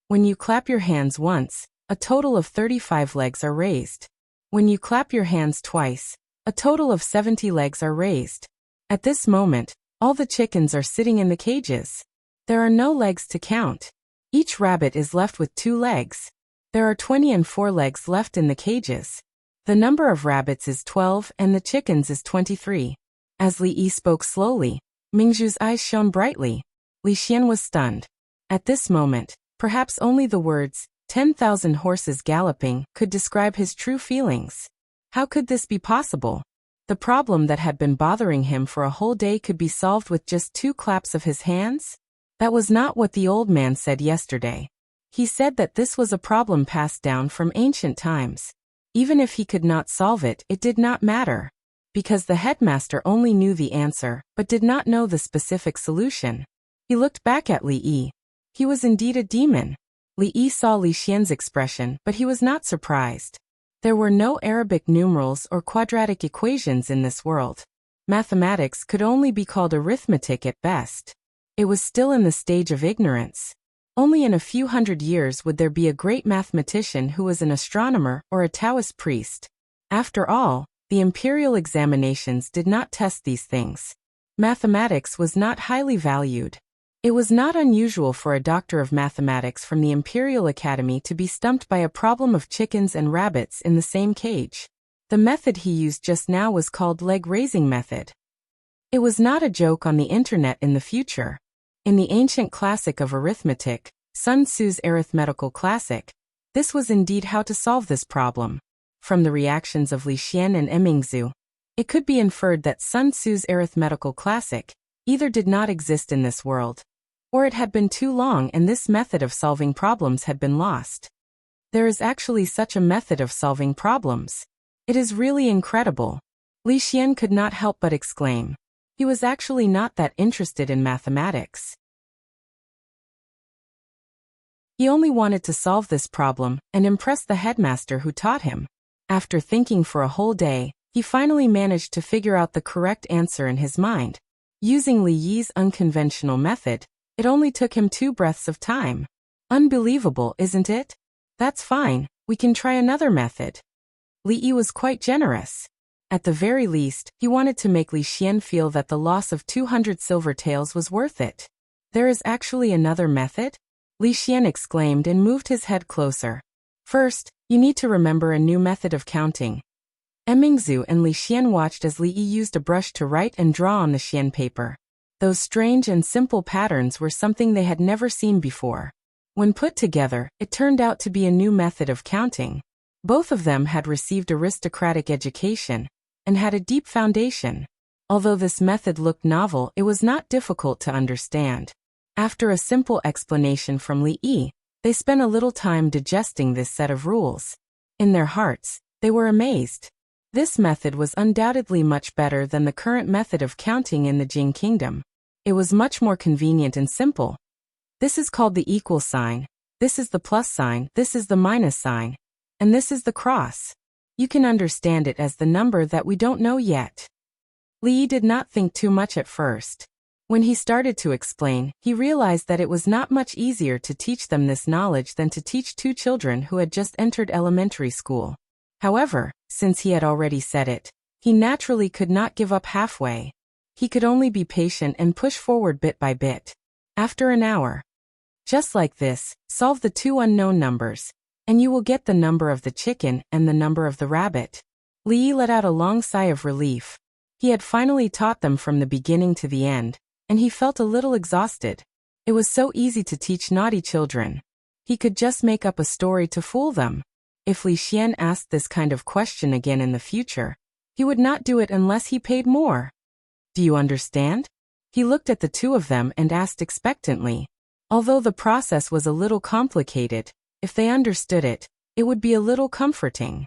When you clap your hands once, a total of 35 legs are raised. When you clap your hands twice, a total of 70 legs are raised. At this moment, all the chickens are sitting in the cages. There are no legs to count. Each rabbit is left with 2 legs. There are 24 legs left in the cages. The number of rabbits is 12 and the chickens is 23. As Li Yi spoke slowly, Mingzhu's eyes shone brightly. Li Xian was stunned. At this moment, perhaps only the words, 10,000 horses galloping, could describe his true feelings. How could this be possible? The problem that had been bothering him for a whole day could be solved with just 2 claps of his hands? That was not what the old man said yesterday. He said that this was a problem passed down from ancient times. Even if he could not solve it, it did not matter. Because the headmaster only knew the answer, but did not know the specific solution. He looked back at Li Yi. He was indeed a demon. Li Yi saw Li Xian's expression, but he was not surprised. There were no Arabic numerals or quadratic equations in this world. Mathematics could only be called arithmetic at best. It was still in the stage of ignorance. Only in a few hundred years would there be a great mathematician who was an astronomer or a Taoist priest. After all, the imperial examinations did not test these things. Mathematics was not highly valued. It was not unusual for a doctor of mathematics from the Imperial Academy to be stumped by a problem of chickens and rabbits in the same cage. The method he used just now was called leg-raising method. It was not a joke on the internet in the future. In the ancient classic of arithmetic, Sun Tzu's Arithmetical Classic, this was indeed how to solve this problem. From the reactions of Li Xian and Mingzu, it could be inferred that Sun Tzu's Arithmetical Classic either did not exist in this world, or it had been too long and this method of solving problems had been lost. There is actually such a method of solving problems. It is really incredible. Li Xian could not help but exclaim. He was actually not that interested in mathematics. He only wanted to solve this problem and impress the headmaster who taught him. After thinking for a whole day, he finally managed to figure out the correct answer in his mind. Using Li Yi's unconventional method, it only took him 2 breaths of time. Unbelievable, isn't it? That's fine, we can try another method. Li Yi was quite generous. At the very least, he wanted to make Li Xian feel that the loss of 200 silver taels was worth it. There is actually another method? Li Xian exclaimed and moved his head closer. First, you need to remember a new method of counting. Mingzu and Li Xian watched as Li Yi used a brush to write and draw on the Xian paper. Those strange and simple patterns were something they had never seen before. When put together, it turned out to be a new method of counting. Both of them had received aristocratic education, and had a deep foundation. Although this method looked novel, it was not difficult to understand. After a simple explanation from Li Yi, they spent a little time digesting this set of rules. In their hearts, they were amazed. This method was undoubtedly much better than the current method of counting in the Jing Kingdom. It was much more convenient and simple. This is called the equal sign, this is the plus sign, this is the minus sign, and this is the cross. You can understand it as the number that we don't know yet. Li Yi did not think too much at first. When he started to explain, he realized that it was not much easier to teach them this knowledge than to teach two children who had just entered elementary school. However, since he had already said it, he naturally could not give up halfway. He could only be patient and push forward bit by bit. After an hour, just like this, solve the two unknown numbers, and you will get the number of the chicken and the number of the rabbit. Li Yi let out a long sigh of relief. He had finally taught them from the beginning to the end, and he felt a little exhausted. It was so easy to teach naughty children. He could just make up a story to fool them. If Li Xian asked this kind of question again in the future, he would not do it unless he paid more. Do you understand? He looked at the two of them and asked expectantly. Although the process was a little complicated, if they understood it, it would be a little comforting.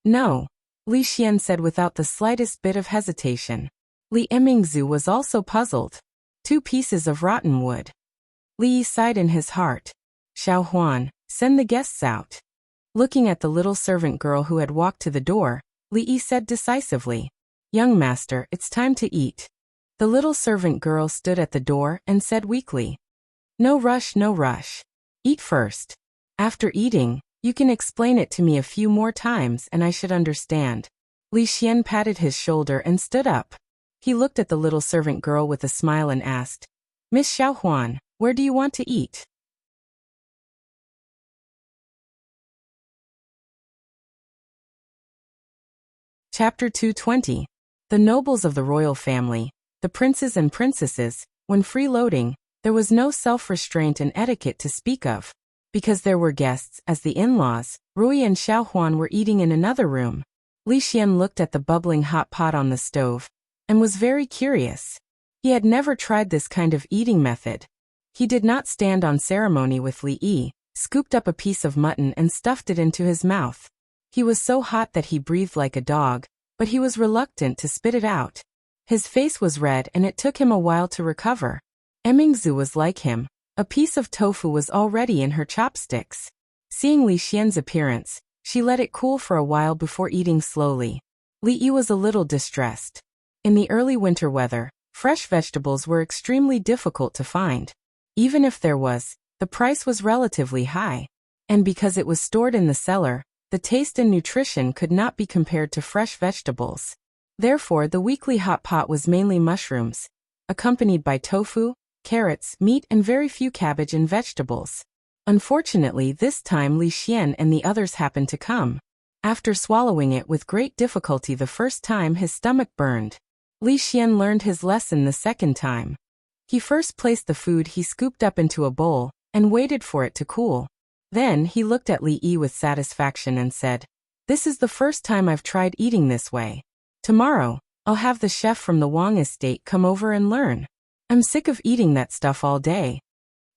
No, Li Xian said without the slightest bit of hesitation. Li Emingzu was also puzzled. 2 pieces of rotten wood. Li Yi sighed in his heart. Xiao Huan, send the guests out. Looking at the little servant girl who had walked to the door, Li Yi said decisively, Young master, it's time to eat. The little servant girl stood at the door and said weakly, No rush, no rush. Eat first. After eating, you can explain it to me a few more times and I should understand. Li Xian patted his shoulder and stood up. He looked at the little servant girl with a smile and asked, Miss Xiao Huan, where do you want to eat? Chapter 220. The nobles of the royal family, the princes and princesses, when freeloading, there was no self-restraint and etiquette to speak of. Because there were guests, as the in-laws, Rui and Xiao Huan were eating in another room. Li Xian looked at the bubbling hot pot on the stove, and was very curious. He had never tried this kind of eating method. He did not stand on ceremony with Li Yi, scooped up a piece of mutton and stuffed it into his mouth. He was so hot that he breathed like a dog, but he was reluctant to spit it out. His face was red and it took him a while to recover. Emingzu was like him. A piece of tofu was already in her chopsticks. Seeing Li Xian's appearance, she let it cool for a while before eating slowly. Li Yi was a little distressed. In the early winter weather, fresh vegetables were extremely difficult to find. Even if there was, the price was relatively high. And because it was stored in the cellar, the taste and nutrition could not be compared to fresh vegetables. Therefore, the weekly hot pot was mainly mushrooms, accompanied by tofu, carrots, meat and very few cabbage and vegetables. Unfortunately, this time Li Xian and the others happened to come. After swallowing it with great difficulty the first time, his stomach burned. Li Xian learned his lesson the second time. He first placed the food he scooped up into a bowl, and waited for it to cool. Then he looked at Li Yi with satisfaction and said, This is the first time I've tried eating this way. Tomorrow, I'll have the chef from the Wang estate come over and learn. I'm sick of eating that stuff all day.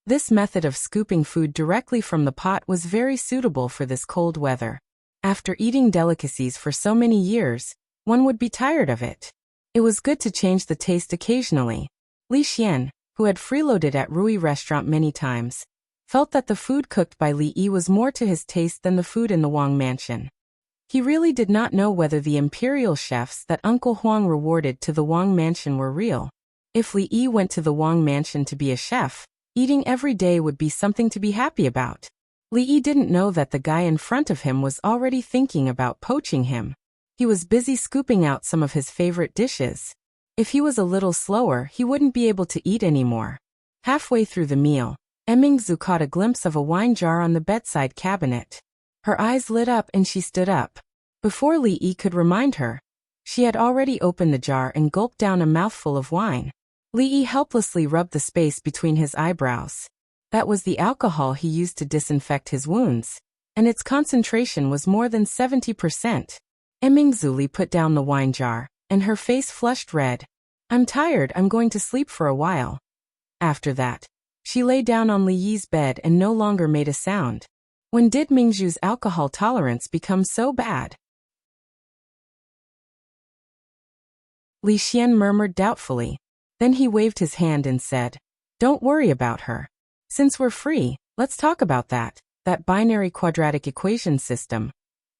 This method of scooping food directly from the pot was very suitable for this cold weather. After eating delicacies for so many years, one would be tired of it. It was good to change the taste occasionally. Li Xian, who had freeloaded at Rui restaurant many times, felt that the food cooked by Li Yi was more to his taste than the food in the Wang mansion. He really did not know whether the imperial chefs that Uncle Huang rewarded to the Wang mansion were real. If Li Yi went to the Wang mansion to be a chef, eating every day would be something to be happy about. Li Yi didn't know that the guy in front of him was already thinking about poaching him. He was busy scooping out some of his favorite dishes. If he was a little slower, he wouldn't be able to eat anymore. Halfway through the meal, Emingzu caught a glimpse of a wine jar on the bedside cabinet. Her eyes lit up and she stood up. Before Li Yi could remind her, she had already opened the jar and gulped down a mouthful of wine. Li Yi helplessly rubbed the space between his eyebrows. That was the alcohol he used to disinfect his wounds, and its concentration was more than 70%. Emingzuli put down the wine jar, and her face flushed red. I'm tired, I'm going to sleep for a while. After that, she lay down on Li Yi's bed and no longer made a sound. When did Mingzhu's alcohol tolerance become so bad? Li Xian murmured doubtfully. Then he waved his hand and said, Don't worry about her. Since we're free, let's talk about that binary quadratic equation system.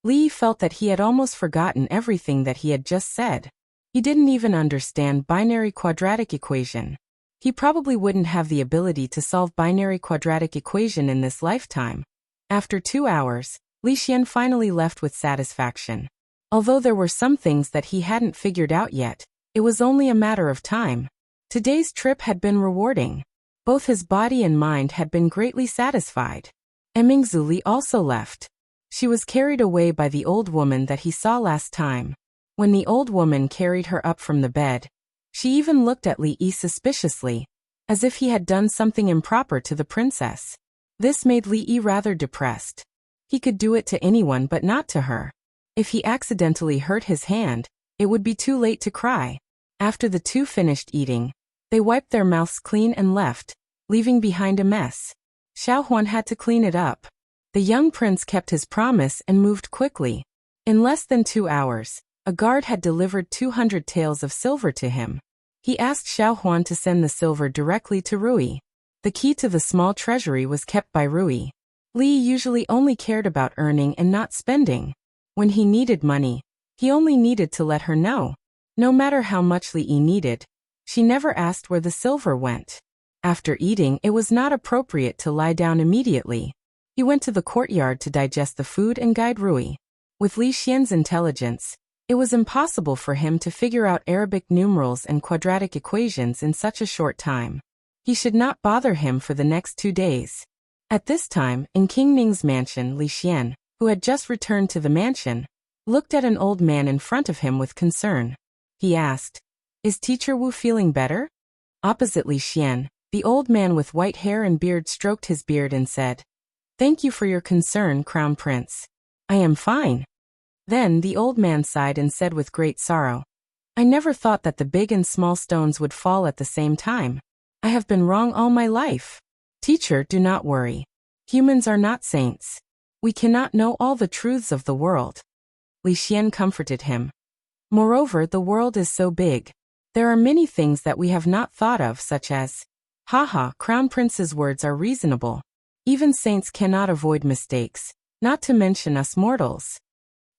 Li Yi felt that he had almost forgotten everything that he had just said. He didn't even understand binary quadratic equation. He probably wouldn't have the ability to solve binary quadratic equation in this lifetime. After 2 hours, Li Xian finally left with satisfaction. Although there were some things that he hadn't figured out yet, it was only a matter of time. Today's trip had been rewarding. Both his body and mind had been greatly satisfied. Emingzuli also left. She was carried away by the old woman that he saw last time. When the old woman carried her up from the bed, she even looked at Li Yi suspiciously, as if he had done something improper to the princess. This made Li Yi rather depressed. He could do it to anyone but not to her. If he accidentally hurt his hand, it would be too late to cry. After the two finished eating, they wiped their mouths clean and left, leaving behind a mess. Xiao Huan had to clean it up. The young prince kept his promise and moved quickly. In less than 2 hours, a guard had delivered 200 taels of silver to him. He asked Xiao Huan to send the silver directly to Rui. The key to the small treasury was kept by Rui. Li usually only cared about earning and not spending. When he needed money, he only needed to let her know. No matter how much Li needed, she never asked where the silver went. After eating, it was not appropriate to lie down immediately. He went to the courtyard to digest the food and guide Rui. With Li Xian's intelligence, it was impossible for him to figure out Arabic numerals and quadratic equations in such a short time. He should not bother him for the next 2 days. At this time, in King Ning's mansion, Li Xian, who had just returned to the mansion, looked at an old man in front of him with concern. He asked, Is Teacher Wu feeling better? Opposite Li Xian, the old man with white hair and beard stroked his beard and said, Thank you for your concern, Crown Prince. I am fine. Then the old man sighed and said with great sorrow, I never thought that the big and small stones would fall at the same time. I have been wrong all my life. Teacher, do not worry. Humans are not saints. We cannot know all the truths of the world. Li Xian comforted him. Moreover, the world is so big. There are many things that we have not thought of, such as, Haha, Crown Prince's words are reasonable. Even saints cannot avoid mistakes, not to mention us mortals.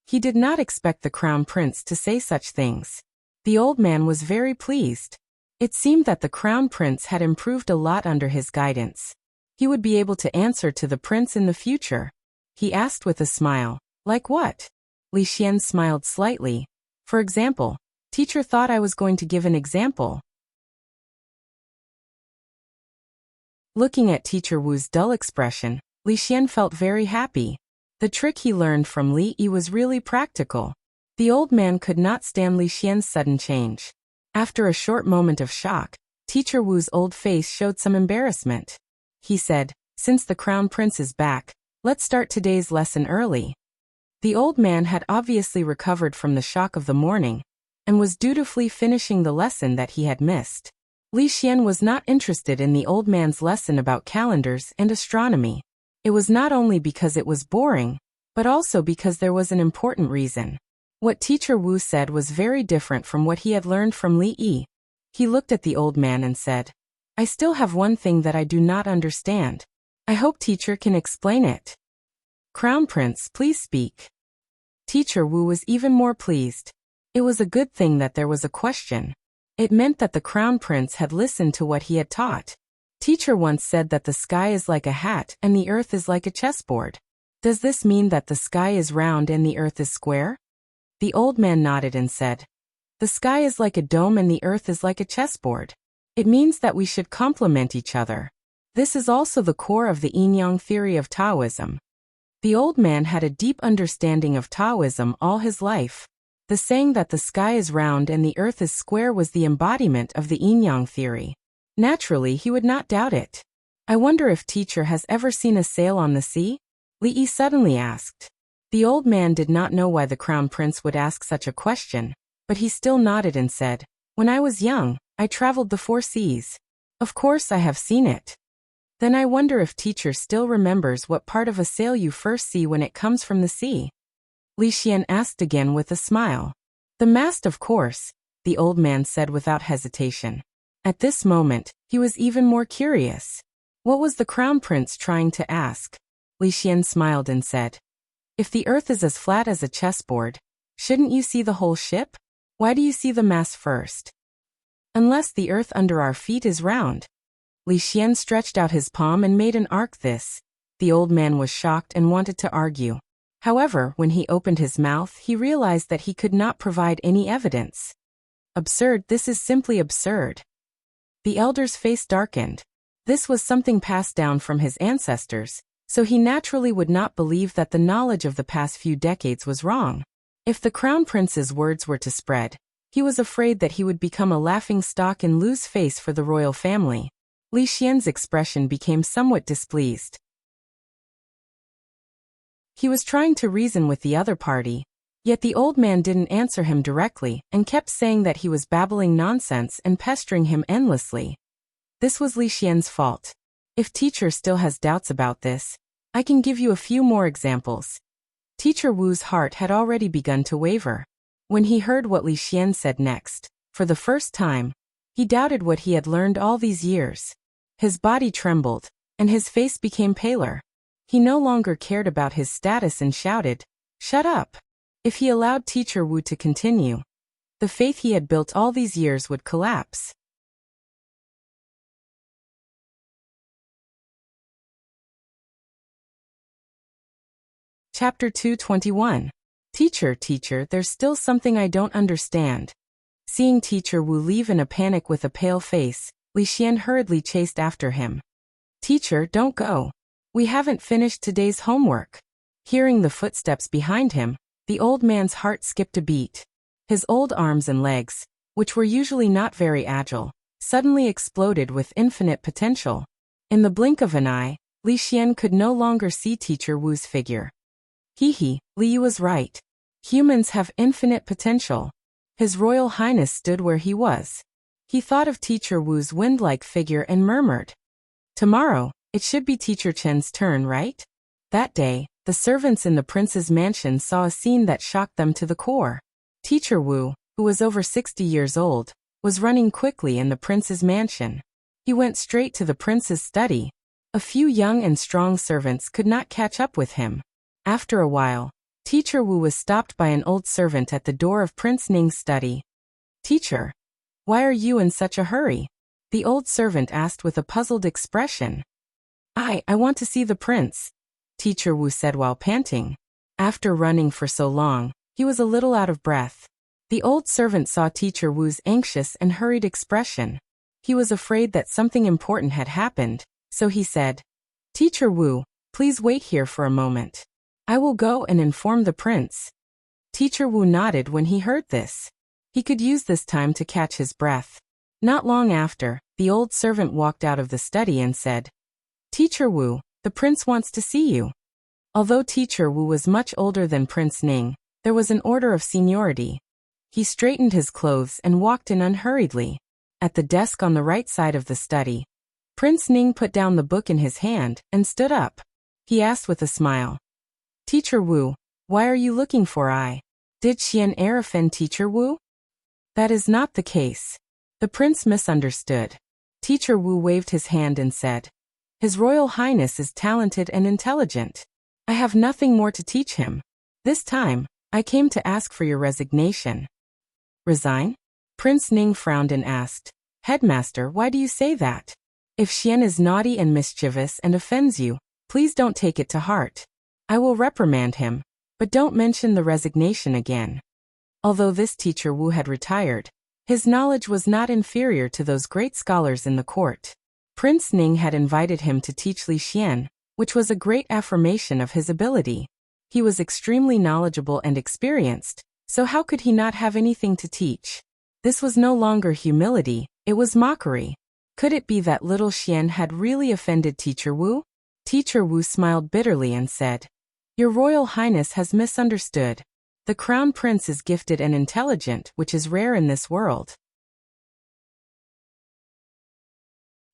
He did not expect the Crown Prince to say such things. The old man was very pleased. It seemed that the Crown Prince had improved a lot under his guidance. He would be able to answer to the prince in the future. He asked with a smile, Like what? Li Xian smiled slightly. For example, teacher thought I was going to give an example. Looking at Teacher Wu's dull expression, Li Xian felt very happy. The trick he learned from Li Yi was really practical. The old man could not stand Li Xian's sudden change. After a short moment of shock, Teacher Wu's old face showed some embarrassment. He said, Since the Crown Prince is back, let's start today's lesson early. The old man had obviously recovered from the shock of the morning, and was dutifully finishing the lesson that he had missed. Li Xian was not interested in the old man's lesson about calendars and astronomy. It was not only because it was boring, but also because there was an important reason. What Teacher Wu said was very different from what he had learned from Li Yi. He looked at the old man and said, I still have one thing that I do not understand. I hope teacher can explain it. Crown Prince, please speak. Teacher Wu was even more pleased. It was a good thing that there was a question. It meant that the Crown Prince had listened to what he had taught. Teacher once said that the sky is like a hat and the earth is like a chessboard. Does this mean that the sky is round and the earth is square? The old man nodded and said, The sky is like a dome and the earth is like a chessboard. It means that we should complement each other. This is also the core of the yin-yang theory of Taoism. The old man had a deep understanding of Taoism all his life. The saying that the sky is round and the earth is square was the embodiment of the yin-yang theory. Naturally, he would not doubt it. I wonder if teacher has ever seen a sail on the sea? Li Yi suddenly asked. The old man did not know why the crown prince would ask such a question, but he still nodded and said, "When I was young, I traveled the 4 seas. Of course I have seen it." "Then I wonder if teacher still remembers what part of a sail you first see when it comes from the sea?" Li Xian asked again with a smile. "The mast, of course," the old man said without hesitation. At this moment, he was even more curious. What was the crown prince trying to ask? Li Xian smiled and said, "If the earth is as flat as a chessboard, shouldn't you see the whole ship? Why do you see the mast first?" "Unless the earth under our feet is round." Li Xian stretched out his palm and made an arc. The old man was shocked and wanted to argue. However, when he opened his mouth, he realized that he could not provide any evidence. Absurd, this is simply absurd. The elder's face darkened. This was something passed down from his ancestors, so he naturally would not believe that the knowledge of the past few decades was wrong. If the crown prince's words were to spread, he was afraid that he would become a laughingstock and lose face for the royal family. Li Xian's expression became somewhat displeased. He was trying to reason with the other party, yet the old man didn't answer him directly and kept saying that he was babbling nonsense and pestering him endlessly. This was Li Xian's fault. If teacher still has doubts about this, I can give you a few more examples. Teacher Wu's heart had already begun to waver. When he heard what Li Xian said next, for the first time, he doubted what he had learned all these years. His body trembled, and his face became paler. He no longer cared about his status and shouted, "Shut up!" If he allowed Teacher Wu to continue, the faith he had built all these years would collapse. Chapter 221. Teacher, there's still something I don't understand. Seeing Teacher Wu leave in a panic with a pale face, Li Xian hurriedly chased after him. "Teacher, don't go. We haven't finished today's homework." Hearing the footsteps behind him, the old man's heart skipped a beat. His old arms and legs, which were usually not very agile, suddenly exploded with infinite potential. In the blink of an eye, Li Xian could no longer see Teacher Wu's figure. Li was right. Humans have infinite potential. His Royal Highness stood where he was. He thought of Teacher Wu's wind-like figure and murmured, "Tomorrow, it should be Teacher Chen's turn, right?" That day, the servants in the prince's mansion saw a scene that shocked them to the core. Teacher Wu, who was over 60 years old, was running quickly in the prince's mansion. He went straight to the prince's study. A few young and strong servants could not catch up with him. After a while, Teacher Wu was stopped by an old servant at the door of Prince Ning's study. "Teacher, why are you in such a hurry?" the old servant asked with a puzzled expression. I want to see the prince," Teacher Wu said while panting. After running for so long, he was a little out of breath. The old servant saw Teacher Wu's anxious and hurried expression. He was afraid that something important had happened, so he said, "Teacher Wu, please wait here for a moment. I will go and inform the prince." Teacher Wu nodded when he heard this. He could use this time to catch his breath. Not long after, the old servant walked out of the study and said, "Teacher Wu, the prince wants to see you." Although Teacher Wu was much older than Prince Ning, there was an order of seniority. He straightened his clothes and walked in unhurriedly. At the desk on the right side of the study, Prince Ning put down the book in his hand and stood up. He asked with a smile, "Teacher Wu, why are you looking for I? Did Xian Er offend Teacher Wu?" "That is not the case." The prince misunderstood. Teacher Wu waved his hand and said, "His Royal Highness is talented and intelligent. I have nothing more to teach him. This time, I came to ask for your resignation." "Resign?" Prince Ning frowned and asked, "Headmaster, why do you say that? If Xian is naughty and mischievous and offends you, please don't take it to heart. I will reprimand him, but don't mention the resignation again." Although this Teacher Wu had retired, his knowledge was not inferior to those great scholars in the court. Prince Ning had invited him to teach Li Xian, which was a great affirmation of his ability. He was extremely knowledgeable and experienced, so how could he not have anything to teach? This was no longer humility, it was mockery. Could it be that little Xian had really offended Teacher Wu? Teacher Wu smiled bitterly and said, Your Royal Highness has misunderstood. The Crown Prince is gifted and intelligent, which is rare in this world.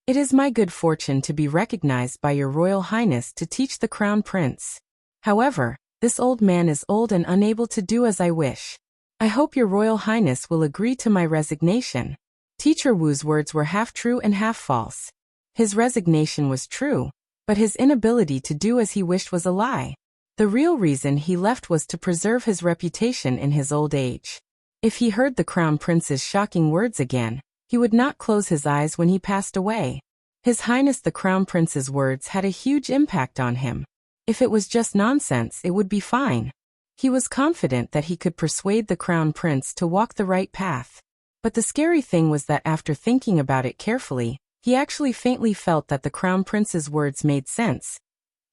It is my good fortune to be recognized by your Royal Highness to teach the Crown Prince. However, this old man is old and unable to do as I wish. I hope your Royal Highness will agree to my resignation. Teacher Wu's words were half true and half false. His resignation was true, but his inability to do as he wished was a lie. The real reason he left was to preserve his reputation in his old age. If he heard the Crown Prince's shocking words again, he would not close his eyes when he passed away. His Highness the Crown Prince's words had a huge impact on him. If it was just nonsense, it would be fine. He was confident that he could persuade the Crown Prince to walk the right path. But the scary thing was that after thinking about it carefully, he actually faintly felt that the Crown Prince's words made sense.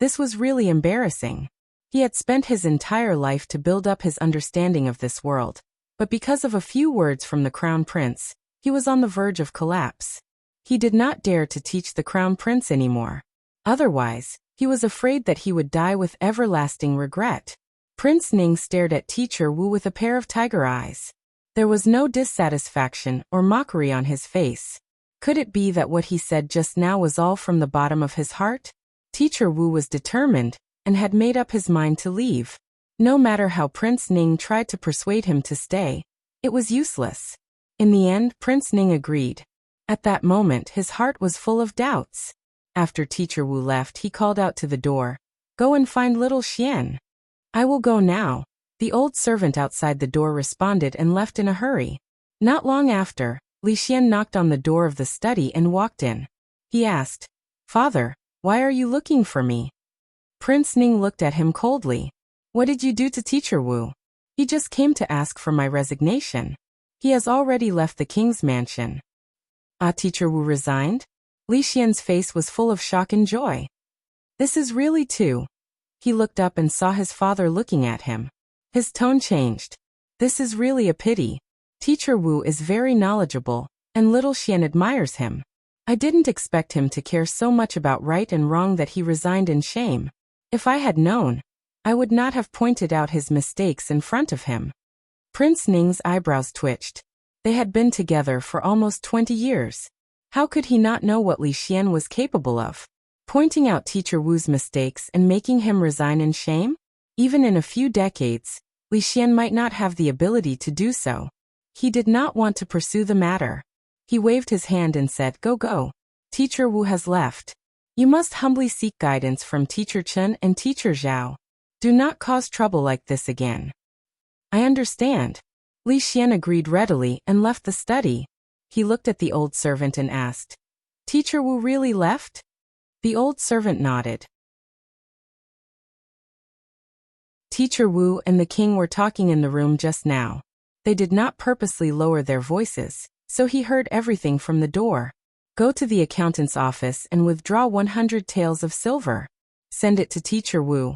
This was really embarrassing. He had spent his entire life to build up his understanding of this world, but because of a few words from the Crown Prince, he was on the verge of collapse. He did not dare to teach the Crown Prince anymore. Otherwise, he was afraid that he would die with everlasting regret. Prince Ning stared at Teacher Wu with a pair of tiger eyes. There was no dissatisfaction or mockery on his face. Could it be that what he said just now was all from the bottom of his heart? Teacher Wu was determined and had made up his mind to leave. No matter how Prince Ning tried to persuade him to stay, it was useless. In the end, Prince Ning agreed. At that moment, his heart was full of doubts. After Teacher Wu left, he called out to the door, "Go and find little Xian." "I will go now." The old servant outside the door responded and left in a hurry. Not long after, Li Xian knocked on the door of the study and walked in. He asked, "Father, why are you looking for me?" Prince Ning looked at him coldly. "What did you do to Teacher Wu?" "He just came to ask for my resignation. He has already left the king's mansion." "Ah, Teacher Wu resigned?" Li Xian's face was full of shock and joy. "This is really too." He looked up and saw his father looking at him. His tone changed. "This is really a pity. Teacher Wu is very knowledgeable, and little Xian admires him. I didn't expect him to care so much about right and wrong that he resigned in shame. If I had known, I would not have pointed out his mistakes in front of him." Prince Ning's eyebrows twitched. They had been together for almost 20 years. How could he not know what Li Xian was capable of? Pointing out Teacher Wu's mistakes and making him resign in shame? Even in a few decades, Li Xian might not have the ability to do so. He did not want to pursue the matter. He waved his hand and said, Go. Teacher Wu has left. You must humbly seek guidance from Teacher Chen and Teacher Zhao. Do not cause trouble like this again." "I understand." Li Xian agreed readily and left the study. He looked at the old servant and asked, "Teacher Wu really left?" The old servant nodded. Teacher Wu and the king were talking in the room just now. They did not purposely lower their voices, so he heard everything from the door. "Go to the accountant's office and withdraw 100 taels of silver. Send it to Teacher Wu,"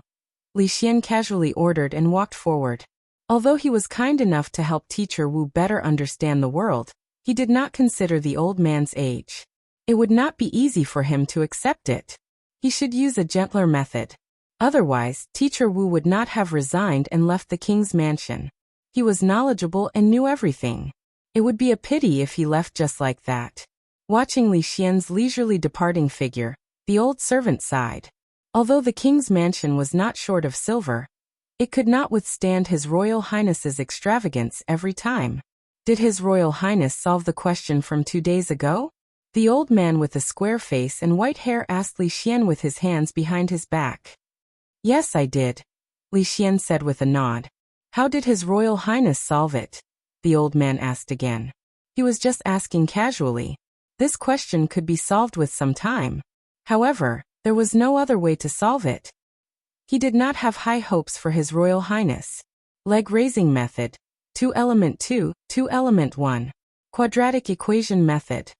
Li Xian casually ordered and walked forward. Although he was kind enough to help Teacher Wu better understand the world, he did not consider the old man's age. It would not be easy for him to accept it. He should use a gentler method. Otherwise, Teacher Wu would not have resigned and left the king's mansion. He was knowledgeable and knew everything. It would be a pity if he left just like that. Watching Li Xian's leisurely departing figure, the old servant sighed. Although the king's mansion was not short of silver, it could not withstand His Royal Highness's extravagance every time. Did His Royal Highness solve the question from 2 days ago? The old man with a square face and white hair asked Li Xian with his hands behind his back. "Yes, I did," Li Xian said with a nod. "How did His Royal Highness solve it?" the old man asked again. He was just asking casually. This question could be solved with some time. However, there was no other way to solve it. He did not have high hopes for His Royal Highness. Leg raising method. 2 element 2, 2 element 1. Quadratic equation method.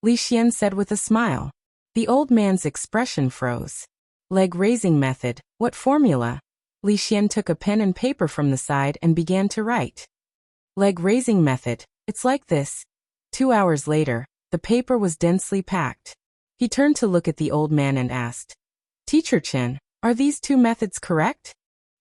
Li Xian said with a smile. The old man's expression froze. Leg raising method. What formula? Li Xian took a pen and paper from the side and began to write. Leg raising method. It's like this. 2 hours later, the paper was densely packed. He turned to look at the old man and asked, "Teacher Chen, are these 2 methods correct?"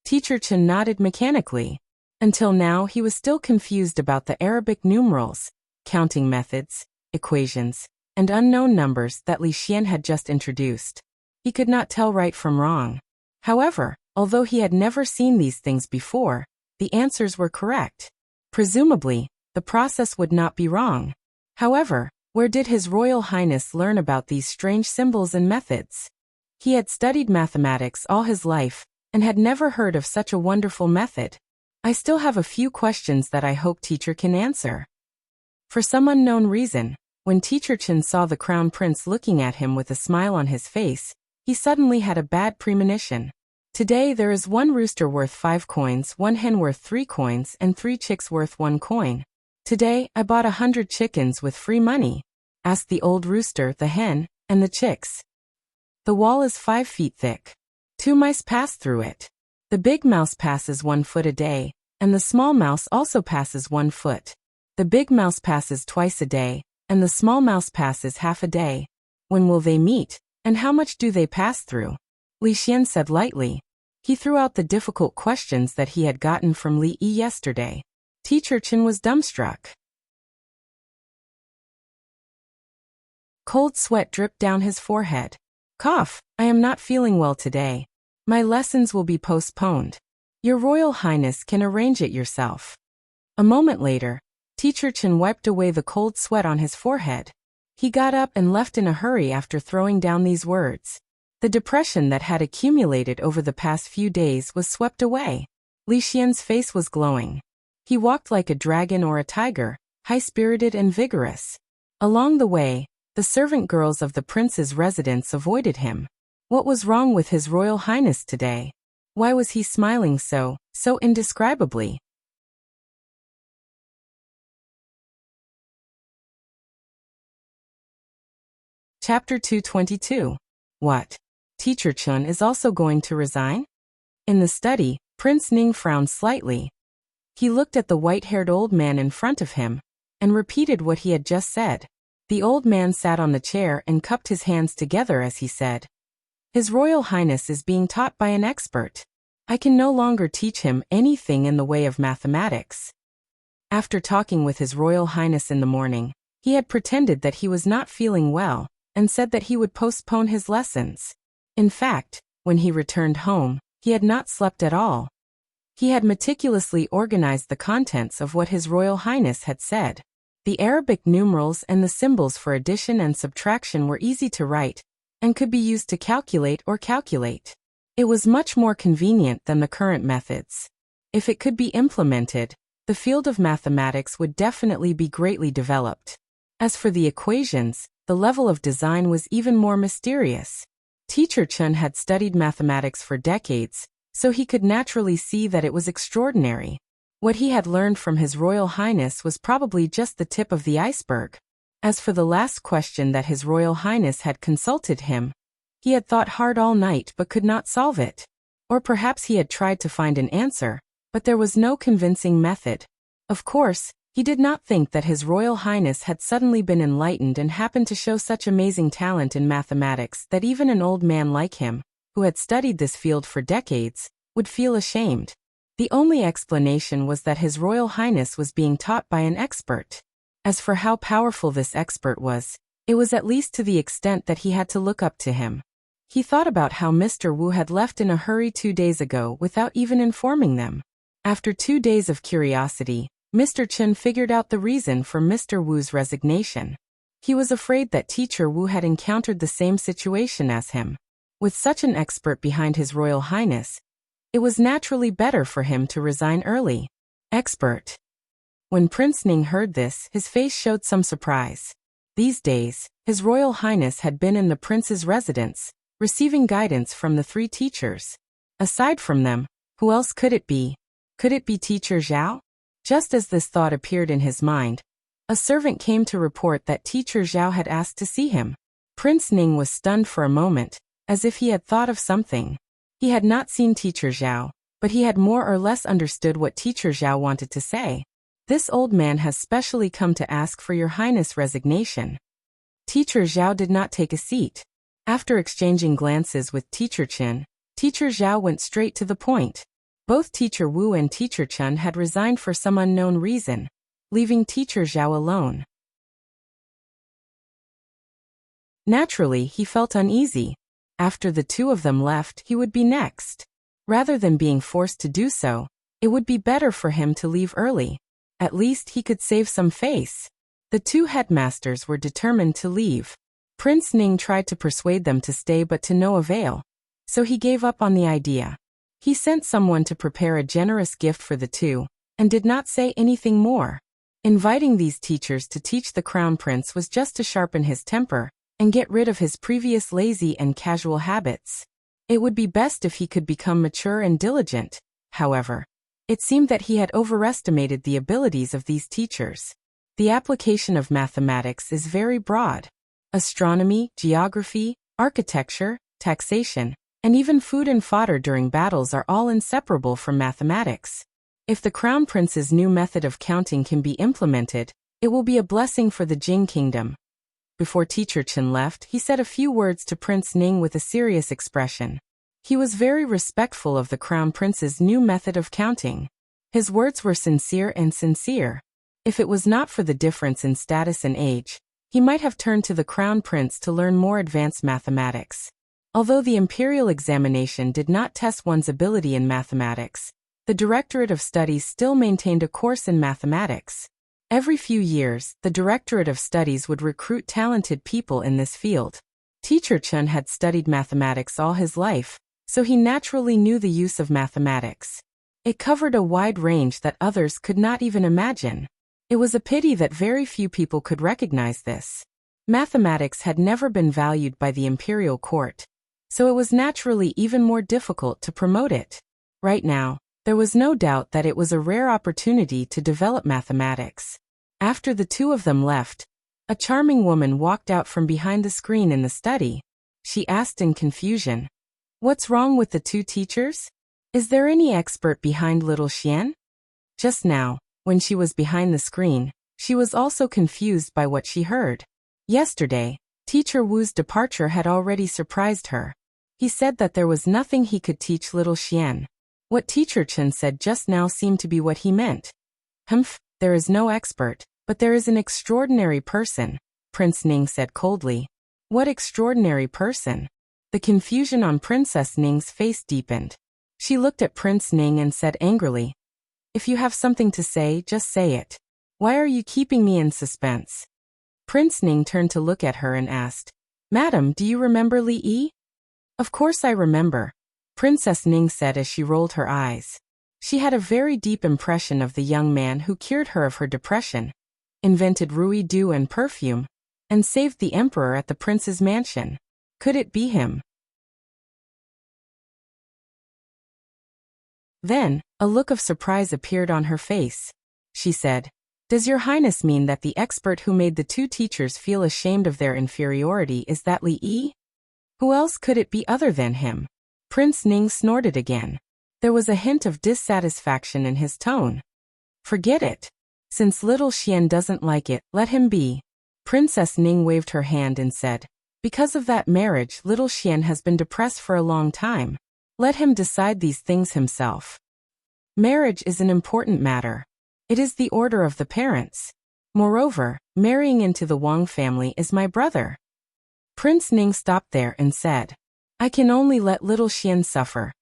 Teacher Chen nodded mechanically. Until now he was still confused about the Arabic numerals, counting methods, equations, and unknown numbers that Li Xian had just introduced. He could not tell right from wrong. However, although he had never seen these things before, the answers were correct. Presumably, the process would not be wrong. However, where did His Royal Highness learn about these strange symbols and methods? He had studied mathematics all his life, and had never heard of such a wonderful method. I still have a few questions that I hope teacher can answer. For some unknown reason, when Teacher Chen saw the Crown Prince looking at him with a smile on his face, he suddenly had a bad premonition. Today there is 1 rooster worth 5 coins, 1 hen worth 3 coins, and 3 chicks worth 1 coin. Today I bought 100 chickens with free money, asked the old rooster, the hen, and the chicks. The wall is 5 feet thick. 2 mice pass through it. The big mouse passes 1 foot a day, and the small mouse also passes 1 foot. The big mouse passes twice a day, and the small mouse passes half a day. When will they meet, and how much do they pass through? Li Xian said lightly. He threw out the difficult questions that he had gotten from Li Yi yesterday. Teacher Chen was dumbstruck. Cold sweat dripped down his forehead. Cough, I am not feeling well today. My lessons will be postponed. Your Royal Highness can arrange it yourself. A moment later, Teacher Chen wiped away the cold sweat on his forehead. He got up and left in a hurry after throwing down these words. The depression that had accumulated over the past few days was swept away. Li Xian's face was glowing. He walked like a dragon or a tiger, high-spirited and vigorous. Along the way, the servant girls of the prince's residence avoided him. What was wrong with His Royal Highness today? Why was he smiling so indescribably? Chapter 222. What? Teacher Chen is also going to resign? In the study, Prince Ning frowned slightly. He looked at the white-haired old man in front of him, and repeated what he had just said. The old man sat on the chair and cupped his hands together as he said, His Royal Highness is being taught by an expert. I can no longer teach him anything in the way of mathematics. After talking with His Royal Highness in the morning, he had pretended that he was not feeling well, and said that he would postpone his lessons. In fact, when he returned home, he had not slept at all. He had meticulously organized the contents of what His Royal Highness had said. The Arabic numerals and the symbols for addition and subtraction were easy to write, and could be used to calculate or calculate. It was much more convenient than the current methods. If it could be implemented, the field of mathematics would definitely be greatly developed. As for the equations, the level of design was even more mysterious. Teacher Chen had studied mathematics for decades, so he could naturally see that it was extraordinary. What he had learned from His Royal Highness was probably just the tip of the iceberg. As for the last question that His Royal Highness had consulted him, he had thought hard all night but could not solve it. Or perhaps he had tried to find an answer, but there was no convincing method. Of course, he did not think that His Royal Highness had suddenly been enlightened and happened to show such amazing talent in mathematics that even an old man like him, who had studied this field for decades, would feel ashamed. The only explanation was that His Royal Highness was being taught by an expert. As for how powerful this expert was, it was at least to the extent that he had to look up to him. He thought about how Mr. Wu had left in a hurry 2 days ago without even informing them. After 2 days of curiosity, Mr. Chen figured out the reason for Mr. Wu's resignation. He was afraid that Teacher Wu had encountered the same situation as him. With such an expert behind His Royal Highness, it was naturally better for him to resign early. Expert. When Prince Ning heard this, his face showed some surprise. These days, His Royal Highness had been in the prince's residence, receiving guidance from the 3 teachers. Aside from them, who else could it be? Could it be Teacher Zhao? Just as this thought appeared in his mind, a servant came to report that Teacher Zhao had asked to see him. Prince Ning was stunned for a moment, as if he had thought of something. He had not seen Teacher Zhao, but he had more or less understood what Teacher Zhao wanted to say. This old man has specially come to ask for your highness' resignation. Teacher Zhao did not take a seat. After exchanging glances with Teacher Chen, Teacher Zhao went straight to the point. Both Teacher Wu and Teacher Chen had resigned for some unknown reason, leaving Teacher Zhao alone. Naturally, he felt uneasy. After the two of them left, he would be next. Rather than being forced to do so, it would be better for him to leave early. At least he could save some face. The two headmasters were determined to leave. Prince Ning tried to persuade them to stay but to no avail, so he gave up on the idea. He sent someone to prepare a generous gift for the two, and did not say anything more. Inviting these teachers to teach the Crown Prince was just to sharpen his temper, and get rid of his previous lazy and casual habits. It would be best if he could become mature and diligent. However, it seemed that he had overestimated the abilities of these teachers. The application of mathematics is very broad. Astronomy, geography, architecture, taxation, and even food and fodder during battles are all inseparable from mathematics. If the Crown Prince's new method of counting can be implemented, it will be a blessing for the Jing Kingdom. Before Teacher Chen left, he said a few words to Prince Ning with a serious expression. He was very respectful of the Crown Prince's new method of counting. His words were sincere and sincere. If it was not for the difference in status and age, he might have turned to the Crown Prince to learn more advanced mathematics. Although the imperial examination did not test one's ability in mathematics, the Directorate of Studies still maintained a course in mathematics. Every few years, the Directorate of Studies would recruit talented people in this field. Teacher Chen had studied mathematics all his life, so he naturally knew the use of mathematics. It covered a wide range that others could not even imagine. It was a pity that very few people could recognize this. Mathematics had never been valued by the imperial court, so it was naturally even more difficult to promote it. Right now, there was no doubt that it was a rare opportunity to develop mathematics. After the two of them left, a charming woman walked out from behind the screen in the study. She asked in confusion, "What's wrong with the two teachers? Is there any expert behind little Xian?" Just now, when she was behind the screen, she was also confused by what she heard. Yesterday, Teacher Wu's departure had already surprised her. He said that there was nothing he could teach little Xian. What Teacher Chen said just now seemed to be what he meant. "Humph, there is no expert, but there is an extraordinary person," Prince Ning said coldly. "What extraordinary person?" The confusion on Princess Ning's face deepened. She looked at Prince Ning and said angrily, "If you have something to say, just say it. Why are you keeping me in suspense?" Prince Ning turned to look at her and asked, "Madam, do you remember Li Yi?" "Of course I remember," Princess Ning said as she rolled her eyes. She had a very deep impression of the young man who cured her of her depression, invented Rui Dew and perfume, and saved the emperor at the prince's mansion. Could it be him? Then, a look of surprise appeared on her face. She said, "Does your highness mean that the expert who made the two teachers feel ashamed of their inferiority is that Li Yi? Who else could it be other than him?" Prince Ning snorted again. There was a hint of dissatisfaction in his tone. "Forget it. Since little Xian doesn't like it, let him be." Princess Ning waved her hand and said, "Because of that marriage, little Xian has been depressed for a long time. Let him decide these things himself. Marriage is an important matter. It is the order of the parents. Moreover, marrying into the Wang family is my brother." Prince Ning stopped there and said, "I can only let little Xian suffer."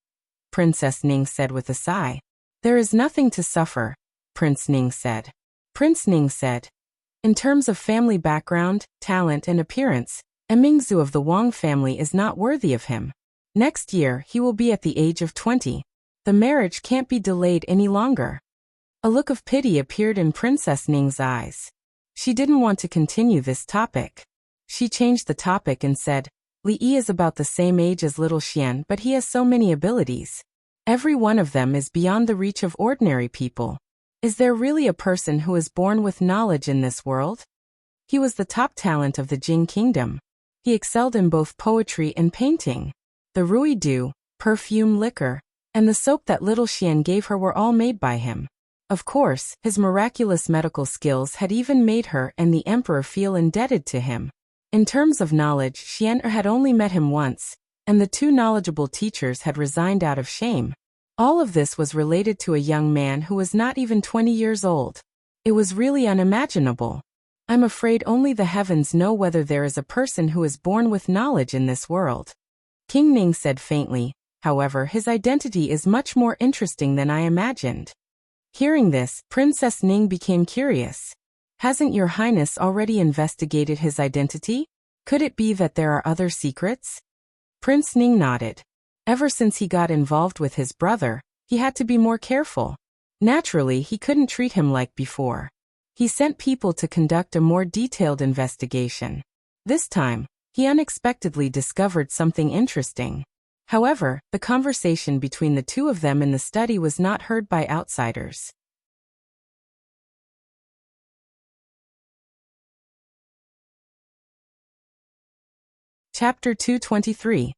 Princess Ning said with a sigh. "There is nothing to suffer," Prince Ning said. Prince Ning said, "In terms of family background, talent and appearance, a Mingzhu of the Wang family is not worthy of him. Next year he will be at the age of 20. The marriage can't be delayed any longer." A look of pity appeared in Princess Ning's eyes. She didn't want to continue this topic. She changed the topic and said, "Li Yi is about the same age as little Xian, but he has so many abilities. Every one of them is beyond the reach of ordinary people. Is there really a person who is born with knowledge in this world?" He was the top talent of the Jing Kingdom. He excelled in both poetry and painting. The Rui Dew, perfume, liquor, and the soap that little Xian gave her were all made by him. Of course, his miraculous medical skills had even made her and the emperor feel indebted to him. In terms of knowledge, Xian had only met him once, and the two knowledgeable teachers had resigned out of shame. All of this was related to a young man who was not even 20 years old. It was really unimaginable. I'm afraid only the heavens know whether there is a person who is born with knowledge in this world. King Ning said faintly, however, his identity is much more interesting than I imagined. Hearing this, Princess Ning became curious. Hasn't Your Highness already investigated his identity? Could it be that there are other secrets? Prince Ning nodded. Ever since he got involved with his brother, he had to be more careful. Naturally, he couldn't treat him like before. He sent people to conduct a more detailed investigation. This time, he unexpectedly discovered something interesting. However, the conversation between the two of them in the study was not heard by outsiders. Chapter 223.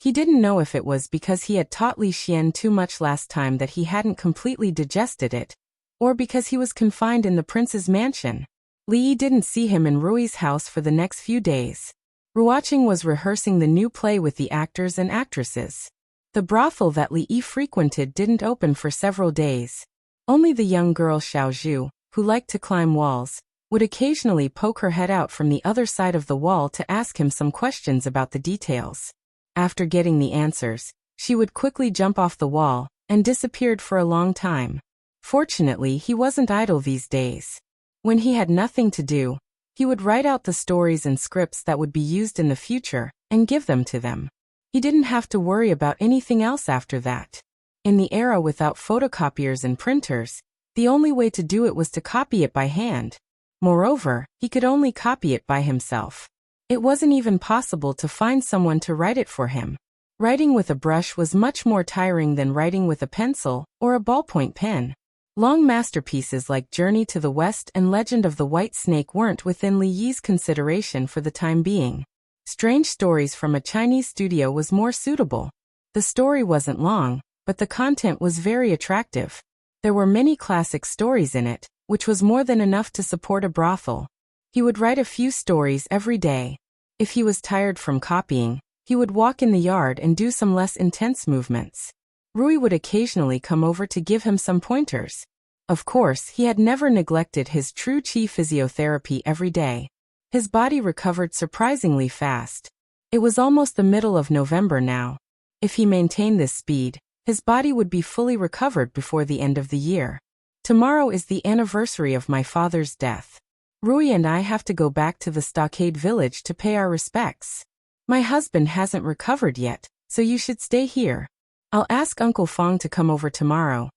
He didn't know if it was because he had taught Li Xian too much last time that he hadn't completely digested it, or because he was confined in the prince's mansion. Li Yi didn't see him in Rui's house for the next few days. Ruoqing was rehearsing the new play with the actors and actresses. The brothel that Li Yi frequented didn't open for several days. Only the young girl Xiao Zhu, who liked to climb walls, would occasionally poke her head out from the other side of the wall to ask him some questions about the details. After getting the answers, she would quickly jump off the wall and disappeared for a long time. Fortunately, he wasn't idle these days. When he had nothing to do, he would write out the stories and scripts that would be used in the future and give them to them. He didn't have to worry about anything else after that. In the era without photocopiers and printers, the only way to do it was to copy it by hand. Moreover, he could only copy it by himself. It wasn't even possible to find someone to write it for him. Writing with a brush was much more tiring than writing with a pencil or a ballpoint pen. Long masterpieces like Journey to the West and Legend of the White Snake weren't within Li Yi's consideration for the time being. Strange Stories from a Chinese studio was more suitable. The story wasn't long, but the content was very attractive. There were many classic stories in it, which was more than enough to support a brothel. He would write a few stories every day. If he was tired from copying, he would walk in the yard and do some less intense movements. Rui would occasionally come over to give him some pointers. Of course, he had never neglected his true qi physiotherapy every day. His body recovered surprisingly fast. It was almost the middle of November now. If he maintained this speed, his body would be fully recovered before the end of the year. Tomorrow is the anniversary of my father's death. Rui and I have to go back to the stockade village to pay our respects. My husband hasn't recovered yet, so you should stay here. I'll ask Uncle Fong to come over tomorrow,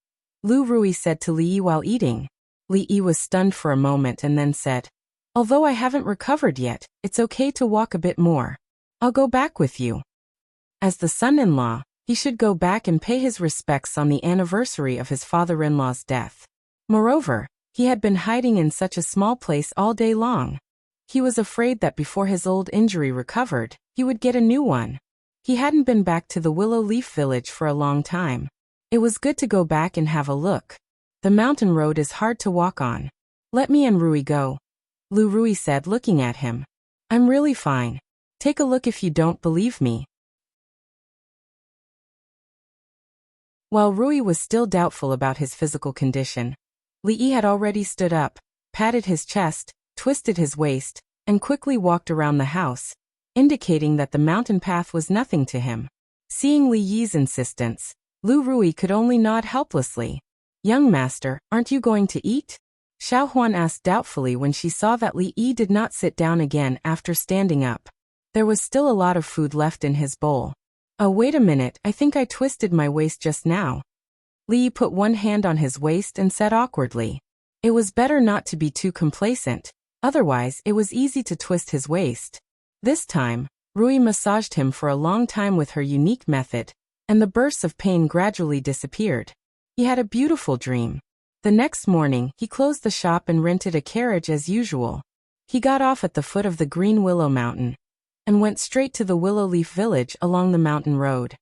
Lu Rui said to Li Yi while eating. Li Yi was stunned for a moment and then said, although I haven't recovered yet, it's okay to walk a bit more. I'll go back with you. As the son-in-law, he should go back and pay his respects on the anniversary of his father-in-law's death. Moreover, he had been hiding in such a small place all day long. He was afraid that before his old injury recovered, he would get a new one. He hadn't been back to the Willow Leaf village for a long time. It was good to go back and have a look. The mountain road is hard to walk on. Let me and Rui go, Lu Rui said, looking at him. I'm really fine. Take a look if you don't believe me. While Rui was still doubtful about his physical condition, Li Yi had already stood up, patted his chest, twisted his waist, and quickly walked around the house, indicating that the mountain path was nothing to him. Seeing Li Yi's insistence, Lu Rui could only nod helplessly. Young master, aren't you going to eat? Xiao Huan asked doubtfully when she saw that Li Yi did not sit down again after standing up. There was still a lot of food left in his bowl. Oh, wait a minute, I think I twisted my waist just now. Li Yi put one hand on his waist and said awkwardly. It was better not to be too complacent, otherwise it was easy to twist his waist. This time, Rui massaged him for a long time with her unique method, and the bursts of pain gradually disappeared. He had a beautiful dream. The next morning, he closed the shop and rented a carriage as usual. He got off at the foot of the Green Willow Mountain and went straight to the Willow Leaf village along the mountain road.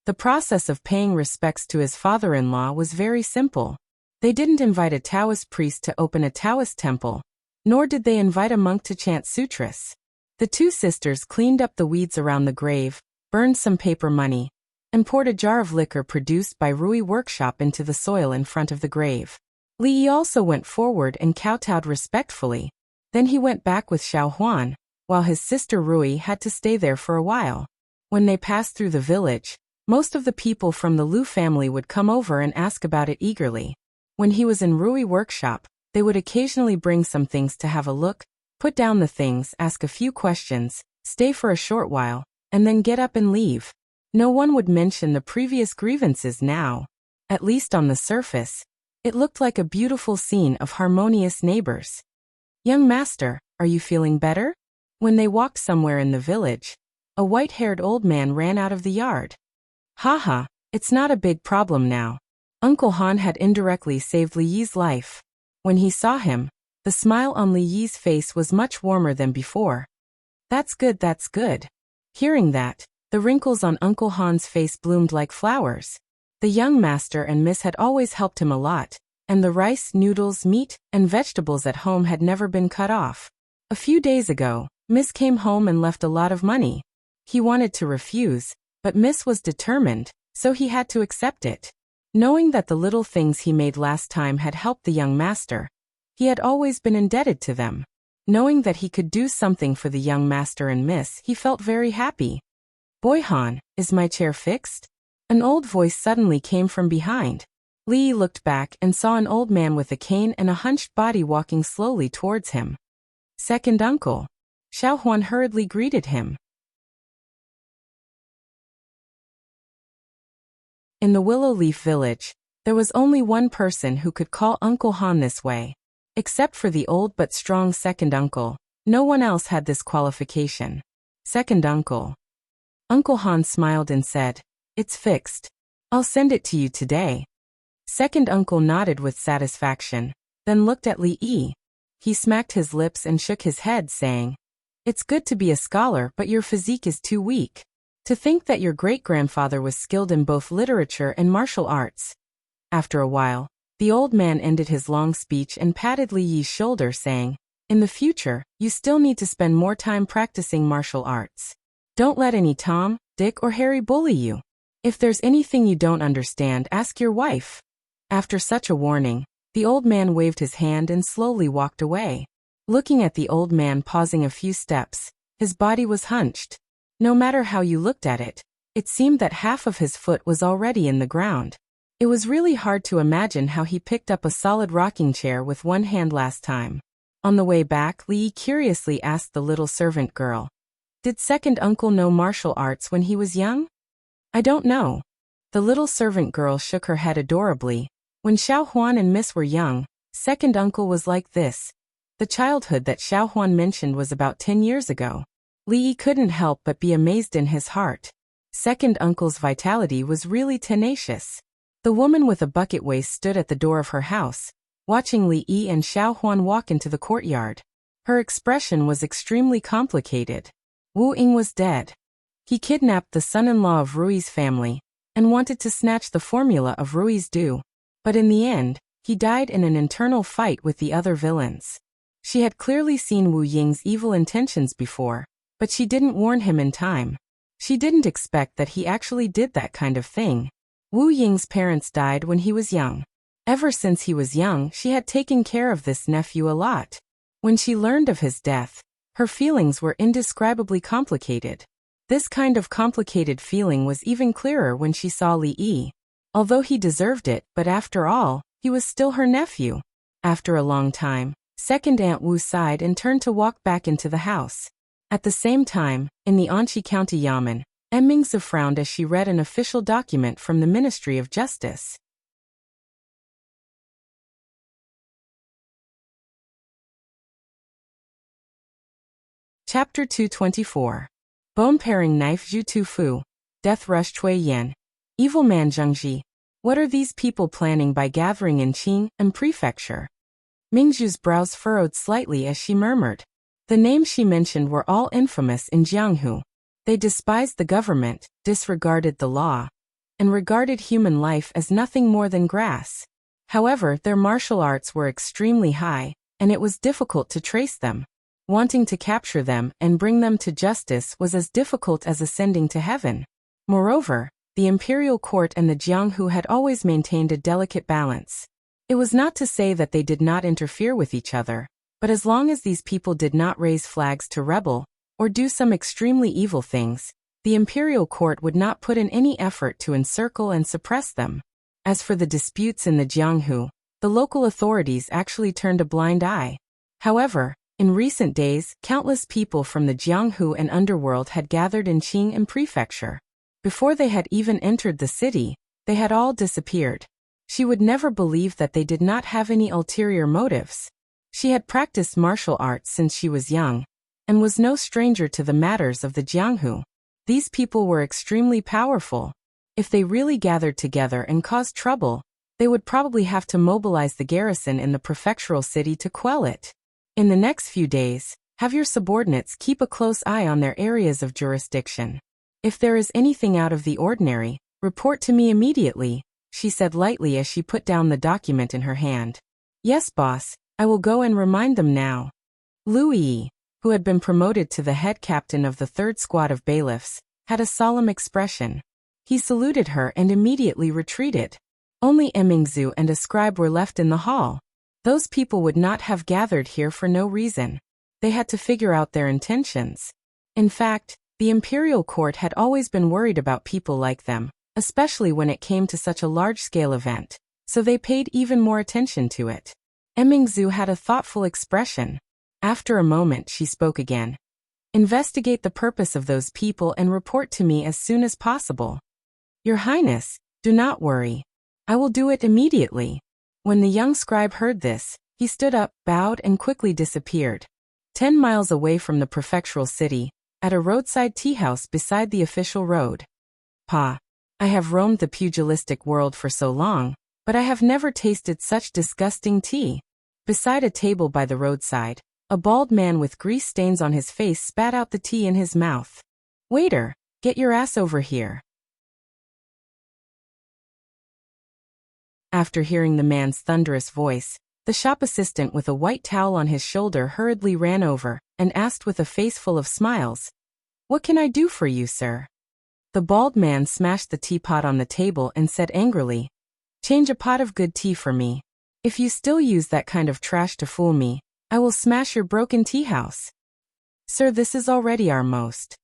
The process of paying respects to his father-in-law was very simple. They didn't invite a Taoist priest to open a Taoist temple, nor did they invite a monk to chant sutras. The two sisters cleaned up the weeds around the grave, burned some paper money, and poured a jar of liquor produced by Rui workshop into the soil in front of the grave. Li Yi also went forward and kowtowed respectfully. Then he went back with Xiao Huan, while his sister Rui had to stay there for a while. When they passed through the village, most of the people from the Lu family would come over and ask about it eagerly. When he was in Rui workshop, they would occasionally bring some things to have a look, put down the things, ask a few questions, stay for a short while, and then get up and leave. No one would mention the previous grievances now. At least on the surface, it looked like a beautiful scene of harmonious neighbors. "Young master, are you feeling better?" When they walked somewhere in the village, a white-haired old man ran out of the yard. "Haha, it's not a big problem now. Uncle Han had indirectly saved Li Yi's life." When he saw him, the smile on Li Yi's face was much warmer than before. That's good, that's good." Hearing that, the wrinkles on Uncle Han's face bloomed like flowers. The young master and Miss had always helped him a lot, and the rice, noodles, meat, and vegetables at home had never been cut off. A few days ago, Miss came home and left a lot of money. He wanted to refuse, but Miss was determined, so he had to accept it. Knowing that the little things he made last time had helped the young master, he had always been indebted to them. Knowing that he could do something for the young master and Miss, he felt very happy. "Boy Han, is my chair fixed?" An old voice suddenly came from behind. Li Yi looked back and saw an old man with a cane and a hunched body walking slowly towards him. "Second uncle." Xiao Huan hurriedly greeted him. In the Willow Leaf Village, there was only one person who could call Uncle Han this way. Except for the old but strong second uncle, no one else had this qualification. "Second uncle." Uncle Han smiled and said, "It's fixed. I'll send it to you today." Second uncle nodded with satisfaction, then looked at Li Yi. He smacked his lips and shook his head, saying, "It's good to be a scholar, but your physique is too weak. To think that your great-grandfather was skilled in both literature and martial arts." After a while, the old man ended his long speech and patted Li Yi's shoulder, saying, "In the future, you still need to spend more time practicing martial arts. Don't let any Tom, Dick, or Harry bully you. If there's anything you don't understand, ask your wife." After such a warning, the old man waved his hand and slowly walked away. Looking at the old man pausing a few steps, his body was hunched. No matter how you looked at it, it seemed that half of his foot was already in the ground. It was really hard to imagine how he picked up a solid rocking chair with one hand last time. On the way back, Li Yi curiously asked the little servant girl, "Did second uncle know martial arts when he was young?" "I don't know." The little servant girl shook her head adorably. When Xiao Huan and Miss were young, second uncle was like this. The childhood that Xiao Huan mentioned was about 10 years ago. Li Yi couldn't help but be amazed in his heart. Second uncle's vitality was really tenacious. The woman with a bucket waist stood at the door of her house, watching Li Yi and Xiao Huan walk into the courtyard. Her expression was extremely complicated. Wu Ying was dead. He kidnapped the son-in-law of Rui's family, and wanted to snatch the formula of Rui's due. But in the end, he died in an internal fight with the other villains. She had clearly seen Wu Ying's evil intentions before, but she didn't warn him in time. She didn't expect that he actually did that kind of thing. Wu Ying's parents died when he was young. Ever since he was young, she had taken care of this nephew a lot. When she learned of his death, her feelings were indescribably complicated. This kind of complicated feeling was even clearer when she saw Li Yi. Although he deserved it, but after all, he was still her nephew. After a long time, second Aunt Wu sighed and turned to walk back into the house. At the same time, in the Anqi County Yamen, Mingzi frowned as she read an official document from the Ministry of Justice. Chapter 224. Bone-paring knife Zhu Tu Fu. Death rush Cui Yan. Evil man Zhengji. What are these people planning by gathering in Qing and Prefecture? Mingzhu's brows furrowed slightly as she murmured. The names she mentioned were all infamous in Jianghu. They despised the government, disregarded the law, and regarded human life as nothing more than grass. However, their martial arts were extremely high, and it was difficult to trace them. Wanting to capture them and bring them to justice was as difficult as ascending to heaven. Moreover, the imperial court and the Jianghu had always maintained a delicate balance. It was not to say that they did not interfere with each other, but as long as these people did not raise flags to rebel, or do some extremely evil things, the imperial court would not put in any effort to encircle and suppress them. As for the disputes in the Jianghu, the local authorities actually turned a blind eye. However, in recent days, countless people from the Jianghu and underworld had gathered in Qing Prefecture. Before they had even entered the city, they had all disappeared. She would never believe that they did not have any ulterior motives. She had practiced martial arts since she was young, and was no stranger to the matters of the Jianghu. These people were extremely powerful. If they really gathered together and caused trouble, they would probably have to mobilize the garrison in the prefectural city to quell it. In the next few days, have your subordinates keep a close eye on their areas of jurisdiction. If there is anything out of the ordinary, report to me immediately, she said lightly as she put down the document in her hand. Yes, boss, I will go and remind them now. Louis, who had been promoted to the head captain of the 3rd Squad of Bailiffs, had a solemn expression. He saluted her and immediately retreated. Only Emingzu and a scribe were left in the hall. Those people would not have gathered here for no reason. They had to figure out their intentions. In fact, the imperial court had always been worried about people like them, especially when it came to such a large-scale event, so they paid even more attention to it. Emingzu had a thoughtful expression. After a moment she spoke again. Investigate the purpose of those people and report to me as soon as possible. Your Highness, do not worry. I will do it immediately. When the young scribe heard this, he stood up, bowed and quickly disappeared. 10 miles away from the prefectural city, at a roadside tea house beside the official road. Pa, I have roamed the pugilistic world for so long, but I have never tasted such disgusting tea. Beside a table by the roadside, a bald man with grease stains on his face spat out the tea in his mouth. Waiter, get your ass over here. After hearing the man's thunderous voice, the shop assistant with a white towel on his shoulder hurriedly ran over and asked with a face full of smiles, "What can I do for you, sir?" The bald man smashed the teapot on the table and said angrily, "Change a pot of good tea for me. If you still use that kind of trash to fool me, I will smash your broken tea house." "Sir, this is already our most."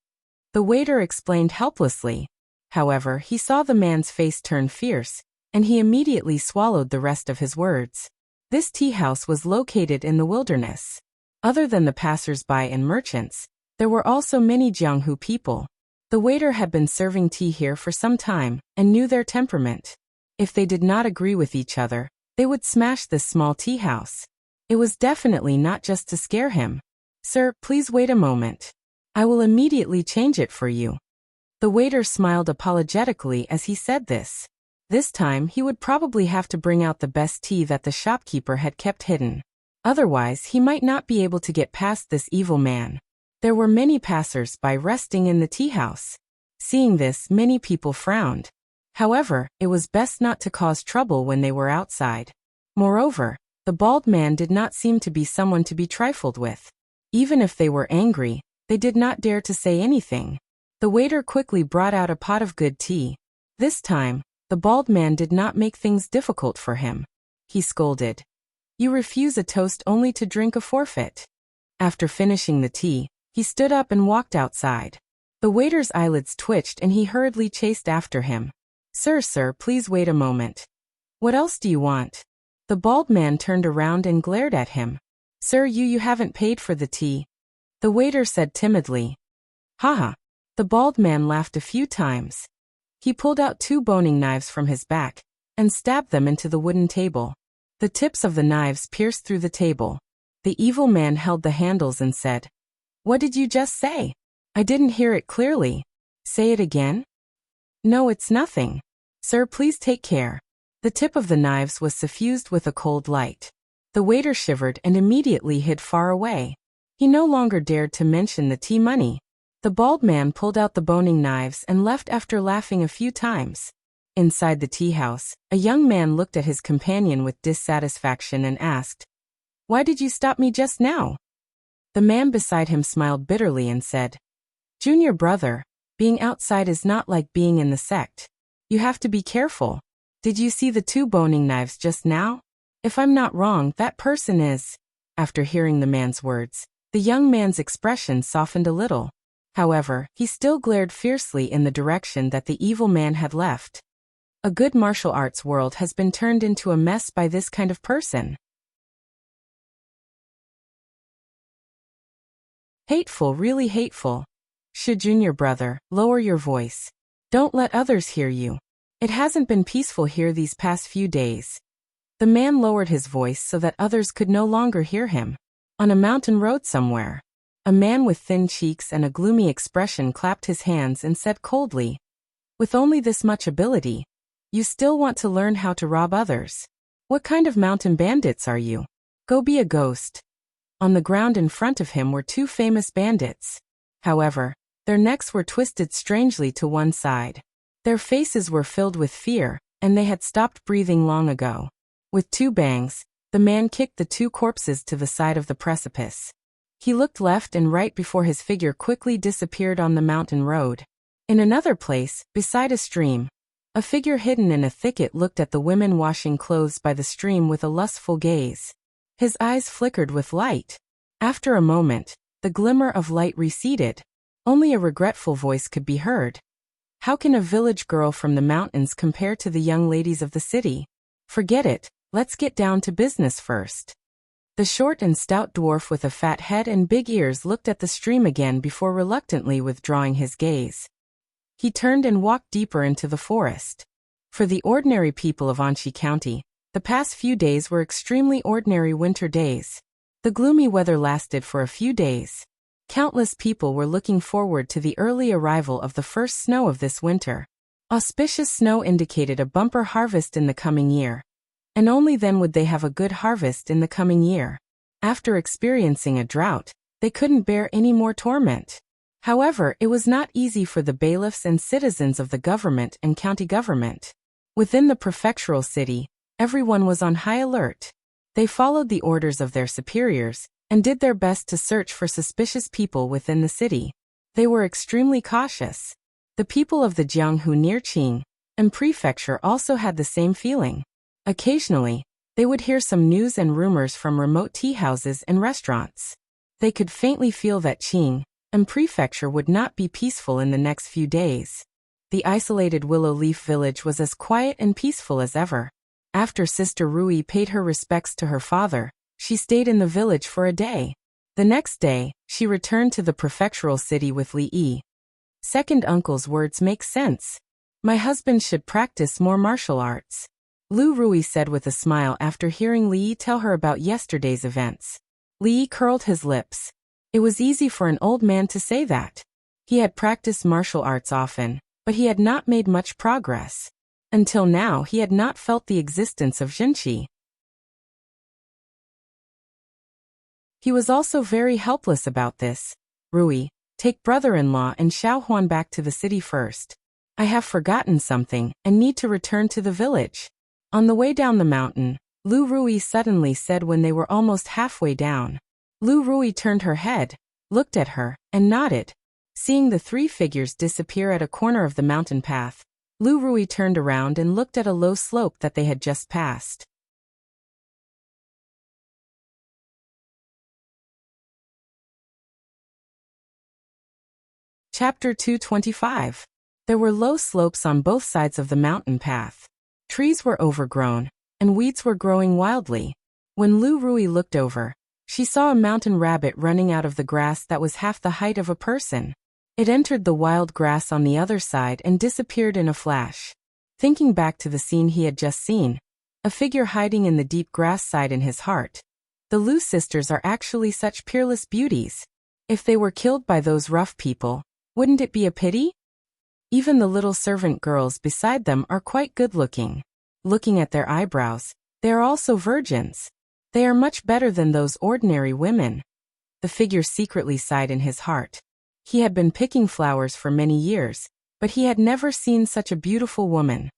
The waiter explained helplessly. However, he saw the man's face turn fierce, and he immediately swallowed the rest of his words. This tea house was located in the wilderness. Other than the passers-by and merchants, there were also many Jianghu people. The waiter had been serving tea here for some time, and knew their temperament. If they did not agree with each other, they would smash this small tea house. It was definitely not just to scare him. "Sir, please wait a moment. I will immediately change it for you." The waiter smiled apologetically as he said this. This time he would probably have to bring out the best tea that the shopkeeper had kept hidden. Otherwise he might not be able to get past this evil man. There were many passers-by resting in the tea house. Seeing this, many people frowned. However, it was best not to cause trouble when they were outside. Moreover, the bald man did not seem to be someone to be trifled with. Even if they were angry, they did not dare to say anything. The waiter quickly brought out a pot of good tea. This time, the bald man did not make things difficult for him. He scolded, "You refuse a toast only to drink a forfeit." After finishing the tea, he stood up and walked outside. The waiter's eyelids twitched and he hurriedly chased after him. Sir, please wait a moment." "What else do you want?" The bald man turned around and glared at him. "Sir, you haven't paid for the tea." The waiter said timidly. "Haha." The bald man laughed a few times. He pulled out 2 boning knives from his back and stabbed them into the wooden table. The tips of the knives pierced through the table. The evil man held the handles and said, "What did you just say? I didn't hear it clearly. Say it again." "No, it's nothing. Sir, please take care." The tip of the knives was suffused with a cold light. The waiter shivered and immediately hid far away. He no longer dared to mention the tea money. The bald man pulled out the boning knives and left after laughing a few times. Inside the tea house, a young man looked at his companion with dissatisfaction and asked, "Why did you stop me just now?" The man beside him smiled bitterly and said, "Junior brother, being outside is not like being in the sect. You have to be careful. Did you see the 2 boning knives just now? If I'm not wrong, that person is. After hearing the man's words, the young man's expression softened a little. However, he still glared fiercely in the direction that the evil man had left. A good martial arts world has been turned into a mess by this kind of person. Hateful, really hateful. Junior brother, lower your voice. Don't let others hear you. It hasn't been peaceful here these past few days. The man lowered his voice so that others could no longer hear him. On a mountain road somewhere, a man with thin cheeks and a gloomy expression clapped his hands and said coldly, "With only this much ability, you still want to learn how to rob others? What kind of mountain bandits are you? Go be a ghost." On the ground in front of him were 2 famous bandits. However, their necks were twisted strangely to one side. Their faces were filled with fear, and they had stopped breathing long ago. With 2 bangs, the man kicked the 2 corpses to the side of the precipice. He looked left and right before his figure quickly disappeared on the mountain road. In another place, beside a stream, a figure hidden in a thicket looked at the women washing clothes by the stream with a lustful gaze. His eyes flickered with light. After a moment, the glimmer of light receded. Only a regretful voice could be heard. How can a village girl from the mountains compare to the young ladies of the city? Forget it, let's get down to business first. The short and stout dwarf with a fat head and big ears looked at the stream again before reluctantly withdrawing his gaze. He turned and walked deeper into the forest. For the ordinary people of Anchi County, the past few days were extremely ordinary winter days. The gloomy weather lasted for a few days. Countless people were looking forward to the early arrival of the first snow of this winter. Auspicious snow indicated a bumper harvest in the coming year. And only then would they have a good harvest in the coming year. After experiencing a drought, they couldn't bear any more torment. However, it was not easy for the bailiffs and citizens of the government and county government. Within the prefectural city, everyone was on high alert. They followed the orders of their superiors, and did their best to search for suspicious people within the city. They were extremely cautious. The people of the Jianghu near Qing and prefecture also had the same feeling. Occasionally, they would hear some news and rumors from remote tea houses and restaurants. They could faintly feel that Qing and prefecture would not be peaceful in the next few days. The isolated Willow Leaf village was as quiet and peaceful as ever. After Sister Rui paid her respects to her father, she stayed in the village for a day. The next day, she returned to the prefectural city with Li Yi. Second uncle's words make sense. My husband should practice more martial arts. Lu Rui said with a smile after hearing Li Yi tell her about yesterday's events. Li Yi curled his lips. It was easy for an old man to say that. He had practiced martial arts often, but he had not made much progress. Until now he had not felt the existence of Jinqi. He was also very helpless about this. Rui, take brother-in-law and Xiaohuan back to the city first. I have forgotten something and need to return to the village. On the way down the mountain, Lu Rui suddenly said when they were almost halfway down. Lu Rui turned her head, looked at her, and nodded. Seeing the 3 figures disappear at a corner of the mountain path, Lu Rui turned around and looked at a low slope that they had just passed. Chapter 225. There were low slopes on both sides of the mountain path. Trees were overgrown, and weeds were growing wildly. When Lu Rui looked over, she saw a mountain rabbit running out of the grass that was half the height of a person. It entered the wild grass on the other side and disappeared in a flash. Thinking back to the scene he had just seen, a figure hiding in the deep grass sighed in his heart. The Lu sisters are actually such peerless beauties. If they were killed by those rough people, wouldn't it be a pity? Even the little servant girls beside them are quite good-looking. Looking at their eyebrows, they are also virgins. They are much better than those ordinary women. The figure secretly sighed in his heart. He had been picking flowers for many years, but he had never seen such a beautiful woman.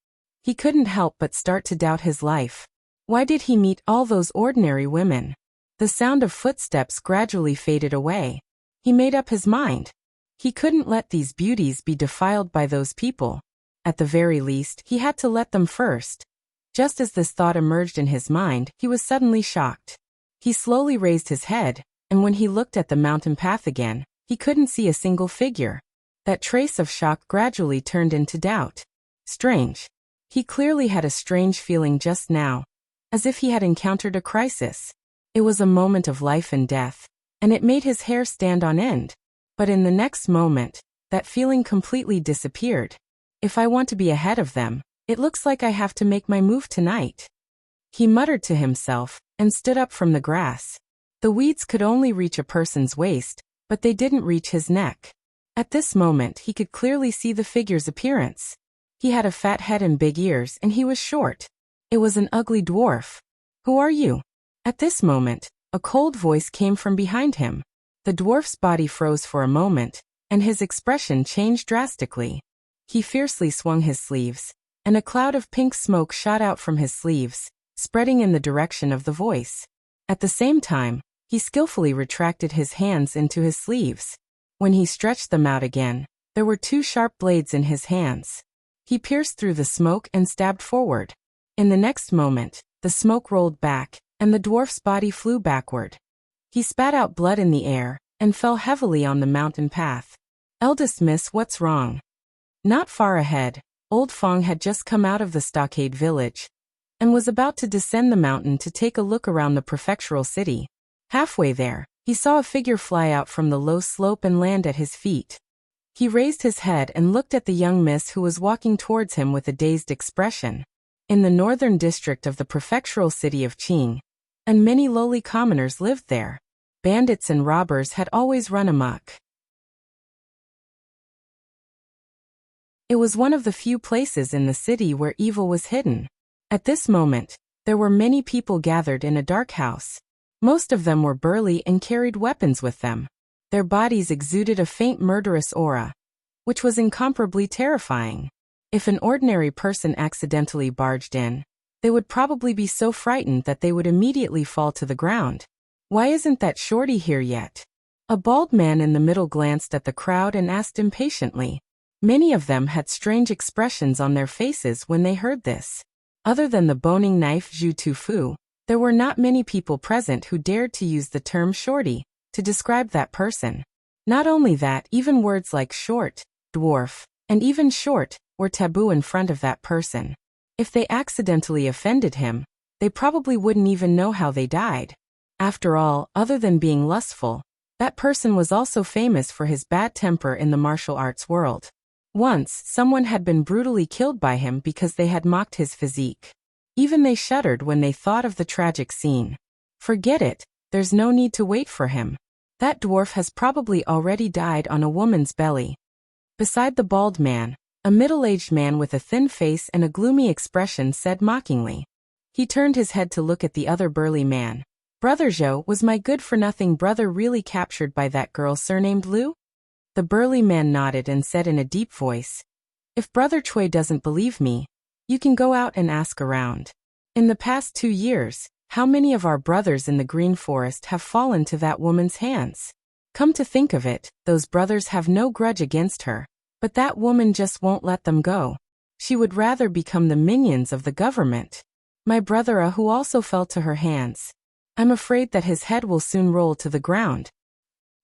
He couldn't help but start to doubt his life. Why did he meet all those ordinary women? The sound of footsteps gradually faded away. He made up his mind. He couldn't let these beauties be defiled by those people. At the very least, he had to let them first. Just as this thought emerged in his mind, he was suddenly shocked. He slowly raised his head, and when he looked at the mountain path again, he couldn't see a single figure. That trace of shock gradually turned into doubt. Strange. He clearly had a strange feeling just now, as if he had encountered a crisis. It was a moment of life and death, and it made his hair stand on end. But in the next moment, that feeling completely disappeared. If I want to be ahead of them, it looks like I have to make my move tonight. He muttered to himself, and stood up from the grass. The weeds could only reach a person's waist, but they didn't reach his neck. At this moment he could clearly see the figure's appearance. He had a fat head and big ears, and he was short. It was an ugly dwarf. "Who are you?" At this moment, a cold voice came from behind him. The dwarf's body froze for a moment, and his expression changed drastically. He fiercely swung his sleeves, and a cloud of pink smoke shot out from his sleeves, spreading in the direction of the voice. At the same time, he skillfully retracted his hands into his sleeves. When he stretched them out again, there were two sharp blades in his hands. He pierced through the smoke and stabbed forward. In the next moment, the smoke rolled back, and the dwarf's body flew backward. He spat out blood in the air, and fell heavily on the mountain path. "Eldest miss, what's wrong?" Not far ahead, old Fong had just come out of the stockade village, and was about to descend the mountain to take a look around the prefectural city. Halfway there, he saw a figure fly out from the low slope and land at his feet. He raised his head and looked at the young miss who was walking towards him with a dazed expression. In the northern district of the prefectural city of Qing, and many lowly commoners lived there. Bandits and robbers had always run amok. It was one of the few places in the city where evil was hidden. At this moment, there were many people gathered in a dark house. Most of them were burly and carried weapons with them. Their bodies exuded a faint murderous aura, which was incomparably terrifying. If an ordinary person accidentally barged in, they would probably be so frightened that they would immediately fall to the ground. "Why isn't that shorty here yet?" A bald man in the middle glanced at the crowd and asked impatiently. Many of them had strange expressions on their faces when they heard this. Other than the boning knife Zhu Tufu, there were not many people present who dared to use the term shorty to describe that person. Not only that, even words like short, dwarf, and even short were taboo in front of that person. If they accidentally offended him, they probably wouldn't even know how they died. After all, other than being lustful, that person was also famous for his bad temper in the martial arts world. Once, someone had been brutally killed by him because they had mocked his physique. Even they shuddered when they thought of the tragic scene. Forget it, there's no need to wait for him. That dwarf has probably already died on a woman's belly. Beside the bald man, a middle-aged man with a thin face and a gloomy expression said mockingly. He turned his head to look at the other burly man. "Brother Zhou, was my good-for-nothing brother really captured by that girl surnamed Liu?" The burly man nodded and said in a deep voice, "If Brother Cui doesn't believe me, you can go out and ask around. In the past 2 years, how many of our brothers in the Green Forest have fallen to that woman's hands? Come to think of it, those brothers have no grudge against her, but that woman just won't let them go. She would rather become the minions of the government. My brother who also fell to her hands. I'm afraid that his head will soon roll to the ground.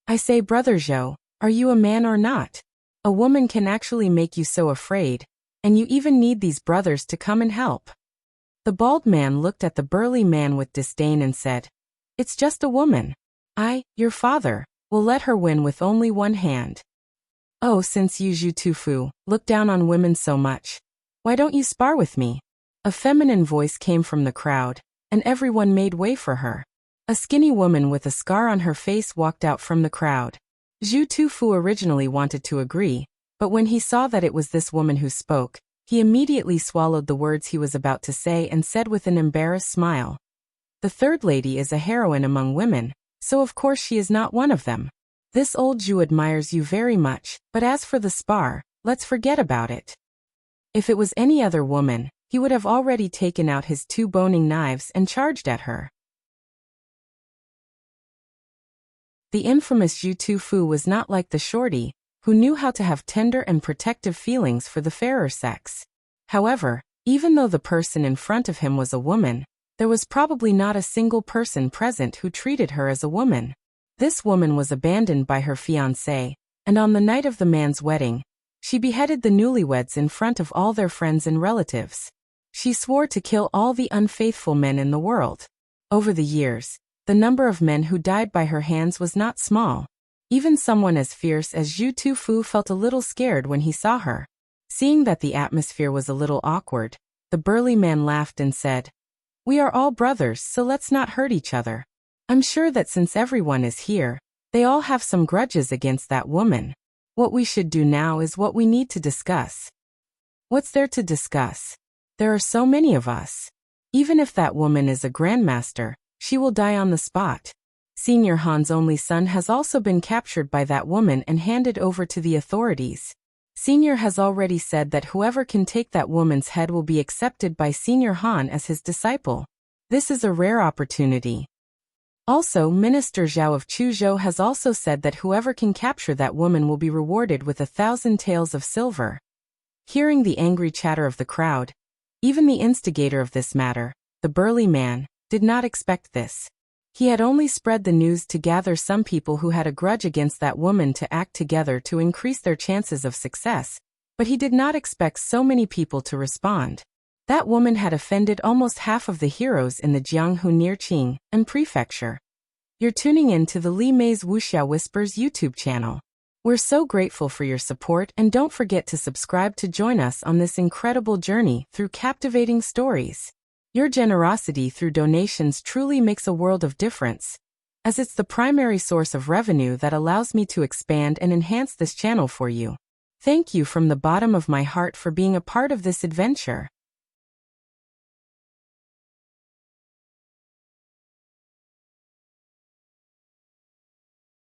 I say, Brother Zhou, are you a man or not? A woman can actually make you so afraid, and you even need these brothers to come and help." The bald man looked at the burly man with disdain and said, "It's just a woman. Your father, will let her win with only one hand. Oh, since you Zhu Tufu look down on women so much, why don't you spar with me?" A feminine voice came from the crowd, and everyone made way for her. A skinny woman with a scar on her face walked out from the crowd. Zhu Tufu originally wanted to agree, but when he saw that it was this woman who spoke, he immediately swallowed the words he was about to say and said with an embarrassed smile, "The third lady is a heroine among women, so of course she is not one of them. This old Zhu admires you very much, but as for the spar, let's forget about it." If it was any other woman, he would have already taken out his 2 boning knives and charged at her. The infamous Zhu Tufu was not like the shorty, who knew how to have tender and protective feelings for the fairer sex. However, even though the person in front of him was a woman, there was probably not a single person present who treated her as a woman. This woman was abandoned by her fiancé, and on the night of the man's wedding, she beheaded the newlyweds in front of all their friends and relatives. She swore to kill all the unfaithful men in the world. Over the years, the number of men who died by her hands was not small. Even someone as fierce as Zhu Tufu felt a little scared when he saw her. Seeing that the atmosphere was a little awkward, the burly man laughed and said, "We are all brothers, so let's not hurt each other. I'm sure that since everyone is here, they all have some grudges against that woman. What we should do now is what we need to discuss." What's there to discuss? There are so many of us. Even if that woman is a grandmaster, she will die on the spot. Senior Han's only son has also been captured by that woman and handed over to the authorities. Senior has already said that whoever can take that woman's head will be accepted by Senior Han as his disciple. This is a rare opportunity. Also, Minister Zhao of Chuzhou has also said that whoever can capture that woman will be rewarded with 1,000 taels of silver. Hearing the angry chatter of the crowd, even the instigator of this matter, the burly man, did not expect this. He had only spread the news to gather some people who had a grudge against that woman to act together to increase their chances of success, but he did not expect so many people to respond. That woman had offended almost half of the heroes in the Jianghu near Qing and Prefecture. You're tuning in to the Li Mei's Wuxia Whispers YouTube channel. We're so grateful for your support, and don't forget to subscribe to join us on this incredible journey through captivating stories. Your generosity through donations truly makes a world of difference, as it's the primary source of revenue that allows me to expand and enhance this channel for you. Thank you from the bottom of my heart for being a part of this adventure.